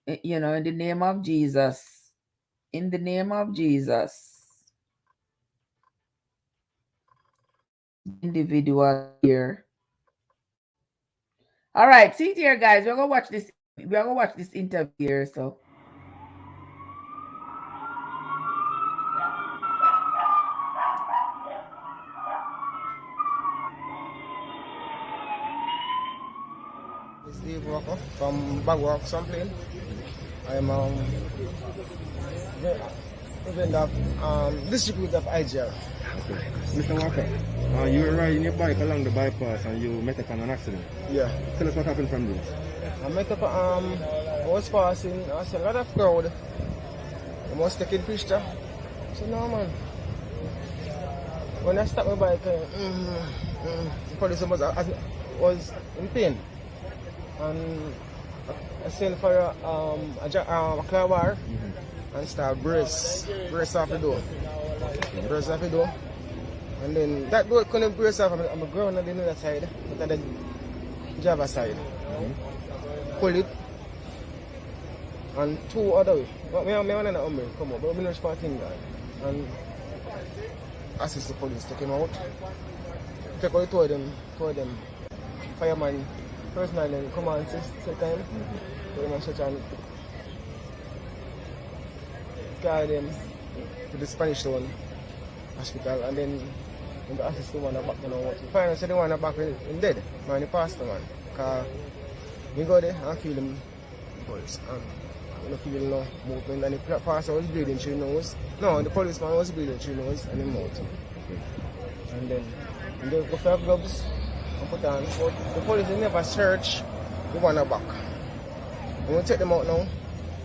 you know, in the name of Jesus, in the name of Jesus, individual here. All right, see it here, guys. We're gonna watch this. We're gonna watch this interview here. So. It's Dave Walker from Bagwalk Sampling. I'm event of district of IGL. Okay. Mr. Walker, you were riding your bike along the bypass and you met up on an accident. Yeah. Tell us what happened from this. I met up, I was passing, I saw a lot of crowd. I was taking picture. I said, no man. When I stopped my bike, the police was in pain. And I sent for a car bar and start brace off the door. Brace off the door. And then that door couldn't brace off. I'm ground on the other side, but on the driver's side. Pull it. And two other way. Me and an hombre come up, but we don't spotting that. And assist the police, take him out. Take out two of them. Fireman, personal, then come and assist time. Put him on such and carry them to the Spanish Town hospital, and then the assist the one back, you know what. Finally, say the one back in dead, man, the pastor man. Because we go there and feel him pulse. And I feel no movement, and the pastor was bleeding through the nose. No, the policeman was bleeding through the nose and the mouth. And then they go for gloves and put on. But the police never search the one back. I'm going to take them out now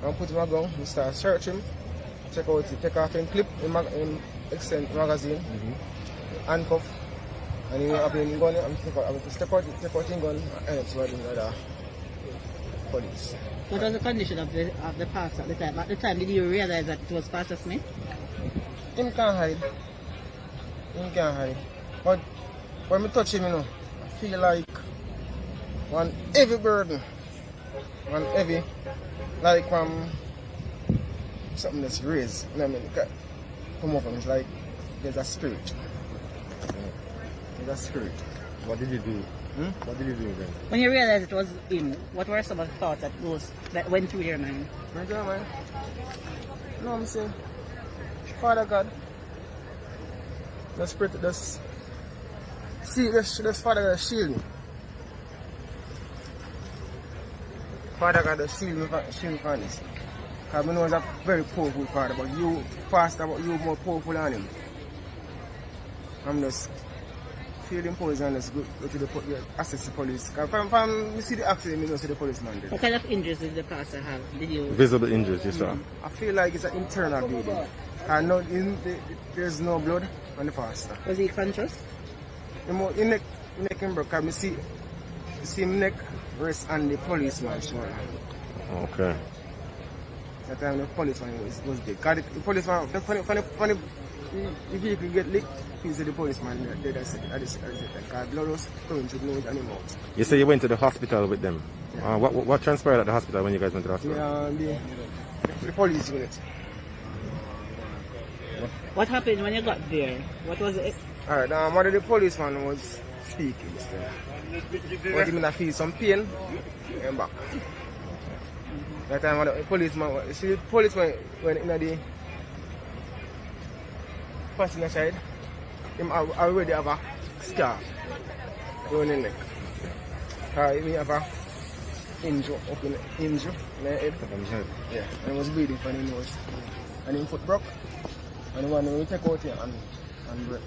and put him on ground. We start searching. Take off him clip in extend magazine, handcuff, and he have him gun. I'm take out him gun and it's running the police. What was the condition of the pastor at the time? At the time, did you realize that it was Pastor Smith? Him can't hide. But when I touch him, you know, I feel like one heavy burden. One heavy, like something that's raised. You know what I mean? Come up and it's like there's a spirit. There's a spirit. What did you do? What did you do then? When you realized it was him, what were some of the thoughts that went through your mind? My God, man. You know what I'm saying? Father God, the spirit, just see, this Father God shield me. Father God, just shield me from this. Because I know he's a very powerful father, but you, pastor, but you more powerful than him. I'm just feeling poison, just go to the assess the police. Because from you see the accident, you don't see the policeman there. What kind of injuries did the pastor have? Did you? Visible injuries, you saw. I feel like it's an internal bleeding. And no, there's no blood on the pastor. Was he conscious? In neck and broke. I see him neck, wrist, and the policeman shoulder. Okay. That time the policeman was dead. Because the policeman, funny, the vehicle get licked, you see the policeman dead at the because blood was flowing through the nose and the mouth. You say you went to the hospital with them? What transpired at the hospital when you guys went to the hospital? The police unit. What happened when you got there? What was it? Alright, one of the policemen was speaking still. But him feel some pain and back. That time the policeman, you see the policeman went in the passenger side, him already have a scar going in the neck. He have a injury up in the head. Yeah, and he was bleeding from his nose. And his foot broke. And the one we take out here and break.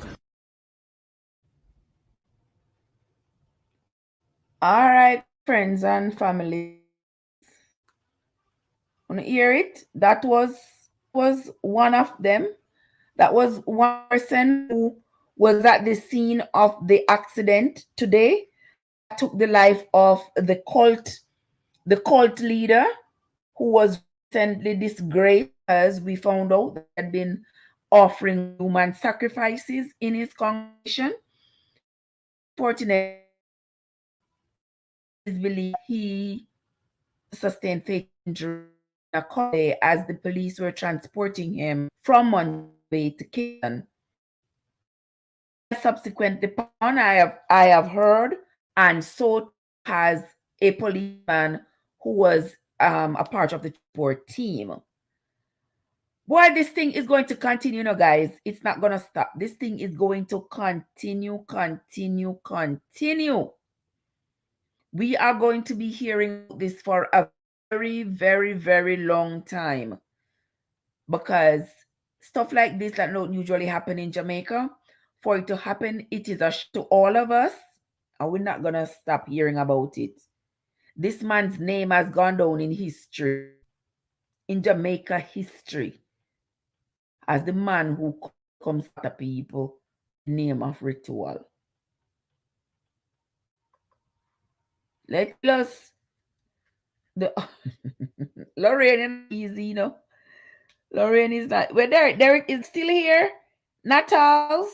All right, friends and family. Want to hear it? That was one of them. That was one person who was at the scene of the accident today. Took the life of the cult leader who was recently disgraced, as we found out that had been offering human sacrifices in his congregation. Fortunately, believe he sustained fatal injury as the police were transporting him from Monday to Kingston. Subsequently, I have heard, and so has a policeman who was a part of the support team. Boy, this thing is going to continue, guys. It's not going to stop. This thing is going to continue. We are going to be hearing this for a very, very, very long time, because stuff like this that don't usually happen in Jamaica, for it to happen, it is a shock to all of us, and we're not going to stop hearing about it. This man's name has gone down in history, in Jamaica history, as the man who comes after people in the name of ritual. Let us, Lorraine is easy, Lorraine is not. Well, Derek is still here. Natals.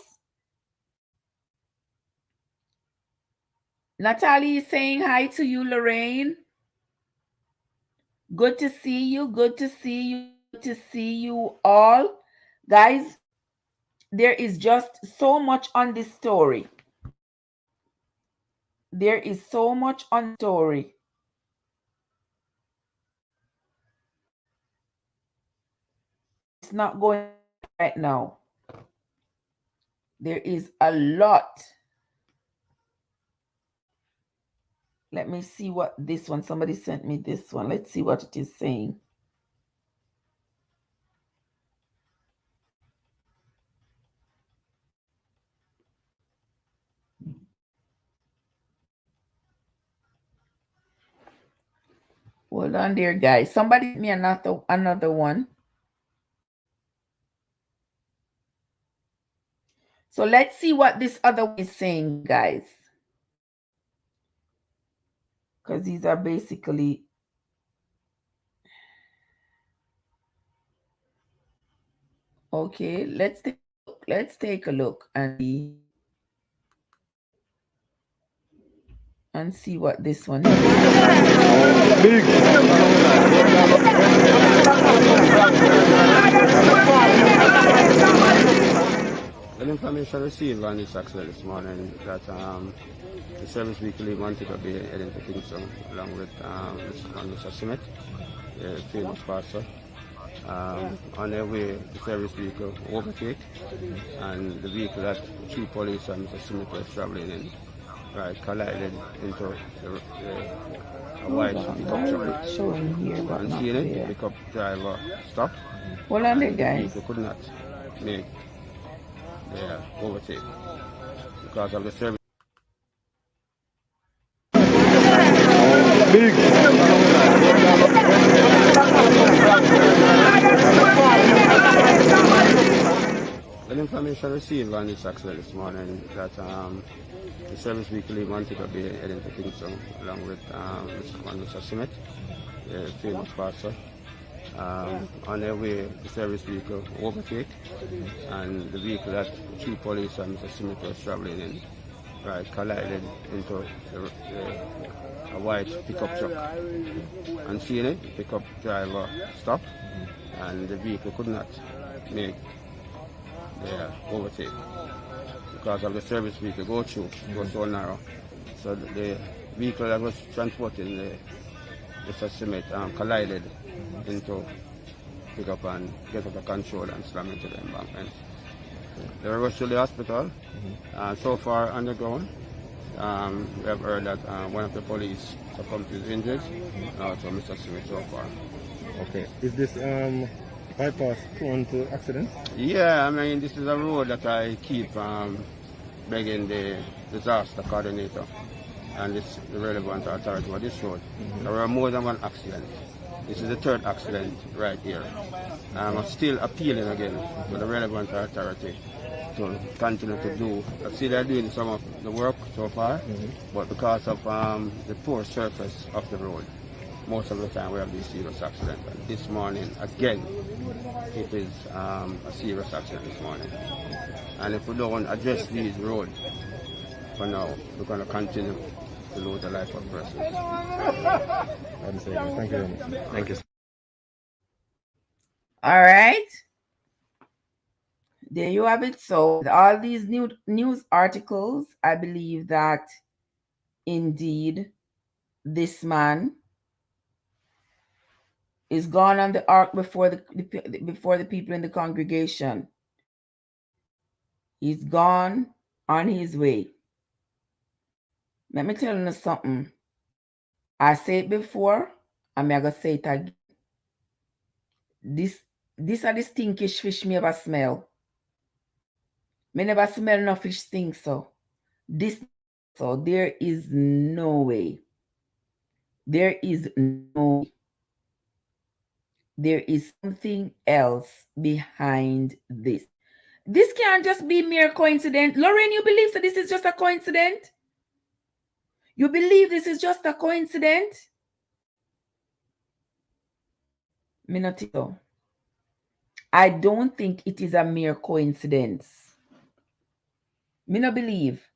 Natalie is saying hi to you, Lorraine. Good to see you. Good to see you. Good to see you all. Guys, there is just so much on this story. There is so much on the story. It's not going right now. There is a lot. Let me see what this one, somebody sent me this one. Let's see what it is saying. Hold on there, guys. Somebody sent me another one. So let's see what this other one is saying, guys. Because these are basically... Okay, let's take a look and see what this one is. The information received on this accident this morning that the service vehicle wanted to be heading to Kingston along with Mr. Smith, the famous pastor. On their way, the service vehicle overtake, and the vehicle that two police and Mr. Smith was traveling in collided into a white pickup truck. Showing here, but and not seeing it, there. the pickup driver stopped. Hold on there, guys. They could not make the overtake because of the service. The information received on this accident this morning that the service vehicle wanted to be heading to Kingston along with Mr. Smith, the famous pastor. On their way, the service vehicle overtake, and the vehicle that two police and Mr. Smith was traveling in collided into a white pickup truck. And seeing it, the pickup driver stopped, and the vehicle could not make the overtake because of the service vehicle go through, it was so narrow. So the vehicle that was transporting the Mr. Smith collided into pickup and get out of control and slam into the embankment. They were rushed to the hospital. So far on the ground, we have heard that one of the police succumbed to his injuries, and also Mr. Smith so far. Okay. Is this bypass prone to accidents? Yeah, I mean, this is a road that I keep begging the disaster coordinator and the relevant authority for this road. There were more than one accident. This is the third accident right here. I'm still appealing again to the relevant authority to continue to do. I see they're doing some of the work so far, but because of the poor surface of the road, most of the time we have these serious accidents. And this morning, again, it is a serious accident this morning. And if we don't address these roads for now, we're going to continue to lose the life of persons. Thank you very much. Thank you. All right. There you have it. So with all these news articles, I believe that indeed this man is gone on the ark before the people in the congregation. He's gone on his way. Let me tell you something. I said it before, and I'm going to say it again. These are the stinkish fish me ever smell. Me never smell no fish stink so. So there is no way. There is no way. There is something else behind this. This can't just be mere coincidence. Lauren, you believe that this is just a coincidence? You believe this is just a coincidence? Me not so. I don't think it is a mere coincidence. Me not believe.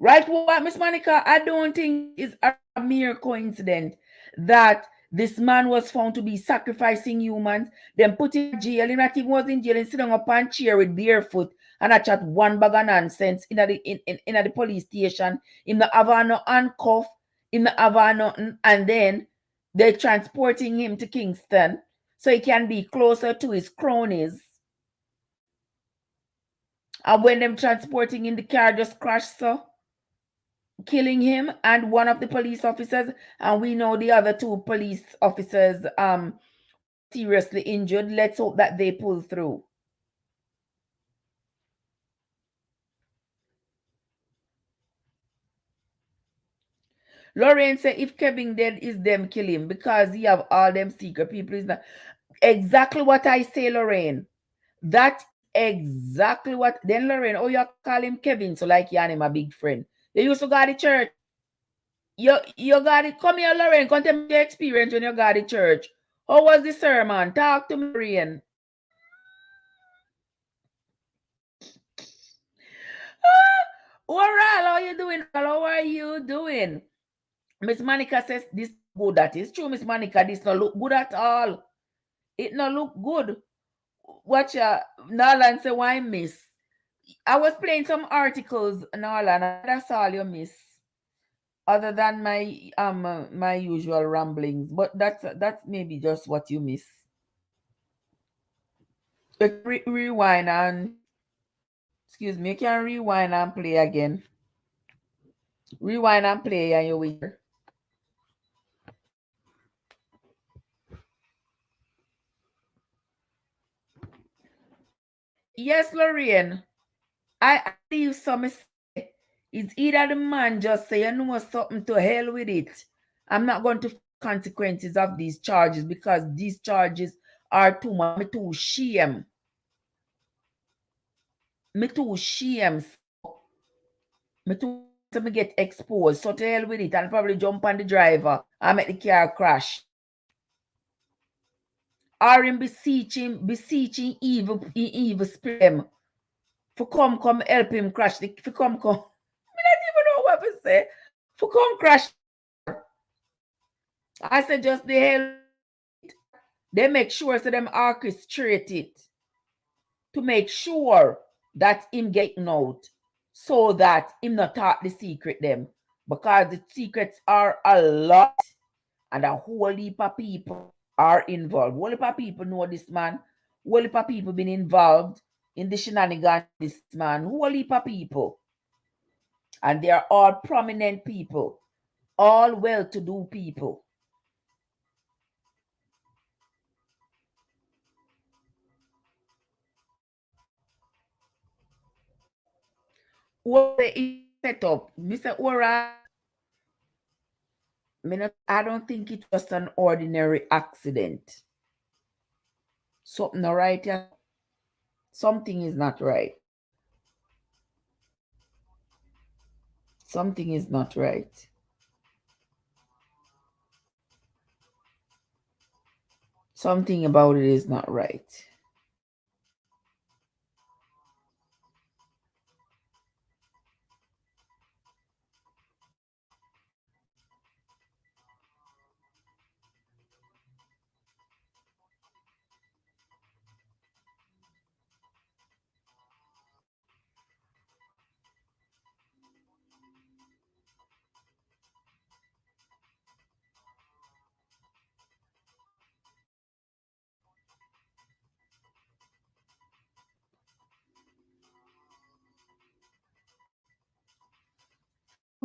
Right, what, Miss Monica? I don't think it's a mere coincidence that this man was found to be sacrificing humans, then put in jail. He not even was in jail and sitting up on chair with barefoot and I chat one bag of nonsense in the police station. Him not have no handcuff, him not have nothing, and then they're transporting him to Kingston so he can be closer to his cronies. And when them transporting him, the car just crashed, so killing him and one of the police officers, and we know the other two police officers seriously injured. Let's hope that they pull through. Lorraine said if Kevin dead, is them kill him because he have all them secret people. Is not exactly what I say, Lorraine. That exactly what. Then Lorraine, oh, you call him Kevin, so like you and him a big friend. They used to go to church. You got it. Come here, Lorraine. Come tell me your experience when you got to church. How was the sermon? Talk to me, Lorraine. Oral, how are you doing? How are you doing? Miss Monica says this good. That is true, Miss Monica. This not look good at all. It not look good. Watch Nolan say why miss. I was playing some articles, Nolan, and that's all you miss. Other than my my usual ramblings, but that's maybe just what you miss. Rewind and excuse me, you can rewind and play again. Rewind and play and you will. Yes, Lorraine. I believe some say it's either the man just say you know something, to hell with it. I'm not going to consequences of these charges because these charges are too much. Me too shame. Me too shame. Me too to me get exposed. So to hell with it and probably jump on the driver and make the car crash. Or him beseeching evil spirit for come help him crash. For come. I don't even know what to say. For come crash. I said just the hell. They make sure so them orchestrate it to make sure that him getting out so that him not talk the secret them. Because the secrets are a lot and a whole heap of people are involved. Whole heap of people know this man. Whole heap of people been involved in the shenanigans this man. Whole heap of people. And they are all prominent people. All well-to-do people. What they set up, Mr. Ora, I don't think it's just an ordinary accident. Something not right here. Something is not right. Something is not right. Something about it is not right.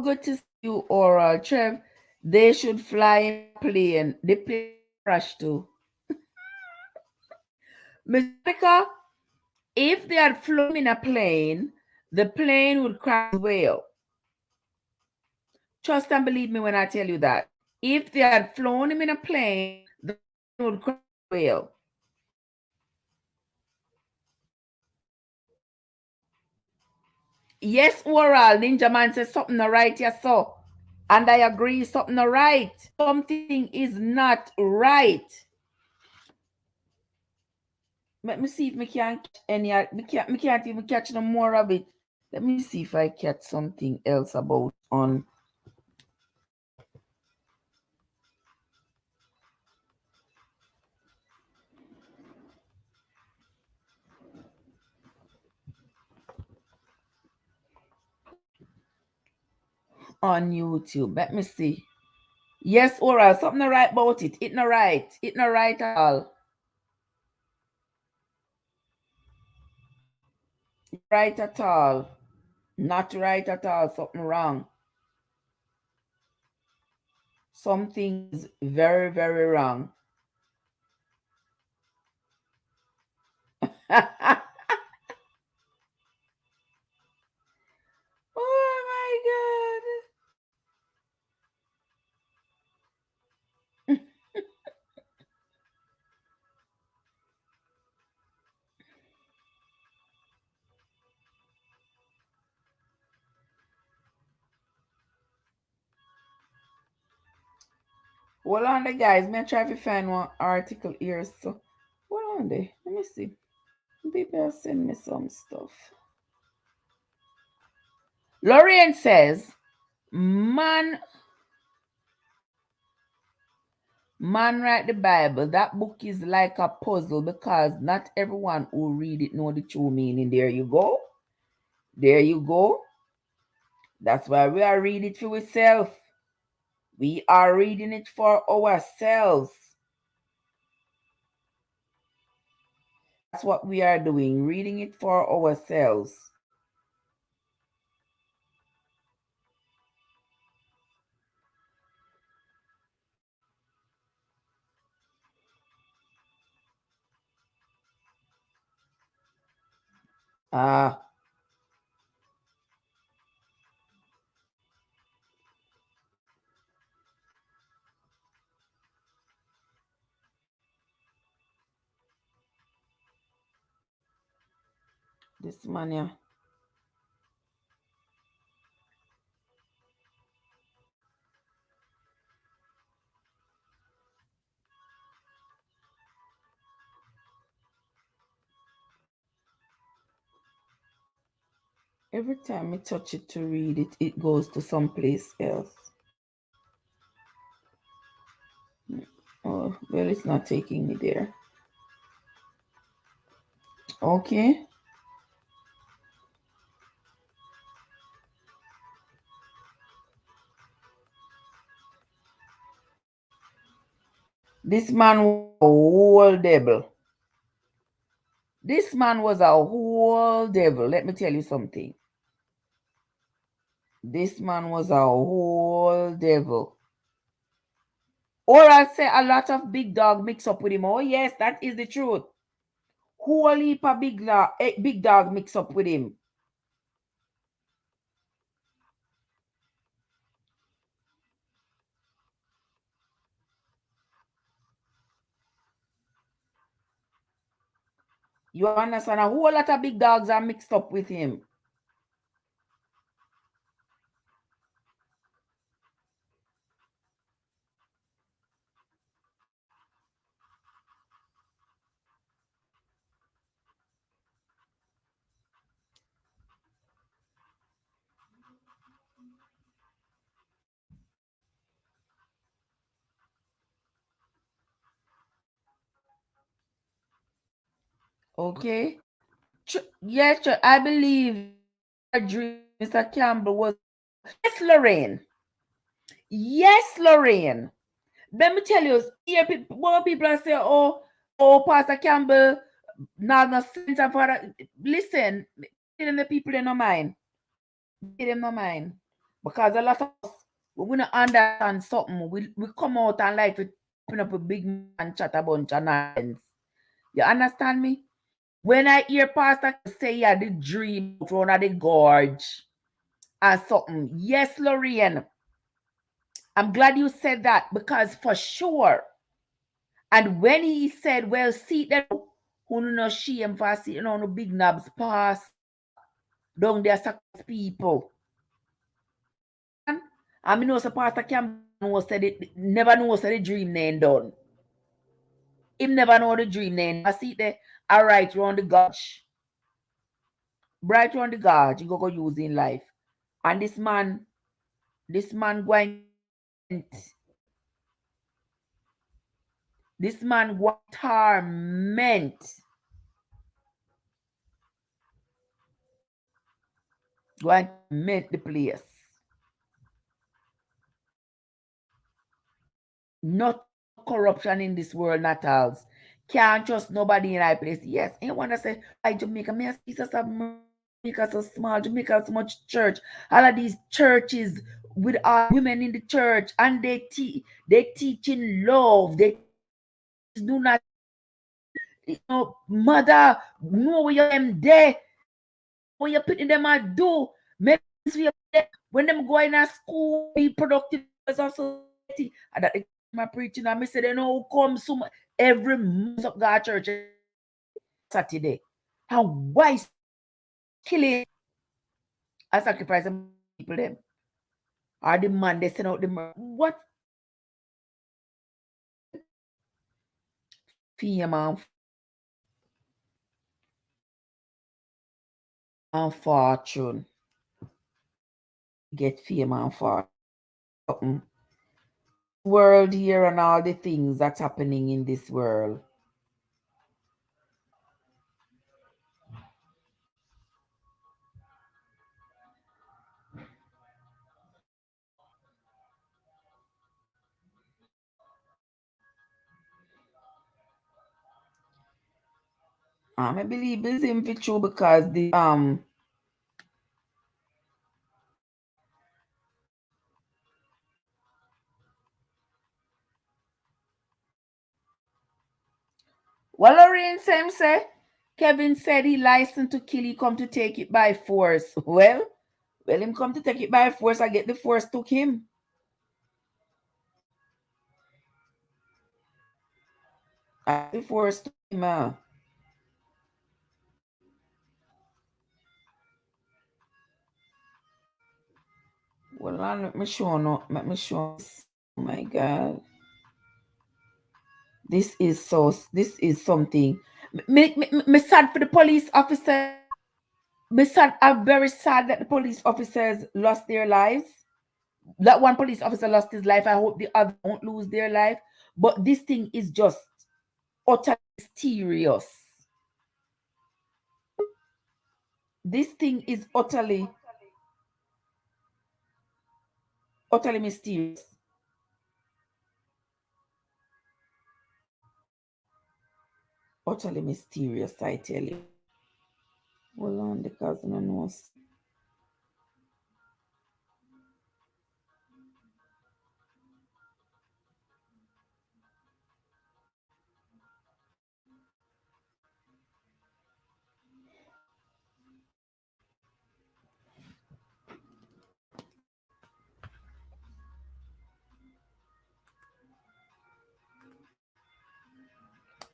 Good to see you, Oral. Trev, they should fly in a plane. The plane crash too. Mr. If they had flown in a plane, the plane would crash as well. Trust and believe me when I tell you that. If they had flown him in a plane, the plane would crash as well. Yes, Oral, Ninja Man says something not right, yes, so. And I agree, something not right. Something is not right. Let me see if I can catch any. I can't even catch no more of it. Let me see if I catch something else about on. On YouTube. Let me see. Yes, Oral, something not right about it. It not right. It not right at all. Right at all. Not right at all. Something wrong. Something is very, very wrong. Oh my God. Hold on there, guys. Me try to find one article here. So hold on there. Let me see. People send me some stuff. Lorraine says, man write the Bible. That book is like a puzzle because not everyone who read it know the true meaning. There you go. There you go. That's why we are reading it for ourselves. We are reading it for ourselves. That's what we are doing, reading it for ourselves. Ah. This man here. Every time I touch it to read it, it goes to someplace else. well, it's not taking me there. Okay. This man was a whole devil. This man was a whole devil. Let me tell you something. This man was a whole devil. Or I say a lot of big dog mix up with him. Oh, yes, that is the truth. Whole heap of big dog mix up with him. You understand? A whole lot of big dogs are mixed up with him. Okay? Yes, I believe Mr. Campbell was. Yes, Lorraine. Yes, Lorraine. Let me tell you, here more people are saying, oh, Pastor Campbell, not no sense of father. Listen, give them the people in no mind. Give them no mind. Because a lot of us, we don't understand something. We come out and like to open up a big man chat a bunch of nonsense. You understand me? When I hear Pastor say yeah, the dream thrown at the gorge and something. Yes, Lorraine. I'm glad you said that because for sure. And when he said, well, see that who no shame for sitting on the big knobs pass down there sacrifice people. And I mean, also Pastor Campbell said it, never know said the dream name done. Him never know the dream name. I see there, all right, round the gorge. Bright round the gorge, you go use in life. And this man going this man want torment. Go and torment the place. Not corruption in this world, not else. Can't trust nobody in that place. Yes, I want to say, I Jamaica, me and Jesus of Jamaica so small, Jamaica so much church. All of these churches with our women in the church, and they teaching love. They do not, mother, know where you am there, what you're putting them at do. When them going to school, be productive as of society. And that my preaching, and I said, they know come so much every month of God church Saturday. And why killing and sacrifice people them? Or the man they send out the what? Fame and fortune. Get fame and fortune. World here and all the things that's happening in this world. I believe it's him for true because the well, Lorraine same say Kevin said he licensed to kill, he come to take it by force. Well, him come to take it by force, I get the force took him. I the force took him. Well, let me show no. Let me show. Oh my God. This is something. Me sad for the police officer. I'm very sad that the police officers lost their lives. That one police officer lost his life. I hope the other won't lose their life. But this thing is just utterly mysterious. This thing is utterly mysterious. Utterly mysterious, I tell you. Hold on, because I don't know.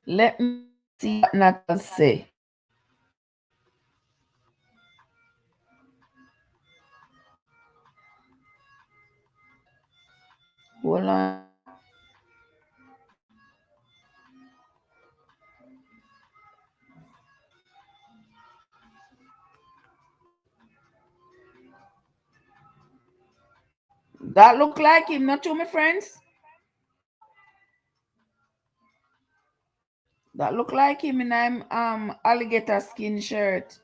Let me see what Natal say. Hold on. That look like him, not you, my friends. That look like him in alligator skin shirt.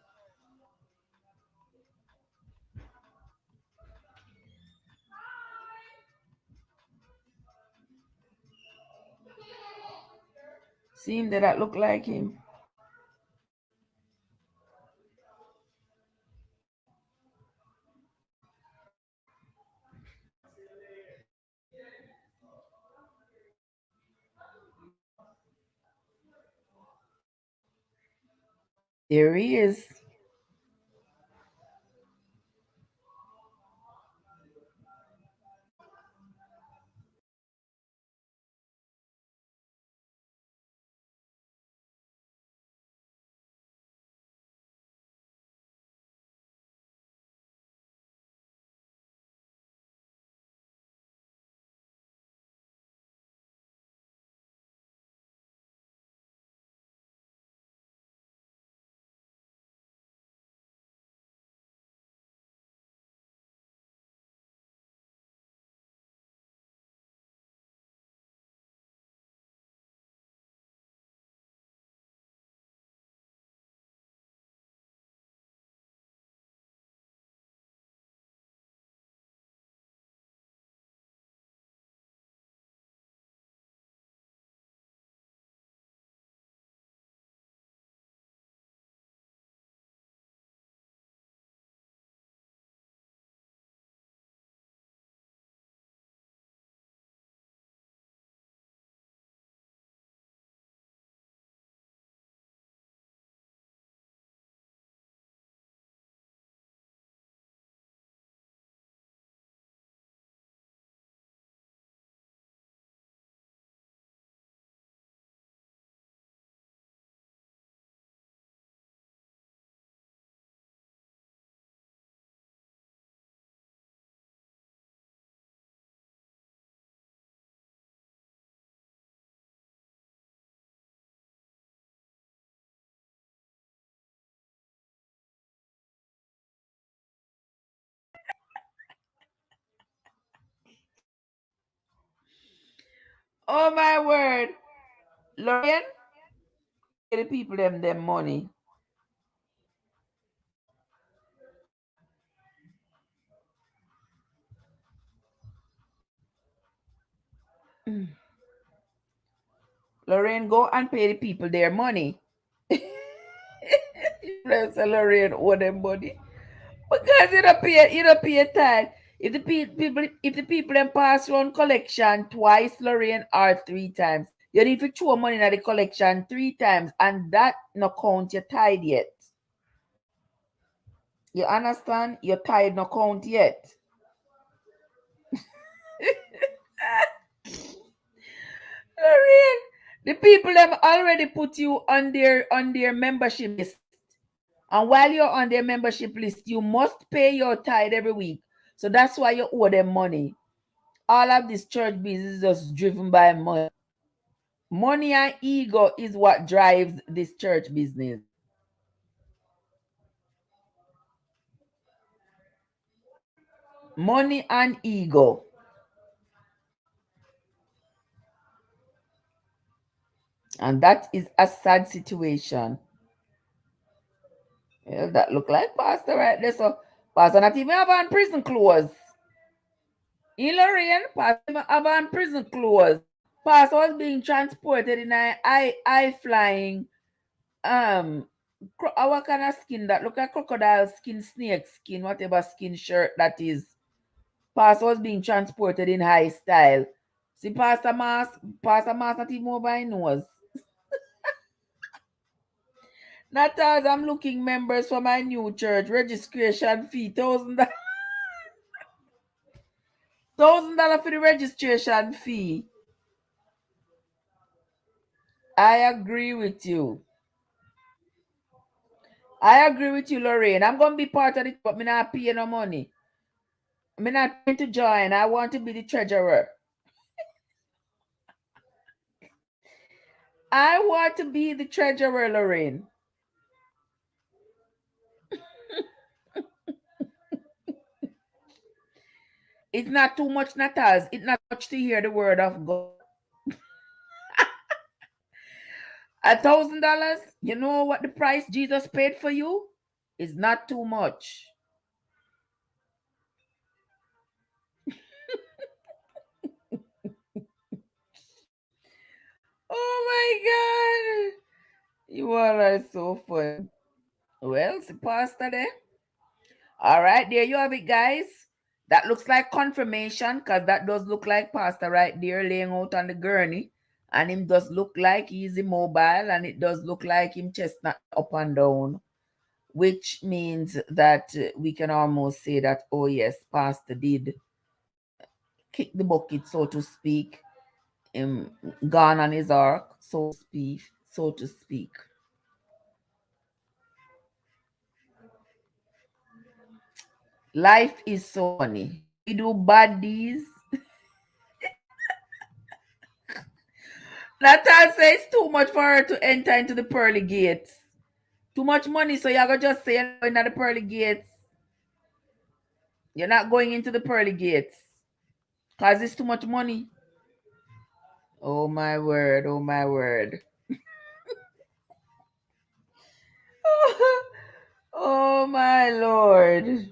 See him there, that look like him. There he is. Oh my word. Lorian, pay the people them money. Lorraine, go and pay the people their money. Lorraine owe them money. Because you don't pay time. If the people then pass on collection twice, Lorraine, or 3 times, you need to throw money in the collection 3 times, and that no count you tied yet. You understand? Your tied no count yet. Lorraine, the people have already put you on their membership list. And while you're on their membership list, you must pay your tithe every week. So that's why you owe them money. All of this church business is just driven by money. Money and ego is what drives this church business. Money and ego. And that is a sad situation. Yeah, that look like Pastor right there. So Pastor not even have on prison clothes. In Lorraine, Pastor even have on prison clothes. Pastor was being transported in a high flying our kind of skin that look like crocodile skin, snake skin, whatever skin shirt that is. Pastor was being transported in high style. See Pastor Mas not even over my nose. Not as I'm looking members for my new church. Registration fee, $1,000. $1,000 for the registration fee. I agree with you. I agree with you, Lorraine. I'm gonna be part of it, but I'm not paying no money. I'm not trying to join. I want to be the treasurer. I want to be the treasurer, Lorraine. It's not too much, Nataz. It's not much to hear the word of God. $1,000, you know what the price Jesus paid for you? Is not too much. Oh my God. You all are so fun. Well, it's Pastor there. All right, there you have it, guys. That looks like confirmation because that does look like Pastor right there laying out on the gurney. And him does look like he's immobile and it does look like him chestnut up and down, which means that we can almost say that, oh yes, Pastor did kick the bucket, so to speak, gone on his ark, so to speak. Life is so funny. We do bad deeds. Natal says it's too much for her to enter into the pearly gates. Too much money, so you're gonna just say you're going to the pearly gates. You're not going into the pearly gates. Because it's too much money. Oh my word, oh my word. Oh my Lord.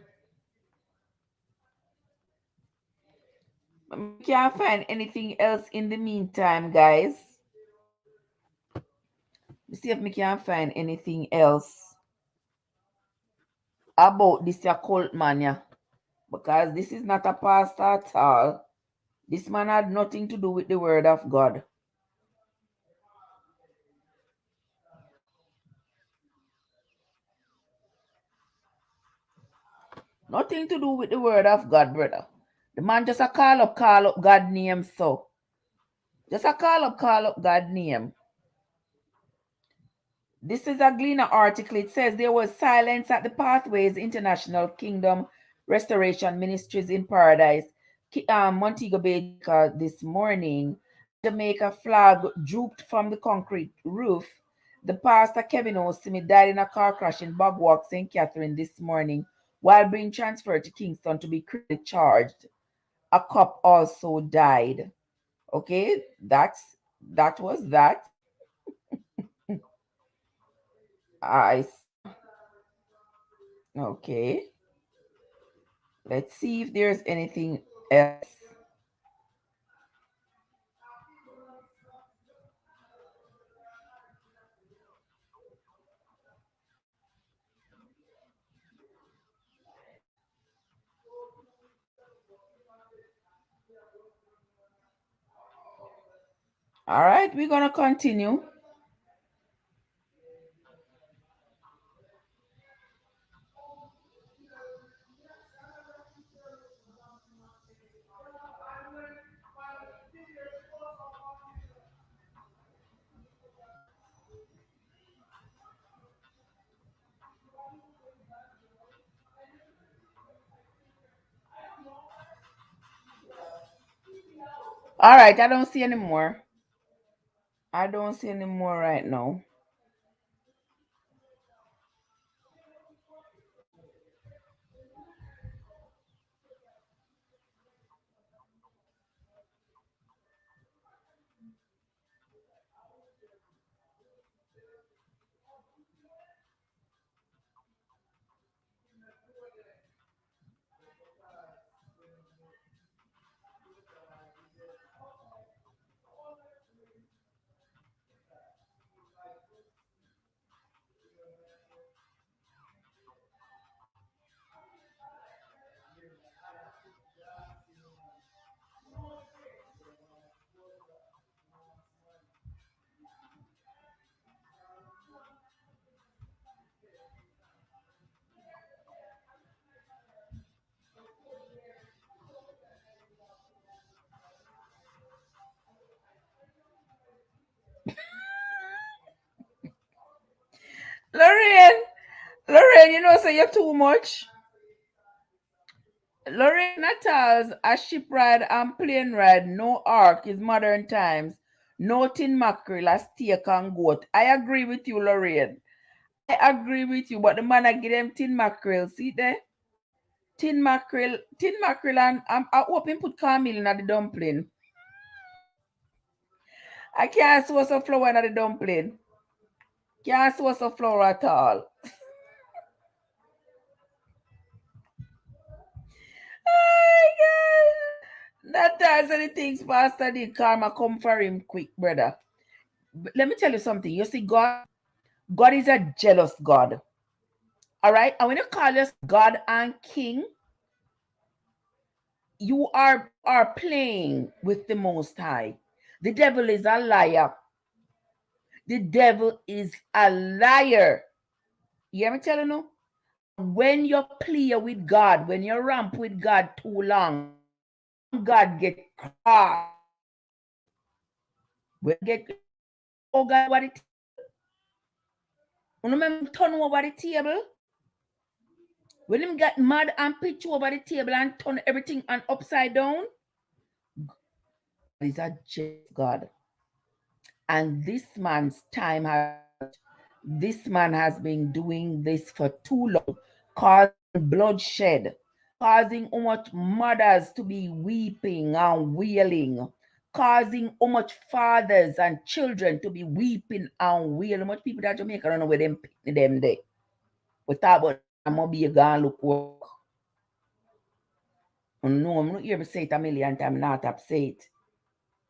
I can't find anything else in the meantime, guys. Let's see if we can find anything else about this cult man, yeah. Because this is not a pastor at all. This man had nothing to do with the word of God. Nothing to do with the word of God, brother. The man just a call up God name, so. Just a call up God name. This is a Gleaner article. It says there was silence at the Pathways International Kingdom Restoration Ministries in Paradise, Montego Bay this morning. Jamaica flag drooped from the concrete roof. The pastor Kevin Osimi died in a car crash in Bogwalk, St. Catherine this morning while being transferred to Kingston to be criminally charged. A cop also died. Okay, that was that. Okay. Let's see if there's anything else. All right, we're going to continue. All right, I don't see any more. I don't see any more right now. Lorraine, you know, say you're too much. Lorraine Natal's a ship ride and plane ride, no ark is modern times. No tin mackerel, a steak and goat. I agree with you, Lorraine. I agree with you, but the man I give them tin mackerel. See there? Tin mackerel, and I hope him put caramel in the dumpling. I can't source a flour in the dumpling. Can't source a flour at all. Oh my God. That does any things Pastor did. Karma come for him quick, brother. But let me tell you something. You see, God is a jealous God. All right. And when you call us God and King, you are playing with the Most High. The devil is a liar. The devil is a liar. You hear me telling you? When you play with God, when you ramp with God too long, God get cross. When get oh God over the remember turn over the table. When him get mad and pitch over the table and turn everything and upside down, is a jealous God. And this man has been doing this for too long, causing bloodshed, causing how much mothers to be weeping and wailing, causing how much fathers and children to be weeping and wailing. How much people that Jamaica don't know where them pick them day. We talk about I'm gonna be a gun look work. No, I'm not hear me say it a million times, not upset.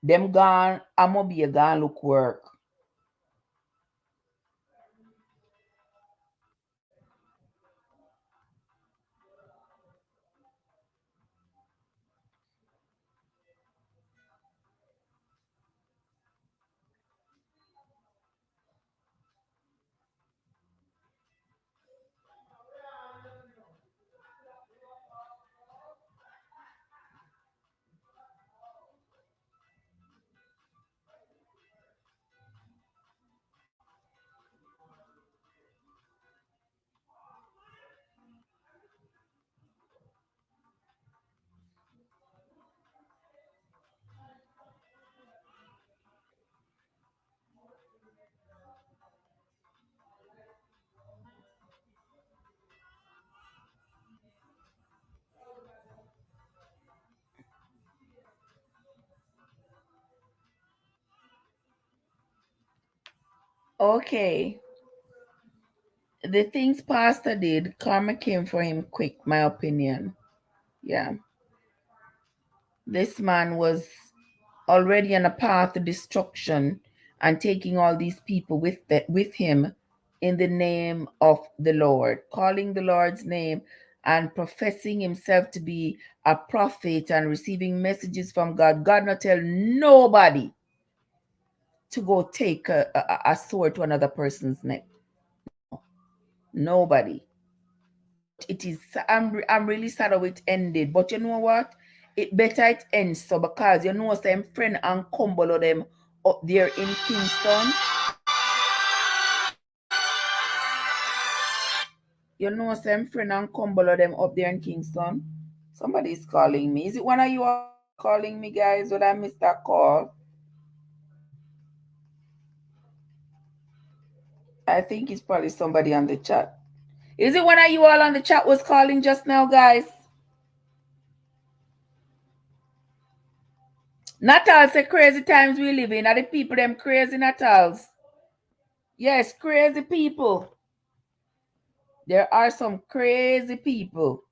Them gone, I'm gonna be a gun look work. Okay. The things Pastor did, karma came for him quick, my opinion. Yeah. This man was already on a path to destruction and taking all these people with him in the name of the Lord, calling the Lord's name and professing himself to be a prophet and receiving messages from God. God not tell nobody to go take a sword to another person's neck. Nobody. It is I'm really sad how it ended, but you know what, it better it ends so, because you know some friend and Cumberland them up there in Kingston. You know some friend and Cumberland them up there in Kingston. Somebody's calling me. Is it one of you all calling me, guys? Would I miss that call? I think it's probably somebody on the chat. Is it one of you all on the chat was calling just now, guys? Natal say crazy times we live in. Are the people them crazy Natals? Yes, crazy people. There are some crazy people.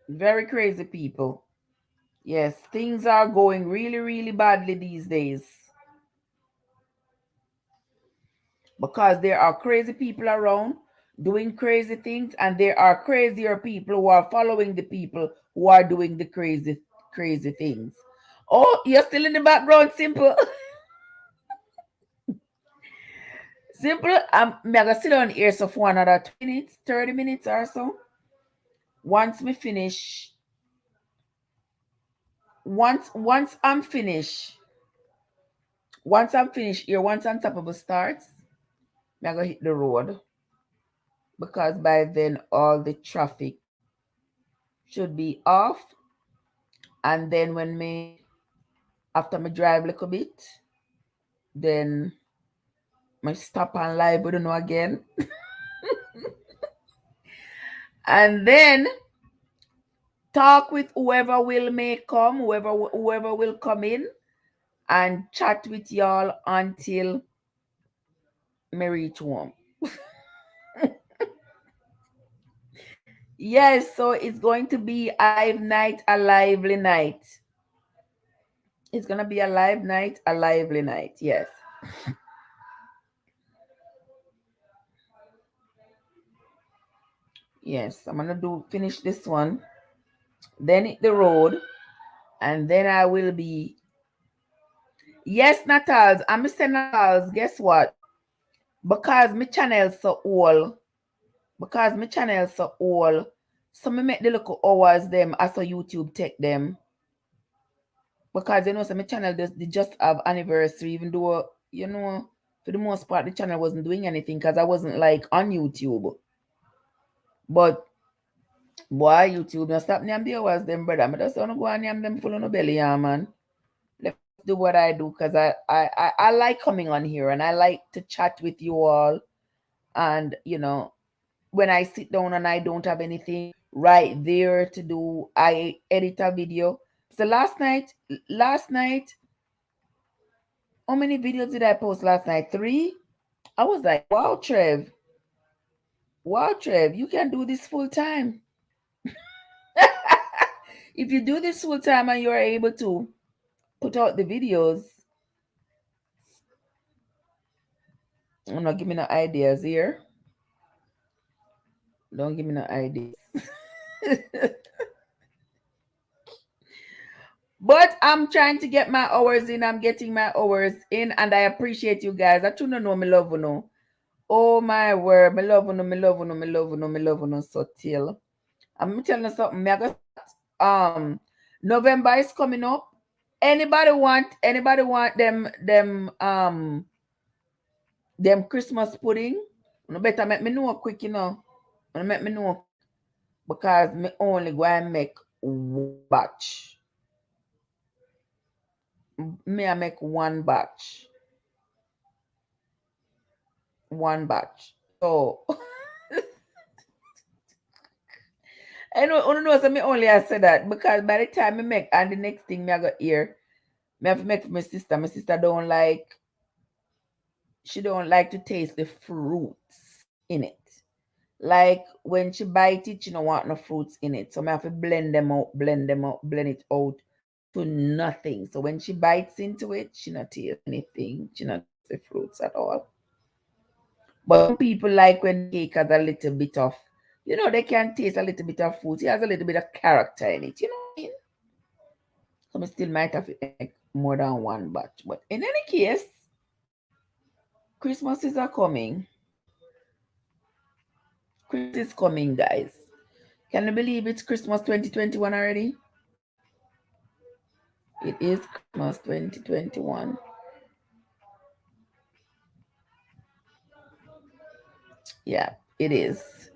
Very crazy people. Yes, things are going really, really badly these days. Because there are crazy people around doing crazy things, and there are crazier people who are following the people who are doing the crazy things. Oh, you're still in the background, Simple. Simple. I'm gonna sit on here so for another 20 minutes, 30 minutes or so. Once me finish, once I'm finished once I'm finished here, once Unstoppable starts, I'm gonna hit the road because by then all the traffic should be off. And then when me after me drive a little bit, then I stop on live, we don't know again. And then talk with whoever may come, whoever will come in, and chat with y'all until me reach home. Yes, so it's going to be a live night, a lively night. It's gonna be a live night, a lively night. Yes. Yes, I'm gonna finish this one, then hit the road, and then I will be. Yes, Natals. I'm saying Natals. Guess what? Because my channel so old, so me make the little hours them as a YouTube take them. Because you know, so my channel they just have anniversary, even though you know, for the most part the channel wasn't doing anything because I wasn't like on YouTube. But boy, YouTube not stop name the hours them, brother. I just wanna go and name them full on the belly, yeah, man. Let's do what I do because I like coming on here and I like to chat with you all. And you know, when I sit down and I don't have anything right there to do, I edit a video. So last night, how many videos did I post last night? 3. I was like, wow, Trev, you can do this full time. If you do this full time and you're able to put out the videos, I'm not giving no ideas here. Don't give me no ideas. But I'm trying to get my hours in. I'm getting my hours in, and I appreciate you guys. I truly know me love you know. Oh my word, me love you know, me love you know, me love you know, me love you know. So till I'm telling you something. November is coming up. Anybody want them Christmas pudding? You better make me know quick, you know. Make me know because me only go and make one batch. Me I make one batch. So I know so me only I say that because by the time I make and the next thing me I got here, me have to make for my sister. My sister don't like to taste the fruits in it. Like when she bite it, she don't want no fruits in it. So I have to blend it out to nothing. So when she bites into it, she not taste anything. She not taste the fruits at all. But some people like when cake has a little bit of, you know, they can taste a little bit of fruit. It has a little bit of character in it, you know what I mean? So I still might have to make more than one batch. But in any case, Christmas is coming. Christmas is coming, guys. Can you believe it's Christmas 2021 already? It is Christmas 2021. Yeah, it is.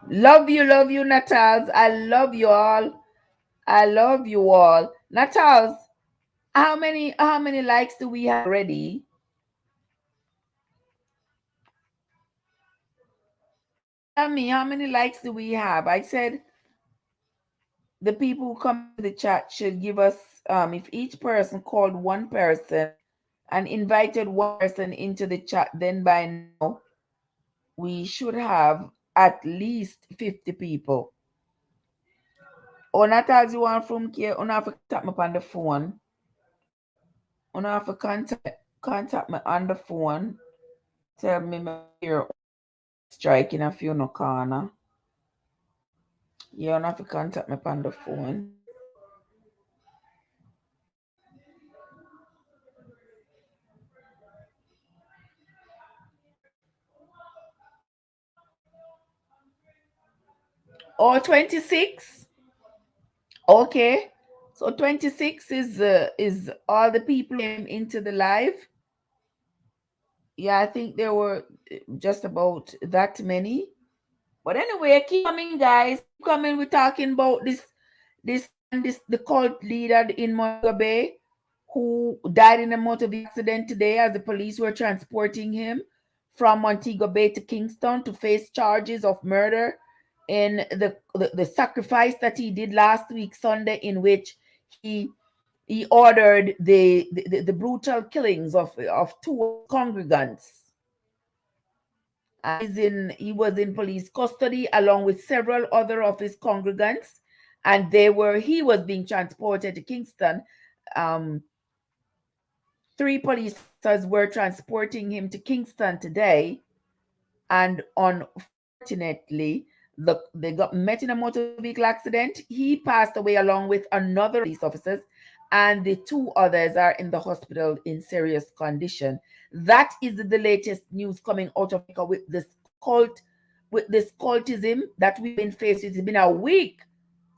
Love you, Natals. I love you all. Natals, how many likes do we have already? Tell me, how many likes do we have? I said the people who come to the chat should give us if each person called one person and invited one person into the chat, then by now we should have at least 50 people. Oh, Natals, you want from here? You have to contact me on the phone. You have to contact me on the phone. Tell me you're striking a few no corner. You don't have to contact me on the phone. Or 26? Okay. So 26 is all the people came into the live. Yeah, I think there were just about that many. But anyway, keep coming, guys. Keep coming. We're talking about this the cult leader in Montego Bay who died in a motor vehicle accident today as the police were transporting him from Montego Bay to Kingston to face charges of murder in the sacrifice that he did last week Sunday, in which he he ordered the brutal killings of two congregants. He was in police custody along with several other of his congregants, and he was being transported to Kingston. Um, 3 police officers were transporting him to Kingston today, and unfortunately, they got met in a motor vehicle accident. He passed away along with another police officers, and the 2 others are in the hospital in serious condition. That is the latest news coming out of Africa with this cultism that we've been facing. It's been a week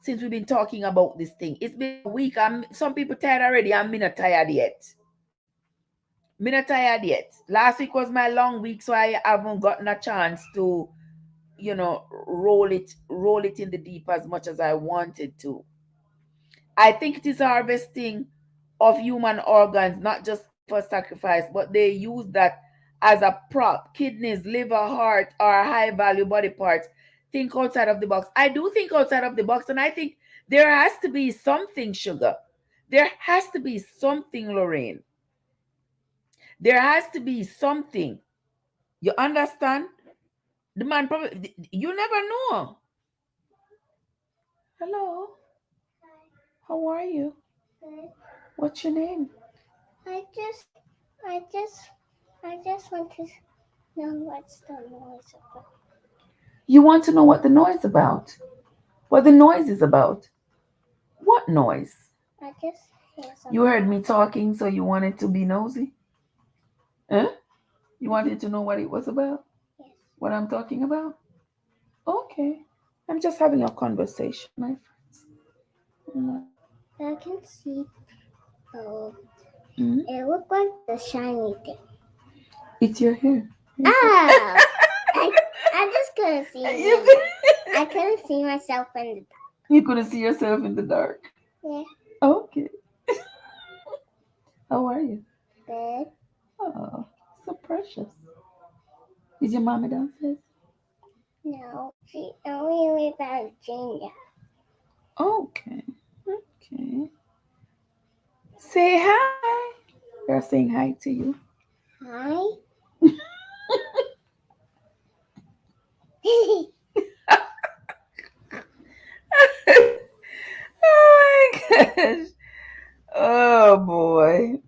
since we've been talking about this thing. It's been a week. Some people tired already. I'm not tired yet. Last week was my long week, so I haven't gotten a chance to, roll it in the deep as much as I wanted to. I think it is harvesting of human organs, not just for sacrifice, but they use that as a prop. Kidneys, liver, heart are high value body parts. Think outside of the box. I do think outside of the box, and I think there has to be something, Sugar. There has to be something, Lorraine. There has to be something. You understand? The man probably, you never know. Hello. How are you? Good. What's your name? I just want to know what's the noise about. You want to know what the noise about? What the noise is about? What noise? I just hear something. You heard me talking, so you wanted to be nosy? Huh? You wanted to know what it was about? Yes. What I'm talking about? Okay. I'm just having a conversation, my friends. I can see. Oh, Mhm. it looked like the shiny thing. It's your hair. Ah! I just couldn't see me. I couldn't see myself in the dark. You couldn't see yourself in the dark. Yeah. Okay. How are you? Good. Oh, so precious. Is your mommy downstairs? No, she only lives out of Virginia. Okay. Okay. Say hi. They're saying hi to you. Hi. Oh my gosh. Oh boy.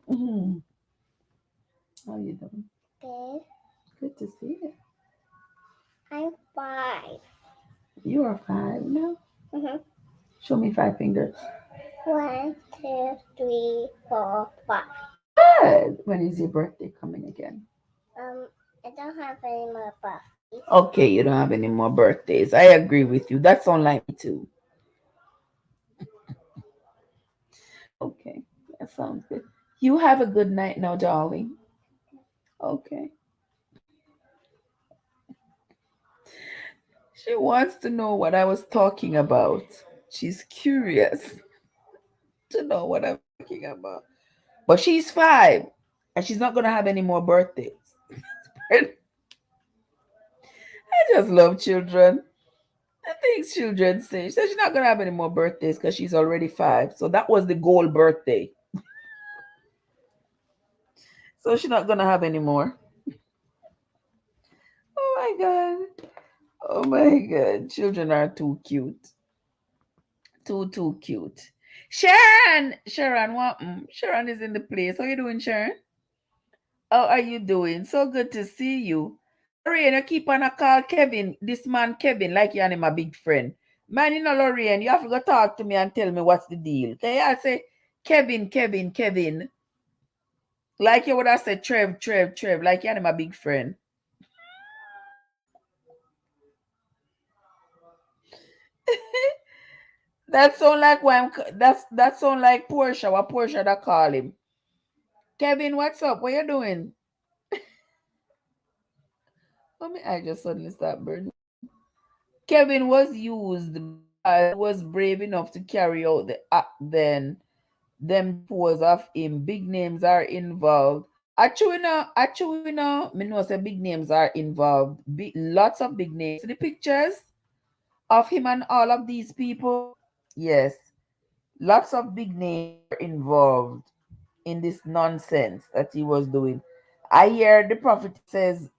How you doing? Good. Good to see you. I'm 5. You are 5 now. Mm-hmm. Show me 5 fingers. 1, 2, 3, 4, 5. Good. When is your birthday coming again? I don't have any more birthdays. Okay, you don't have any more birthdays. I agree with you. That sounds like me too. Okay, that sounds good. You have a good night now, darling. Okay. She wants to know what I was talking about. She's curious to know what I'm talking about. But she's 5 and she's not going to have any more birthdays. I just love children. I think children say. She said she's not going to have any more birthdays because she's already 5. So that was the goal birthday. So she's not going to have any more. Oh my God. Oh my God. Children are too cute. Too cute. Sharon, what? Sharon is in the place. How you doing, Sharon? How are you doing? So good to see you. Lorraine, you keep on a call Kevin, this man Kevin, like you're my big friend. Man, you know, Lorraine, you have to go talk to me and tell me what's the deal. Okay, I say, Kevin. Like you would have said, Trev, like you're my big friend. That sound like that sound like Portia. What Portia that call him? Kevin, what's up? What you doing? I just suddenly start burning. Kevin was used was brave enough to carry out the act then. Them pose of him. Big names are involved. Actually, no, me know say big names are involved. Lots of big names. See the pictures of him and all of these people? Yes. Lots of big names are involved in this nonsense that he was doing. I hear the prophet says,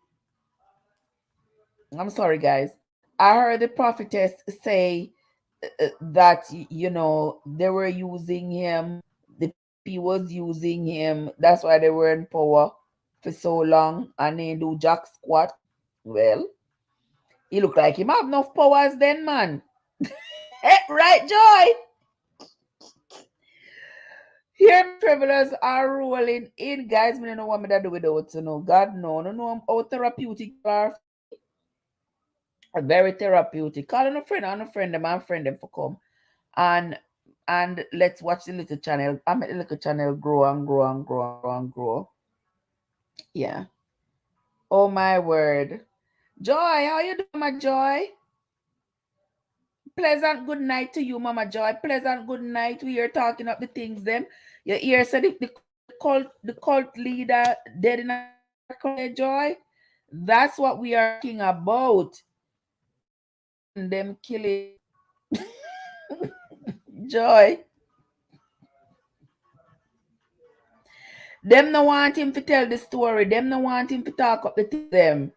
I'm sorry, guys. I heard the prophetess say that they were using him. The P was using him. That's why they were in power for so long, and they do jack squat. Well, he look like him have enough powers then, man. Right, Joy? Here, travelers are rolling in, guys. Me don't know what me that do without to know. God no, I'm how therapeutic are. Very therapeutic. Calling a friend, and a friend them, and friend them for come. And let's watch the little channel. I make the little channel grow and grow and grow and grow. Yeah. Oh my word. Joy, how you doing, Mama Joy? Pleasant good night to you, Mama Joy. Pleasant good night. We are talking up the things them. Your ear said the cult leader dead in a Joy. That's what we are talking about. Them killing Joy. Them no want him to tell the story. Them no want him to talk up the things them.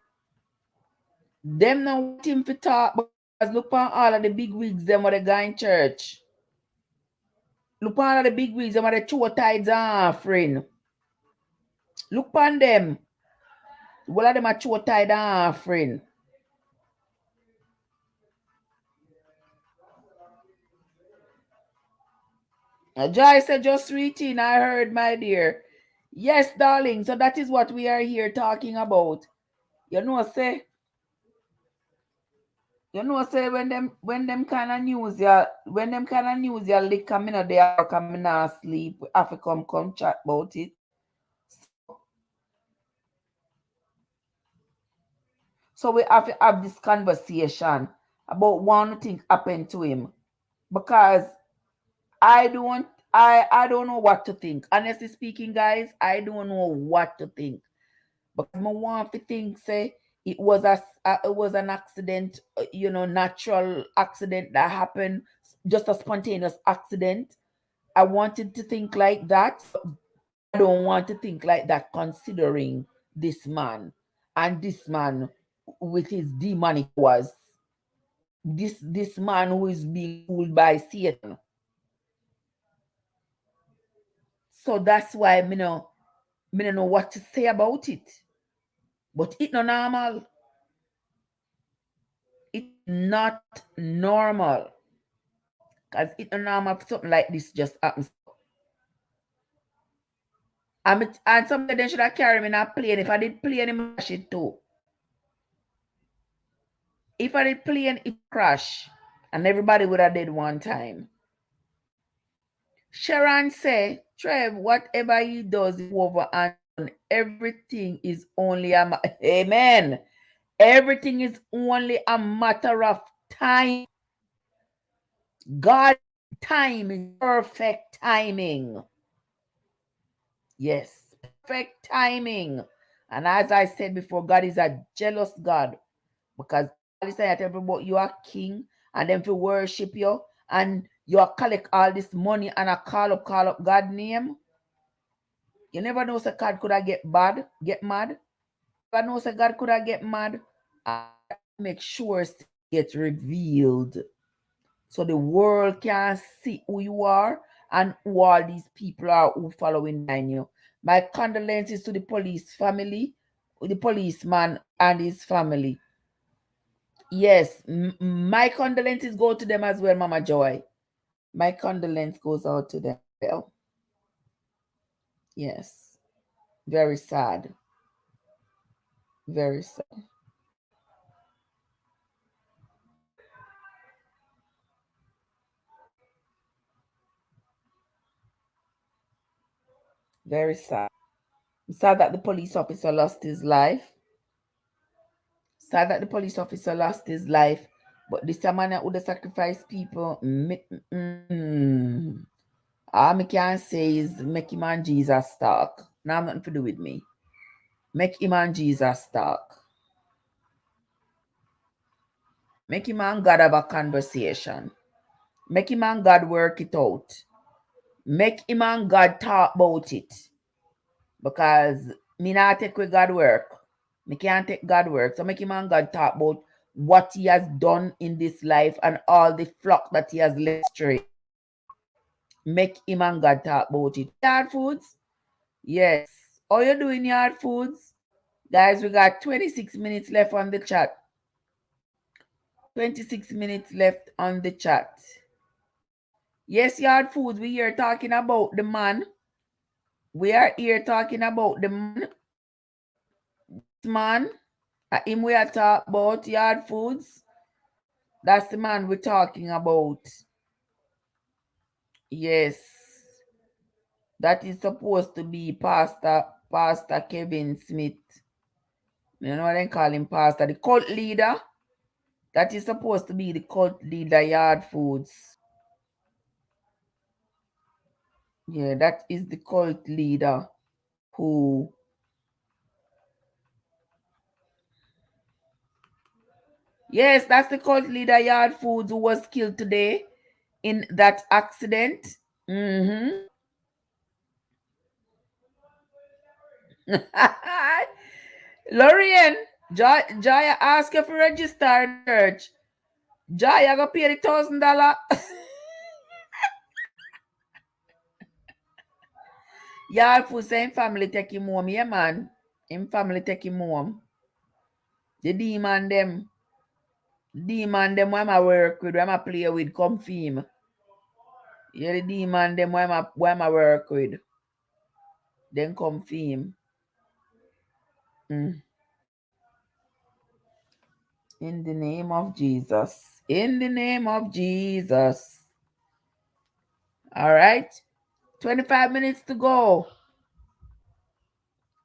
Them no want him to talk because look on all of the big wigs them what they go in church. Look on all of the big wigs them what they throw tithes offering. Look on them. All of them are throw tithe offering. Joy said just reaching, I heard, my dear. Yes, darling. So that is what we are here talking about. You know, say when them kind of news ya lick coming out they are coming out sleep. We have to come chat about it. So we have to have this conversation about one thing happened to him. Because I don't know what to think. Honestly speaking, guys, I don't know what to think. Because I want to think say it was an accident, natural accident that happened, just a spontaneous accident. I wanted to think like that. I don't want to think like that considering this man and this man with his demonic was this man who is being ruled by Satan. So that's why me no know what to say about it. But it's not normal. It's not normal. Because it's not normal for something like this just happens. And somebody then should have carried me in a plane. If I did plane, it crash it too. If I did plane, it crash. And everybody would have dead one time. Sharon say, Trev, whatever he does is over and everything is only amen. Everything is only a matter of time. God's time is perfect timing. Yes, perfect timing. And as I said before, God is a jealous God. Because God is saying about you are king and then to worship you and you collect all this money and I call up God's name. You never know say God could have get mad. Never know say God could have get mad. I make sure it gets revealed. So the world can see who you are and who all these people are who following behind you. My condolences to the police family, the policeman and his family. Yes, my condolences go to them as well, Mama Joy. My condolence goes out to them. Well, yes, very sad. Very sad. Very sad. Sad that the police officer lost his life. Sad that the police officer lost his life. But this man would have sacrificed people. All I can say is make him and Jesus talk. Now nothing to do with me. Make him and Jesus talk. Make him and God have a conversation. Make him and God work it out. Make him and God talk about it. Because me not take with God work. Me can't take God work. So make him and God talk about what he has done in this life and all the flock that he has led astray. Make him and God talk about it. Yard foods? Yes. How you doing, yard foods? Guys, we got 26 minutes left on the chat. 26 minutes left on the chat. Yes, yard foods, we are talking about the man. We are here talking about the man. Man, him we are talking about yard foods. That's the man we're talking about. Yes. That is supposed to be Pastor Kevin Smith. You know what they call him, Pastor? The cult leader. That is supposed to be the cult leader, yard foods. Yeah, that is the cult leader who... Yes, that's the cult leader, yard foods, who was killed today in that accident. Mm-hmm. Lorian, Joy ask you for register in church. Joy, I go pay the $1,000. Yard food say him family take him home. Yeah, man. Him family take him home. The demon them why I work with, why I play with, come fame. Yeah, the demon them why I work with. Then come fame. In the name of Jesus. In the name of Jesus. All right. 25 minutes to go.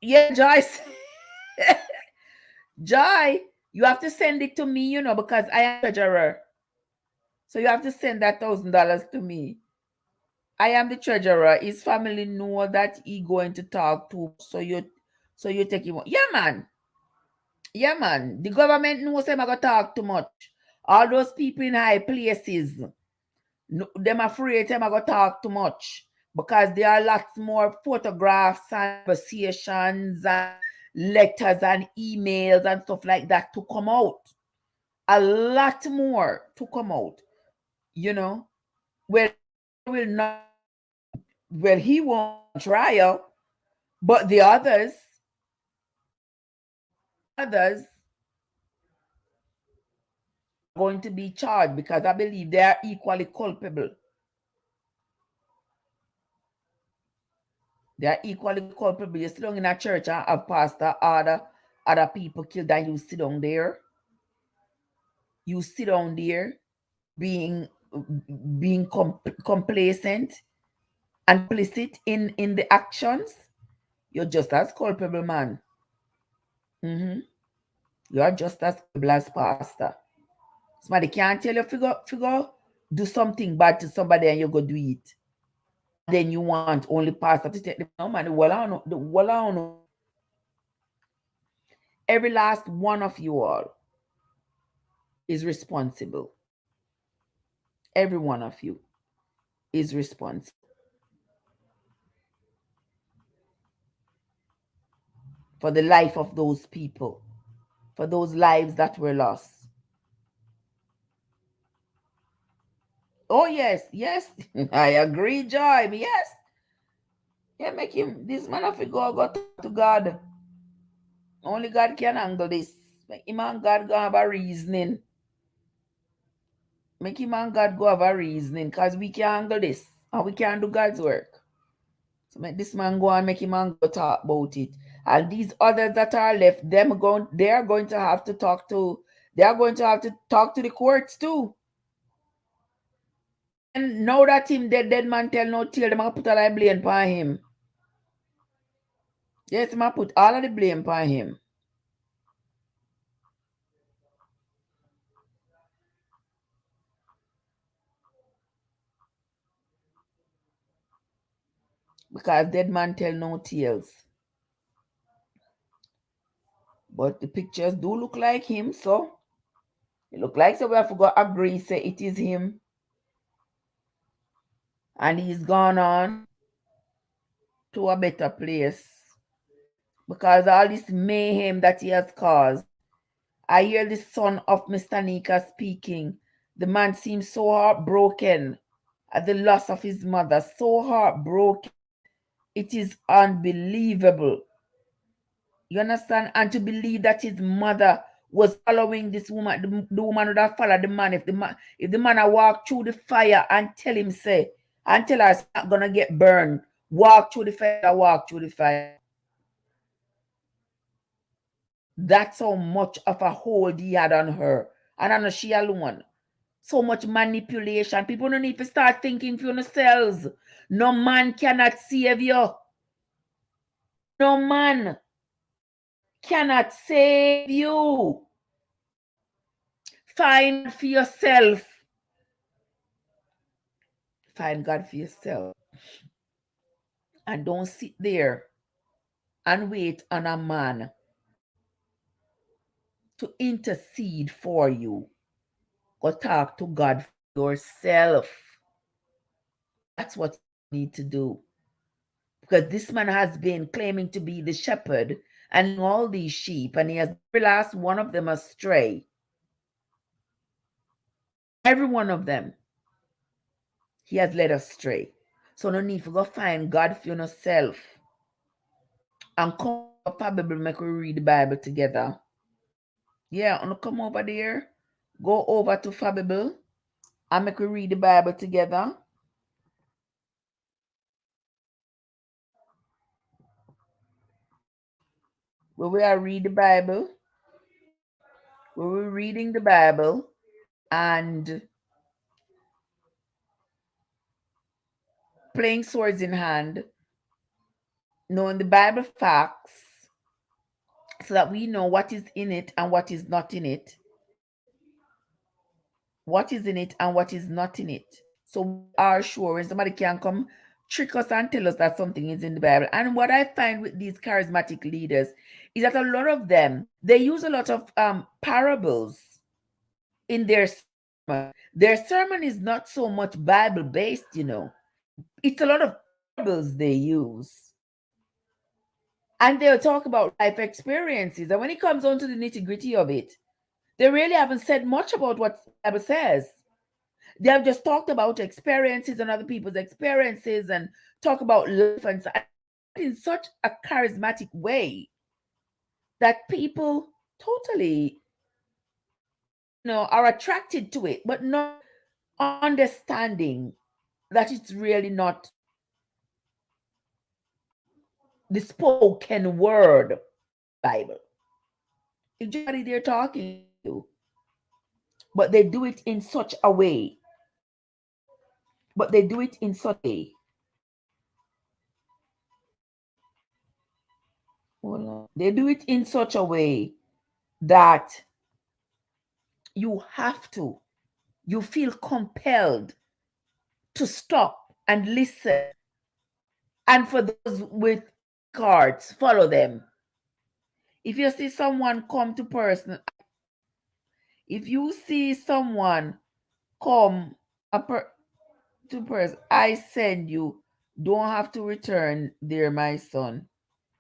Yeah, Joyce. Joy, you have to send it to me, because I am treasurer. So you have to send that $1,000 to me. I am the treasurer. His family know that he going to talk to. So you take him. Yeah, man. Yeah, man. The government knows them are going to talk too much. All those people in high places, them afraid them are going to talk too much. Because there are lots more photographs and conversations and letters and emails and stuff like that to come out. A lot more to come out. Well, he won't trial, but the others are going to be charged because I believe they are equally culpable. They are equally culpable. You sit down in a church and have pastor, other people killed, and you sit down there. You sit down there being complacent and complicit in the actions. You're just as culpable, man. You are just as culpable as pastor. Somebody can't tell you figure do something bad to somebody and you go do it. Then you want only pastor to take the money. Well, I don't know. Every last one of you all is responsible. Every one of you is responsible for the life of those people, for those lives that were lost. Oh, yes. I agree, Joy. Yes. Yeah, make him, this man have to go talk to God. Only God can handle this. Make him and God go have a reasoning. Make him and God go have a reasoning, because we can handle this. And we can do God's work. So make this man go and make him and go talk about it. And these others that are left, they are going to have to talk to the courts too. And now that him dead man tell no tale, them gonna put a blame on him. Yes, man put all of the blame on him. Because dead man tell no tales. But the pictures do look like him, so it look like so we have to go agree, say it is him. And he's gone on to a better place. Because all this mayhem that he has caused. I hear the son of Mr. Nika speaking. The man seems so heartbroken at the loss of his mother. So heartbroken. It is unbelievable. You understand? And to believe that his mother was following this woman, the woman would have followed the man. If the man had walked through the fire and tell him, say, and tell her it's not gonna get burned. Walk through the fire, walk through the fire. That's how much of a hold he had on her. And on she alone. So much manipulation. People don't need to start thinking for themselves. No man cannot save you. No man cannot save you. Find for yourself. Find God for yourself. And don't sit there and wait on a man to intercede for you. Go talk to God for yourself. That's what you need to do. Because this man has been claiming to be the shepherd and all these sheep, and he has every last one of them astray. Every one of them he has led astray. So no need to go find God for yourself. And come up a Bible, make we read the Bible together. Yeah, I'm gonna come over there, go over to Fabibel, and make we read the Bible together. Where we are read the Bible, where we're reading the Bible, and playing swords in hand, knowing the Bible facts, so that we know what is in it and what is not in it. What is in it and what is not in it. So we are sure when somebody can come trick us and tell us that something is in the Bible. And what I find with these charismatic leaders is that a lot of them, they use a lot of parables in their sermon. Their sermon is not so much Bible based, you know. It's a lot of parables they use. And they'll talk about life experiences. And when it comes on to the nitty gritty of it, they really haven't said much about what the Bible says. They have just talked about experiences and other people's experiences and talk about life and in such a charismatic way that people totally, are attracted to it, but not understanding that it's really not the spoken word Bible. It's just they're talking to, but they do it in such a way. They do it in such a way that you feel compelled to stop and listen. And for those with cards, follow them. If you see someone come to person, if you see someone come to person, I send you, don't have to return there, my son.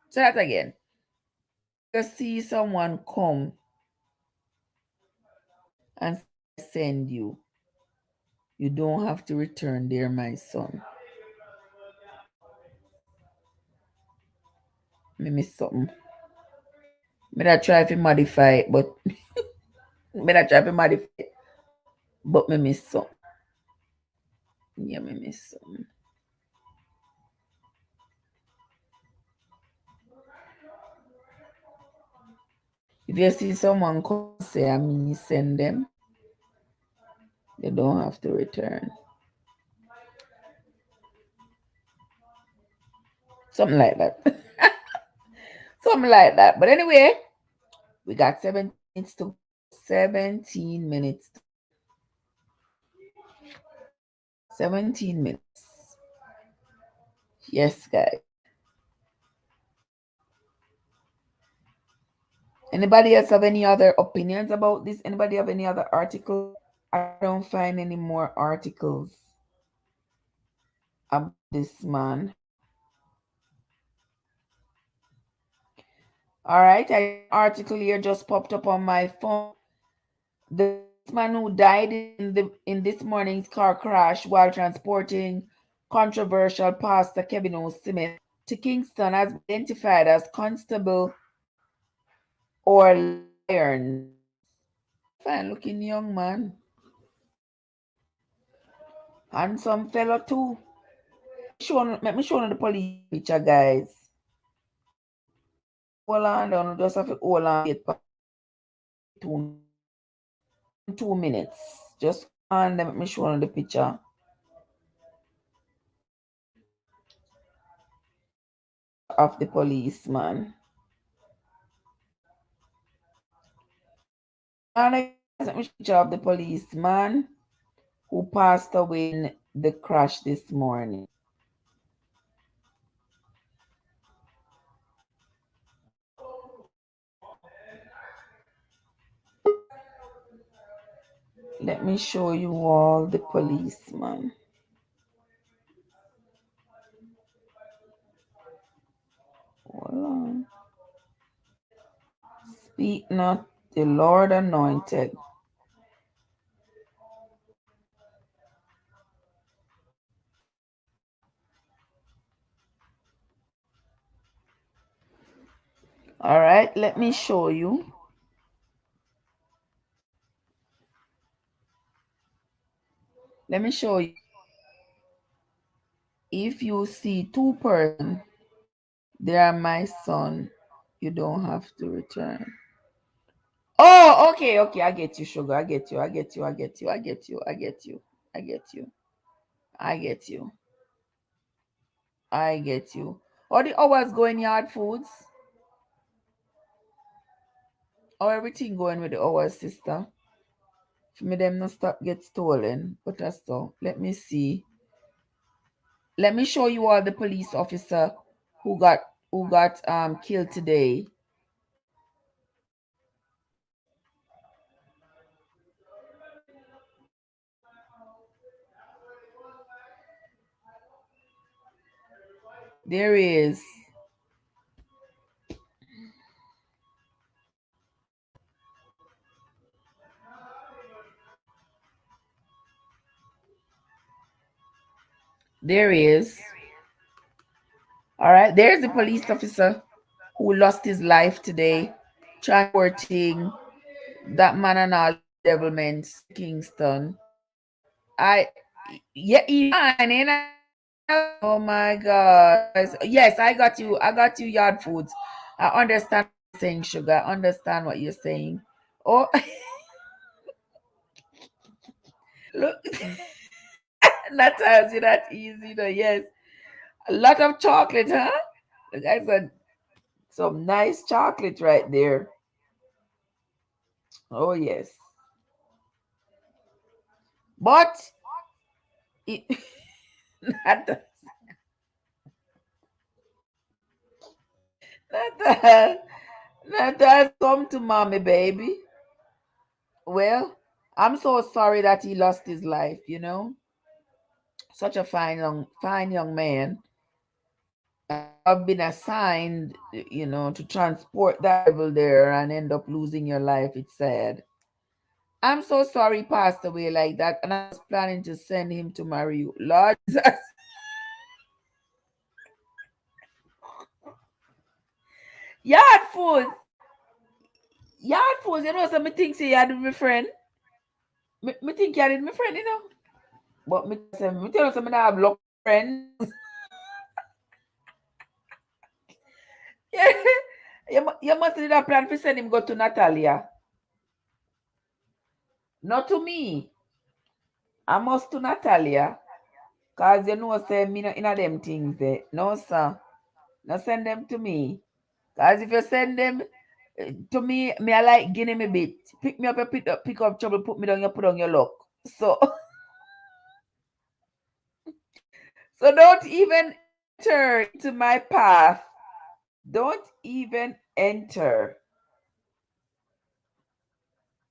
Say that again. You see someone come and send you, you don't have to return there, my son. Me miss something. Me that try to modify it, but me miss something. Yeah, me miss something. If you see someone come say I mean send them, they don't have to return. Something like that. Something like that. But anyway, we got 17 minutes to 17 minutes. 17 minutes. Yes, guys. Anybody else have any other opinions about this? Anybody have any other article? I don't find any more articles about this man. All right, an article here just popped up on my phone. The man who died in this morning's car crash while transporting controversial pastor Kevin O. Smith to Kingston has been identified as Constable Orleans. Fine looking young man. Handsome fellow too. Let me show you the police picture, guys. Hold on, don't just have to hold on. 2 minutes. Just on let me show you the picture. Of the policeman. And I let me picture of the policeman who passed away in the crash this morning. Let me show you all the policeman. Hold on. Speak not the Lord anointed. All right, let me show you. Let me show you. If you see two persons, they are my son. You don't have to return. Oh, okay. I get you, sugar. I get you. I get you. All the hours going yard foods? How everything going with the hours, sister? For me, them not stop get stolen. But that's all. Let me see. Let me show you all the police officer who got killed today. There is. There is. All right. There's the police officer who lost his life today, transporting that man and all devilments, Kingston. Oh my God. Yes, I got you. Yard foods. I understand what you're saying, sugar. I understand what you're saying. Oh, look, that tells you that easy, though. Yes. A lot of chocolate, huh? Look, I said some nice chocolate right there. Oh, yes. But it that does, that does come to mommy, baby. Well, I'm so sorry that he lost his life, Such a fine young man. I've been assigned, to transport that devil there and end up losing your life. It's sad. I'm so sorry he passed away like that, and I was planning to send him to marry you. Lord Jesus. Yard food. So me think say you had my friend. Me think you had my friend, But me tell you something, I have luck friends. Yeah. You must need a plan to send him go to Natalia. Not to me. I must to Natalia. Cause say me not in them things there. No, sir. No send them to me. Cause if you send them to me, I like guinea me bit. Pick me up, you pick up trouble, put me down, you put on your luck. So so don't even enter into my path. Don't even enter.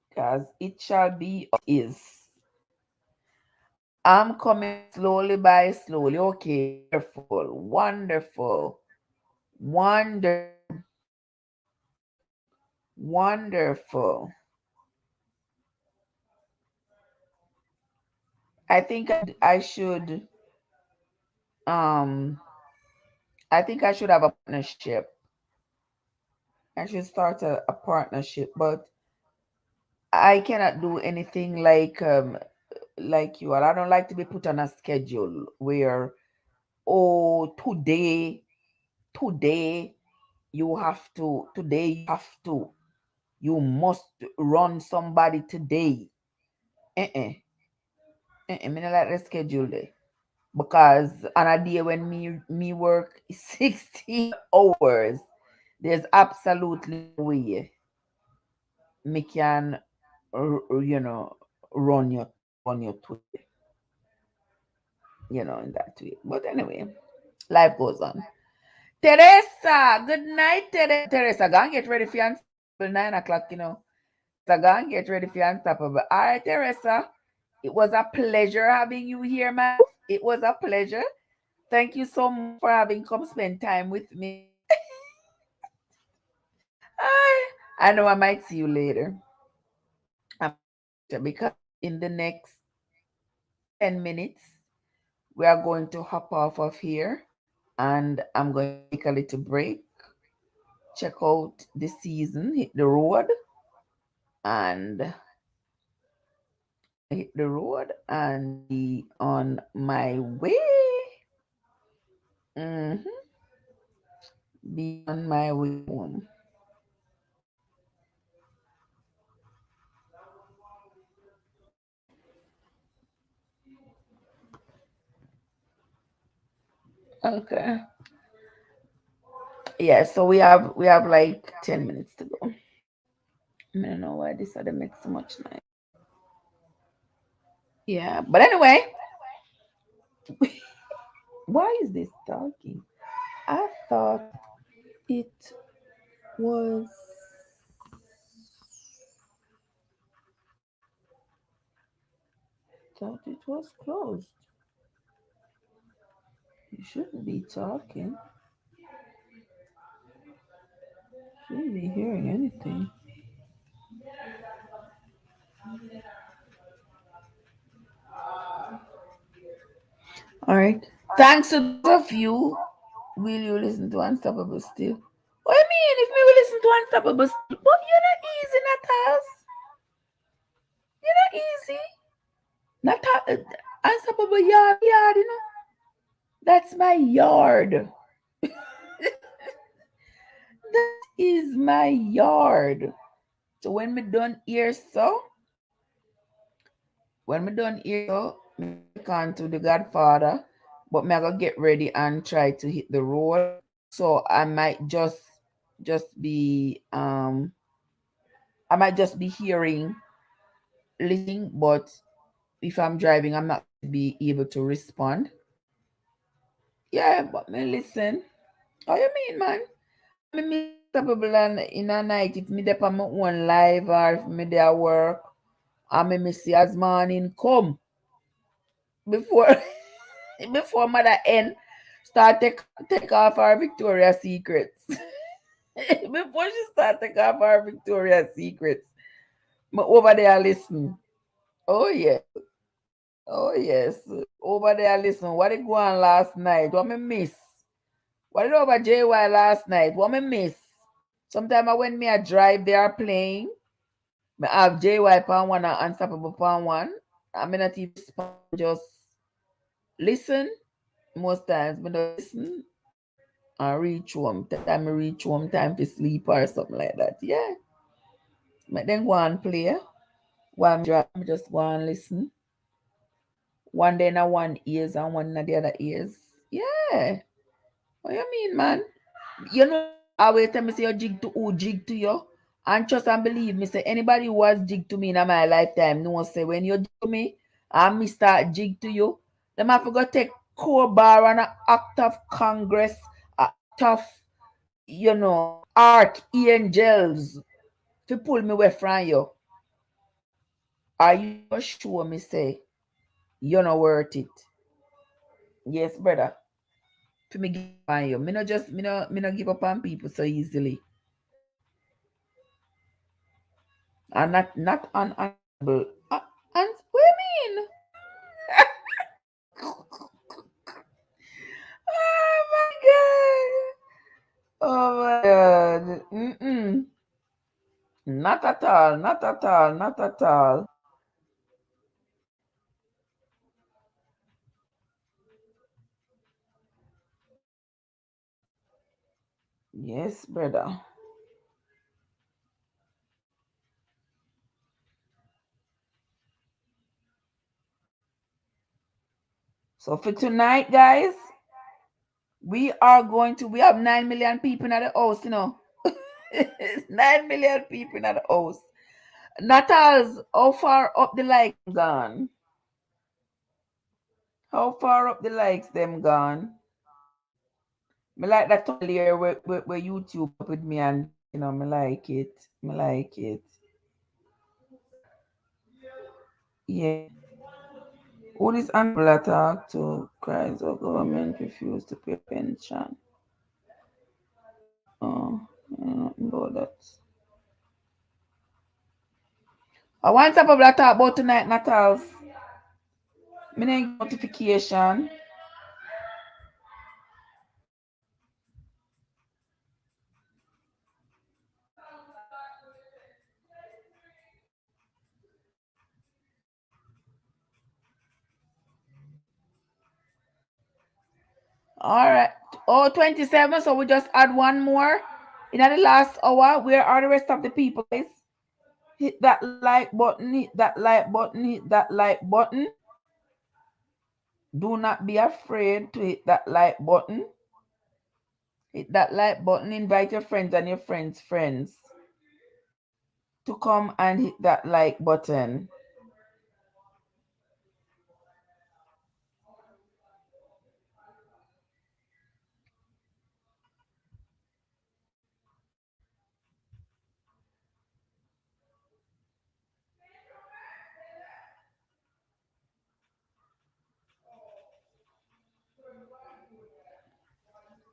Because it shall be is. I'm coming slowly by slowly. Okay, wonderful, wonderful, wonderful. I think I should um I think I should have a partnership. I should start a partnership, but I cannot do anything like you. And I don't like to be put on a schedule where, oh, today you must run somebody today. Uh-uh. Me not like the schedule there. Because on a day when me work 16 hours, there's absolutely no way me can you know run your today, in that way. But anyway, life goes on. Teresa, good night, Teresa. Go and get ready for your unstoppable 9 o'clock, So go and get ready for your unstoppable. All right, Teresa. It was a pleasure having you here, man. It was a pleasure. Thank you so much for having come spend time with me. I know I might see you later. Because in the next 10 minutes, we are going to hop off of here and I'm going to take a little break, check out the season, hit the road, and be on my way. Be on my way home. Okay. Yeah, so we have like 10 minutes to go. I don't know why this other makes so much noise. Yeah, but anyway, why is this talking? I it was thought it was closed. You shouldn't be talking. Shouldn't be hearing anything. All right. Thanks to those of you. Will you listen to Unstoppable still? What I mean, if me will listen to Unstoppable still, but you're not easy, Natas. You're not easy. Unstoppable yard, That's my yard. That is my yard. So when me done here, me on to the Godfather, but me I go get ready and try to hit the road. So I might just be hearing, listening, but if I'm driving, I'm not be able to respond. Yeah, but me listen. How you mean, man? Me miss Unstoppable and in a night if me dey on my own live or if me there work. I me see as morning come before before Mother N start take off our Victoria's Secrets. Before she start take off our Victoria's Secrets. Me over there listen. Oh yeah. Oh yes. Over there listen. What did go on last night? What me miss? What did over JY last night? What me miss? Sometimes when me I drive, they are playing. Me have JY pan one and Unstoppable pan one. I mean not even just listen. Most times me don't listen and reach home. Time I reach home, time to sleep or something like that. Yeah. But then go and play. While I'm driving, I just go and listen. One day in one ears and one in the other ears. Yeah. What you mean, man? You know I will tell me say you jig to who jig to you. And trust and believe me, say anybody who has jig to me in my lifetime, no say when you jig to me and me start jig to you, them have to go take crowbar and an act of Congress, a act of, archangels to pull me away from you. Are you sure me say you're not worth it? Yes, brother. For me give up on you. Me no give up on people so easily. And not unhonorable. And what do you mean? Oh my god. Oh my god. Mm-mm. Not at all. Not at all. Not at all. Yes, brother. So for tonight, guys, we have 9 million people in the house, 9 million people in the house. Natals, how far up the likes gone? How far up the likes them gone? Me like that earlier where YouTube up with me and me like it. Me like it. Yeah. Who this uncle attack to cries of government refuse to pay pension? Oh, nothing about that. I want to talk about tonight, Natals. Me didn't get notification. All right. Oh, 27. So we just add one more. In the last hour, where are the rest of the people, guys? Hit that like button, hit that like button, hit that like button. Do not be afraid to hit that like button. Hit that like button. Invite your friends and your friends to come and hit that like button.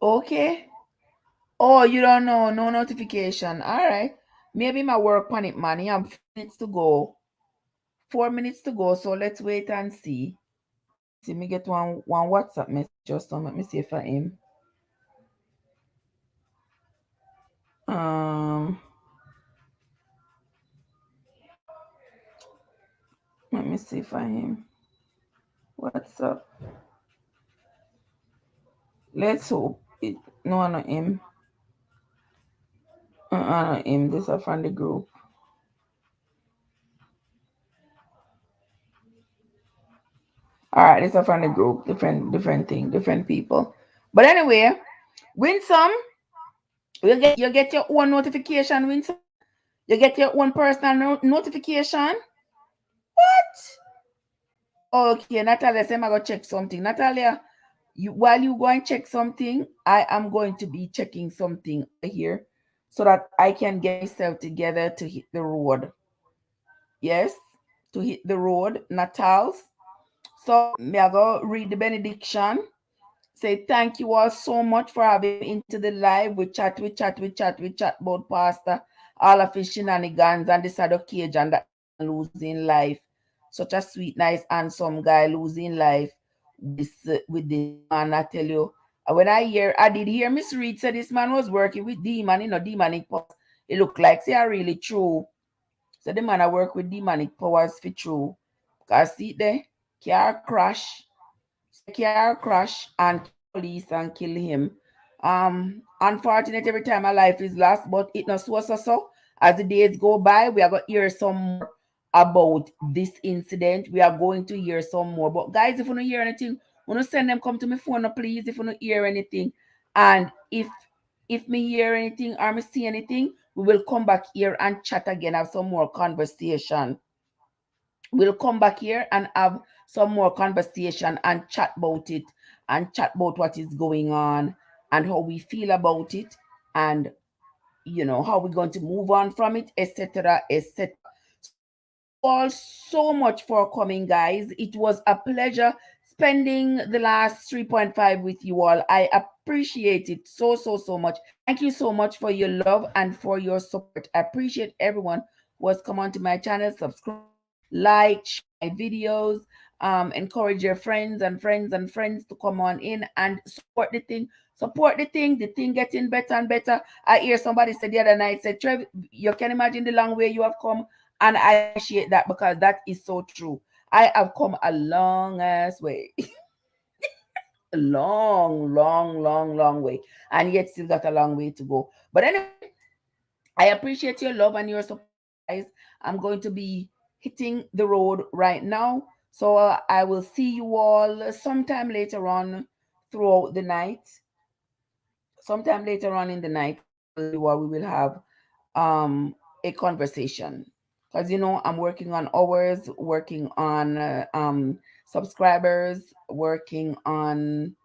Okay. Oh, you don't know. No notification. All right. Maybe my work on it, man. You have 4 minutes to go. 4 minutes to go. So let's wait and see. See me get one WhatsApp message just now. Let me see if I am. Let me see if I am. What's up? Let's hope it. No, not him. Not him. This is from the group. All right, this is from the group. Different thing, different people. But anyway, win some. You get your own notification. Win some. You get your own personal notification. What? Okay, Natalia, say I'm going to check something. Natalia, while you go and check something, I am going to be checking something here so that I can get myself together to hit the road. Yes, to hit the road, Natals. So me I go read the benediction. Say thank you all so much for having me into the live. We chat about Pastor, all of his shenanigans and the sad occasion that losing life. Such a sweet, nice, handsome guy losing life with this man. I tell you, I did hear Miss Reed say this man was working with demon, demonic powers. It looked like they are really true. So the man I work with demonic powers for true. Cause see there, car crash and police and kill him. Unfortunate every time my life is lost, but it not so. As the days go by, we are going to hear some more about this incident. We are going to hear some more. But guys, if you don't hear anything, want to send them come to my phone, please. If you don't hear anything, and if if me hear anything or me see anything, we will come back here and chat again, have some more conversation. We'll come back here and have some more conversation and chat about it and chat about what is going on and how we feel about it and how we're going to move on from it, etc., etc. All so much for coming, guys. It was a pleasure spending the last 3.5 with you all. I appreciate it so much. Thank you so much for your love and for your support. I appreciate everyone who has come onto my channel, subscribe, like, share my videos, encourage your friends to come on in and support the thing. The thing getting better and better. I hear somebody said the other night, said, Trev, you can imagine the long way you have come. And I appreciate that because that is so true. I have come a long ass way. A long way. And yet still got a long way to go. But anyway, I appreciate your love and your support, guys. I'm going to be hitting the road right now. So I will see you all sometime later on throughout the night. Sometime later on in the night, we will have a conversation. Because I'm working on hours, working on subscribers, working on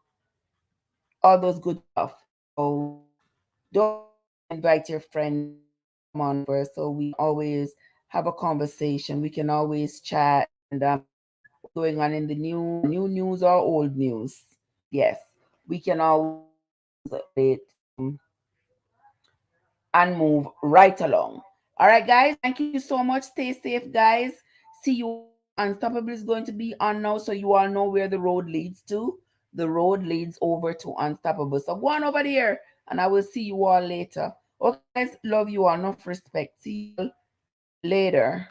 all those good stuff. So don't invite your friend come on over so we always have a conversation. We can always chat and what's going on in the new news or old news. Yes, we can always it and move right along. All right, guys. Thank you so much. Stay safe, guys. See you. Unstoppable is going to be on now, so you all know where the road leads to. The road leads over to Unstoppable. So go on over there, and I will see you all later. Okay, guys. Love you all. Enough respect. See you later.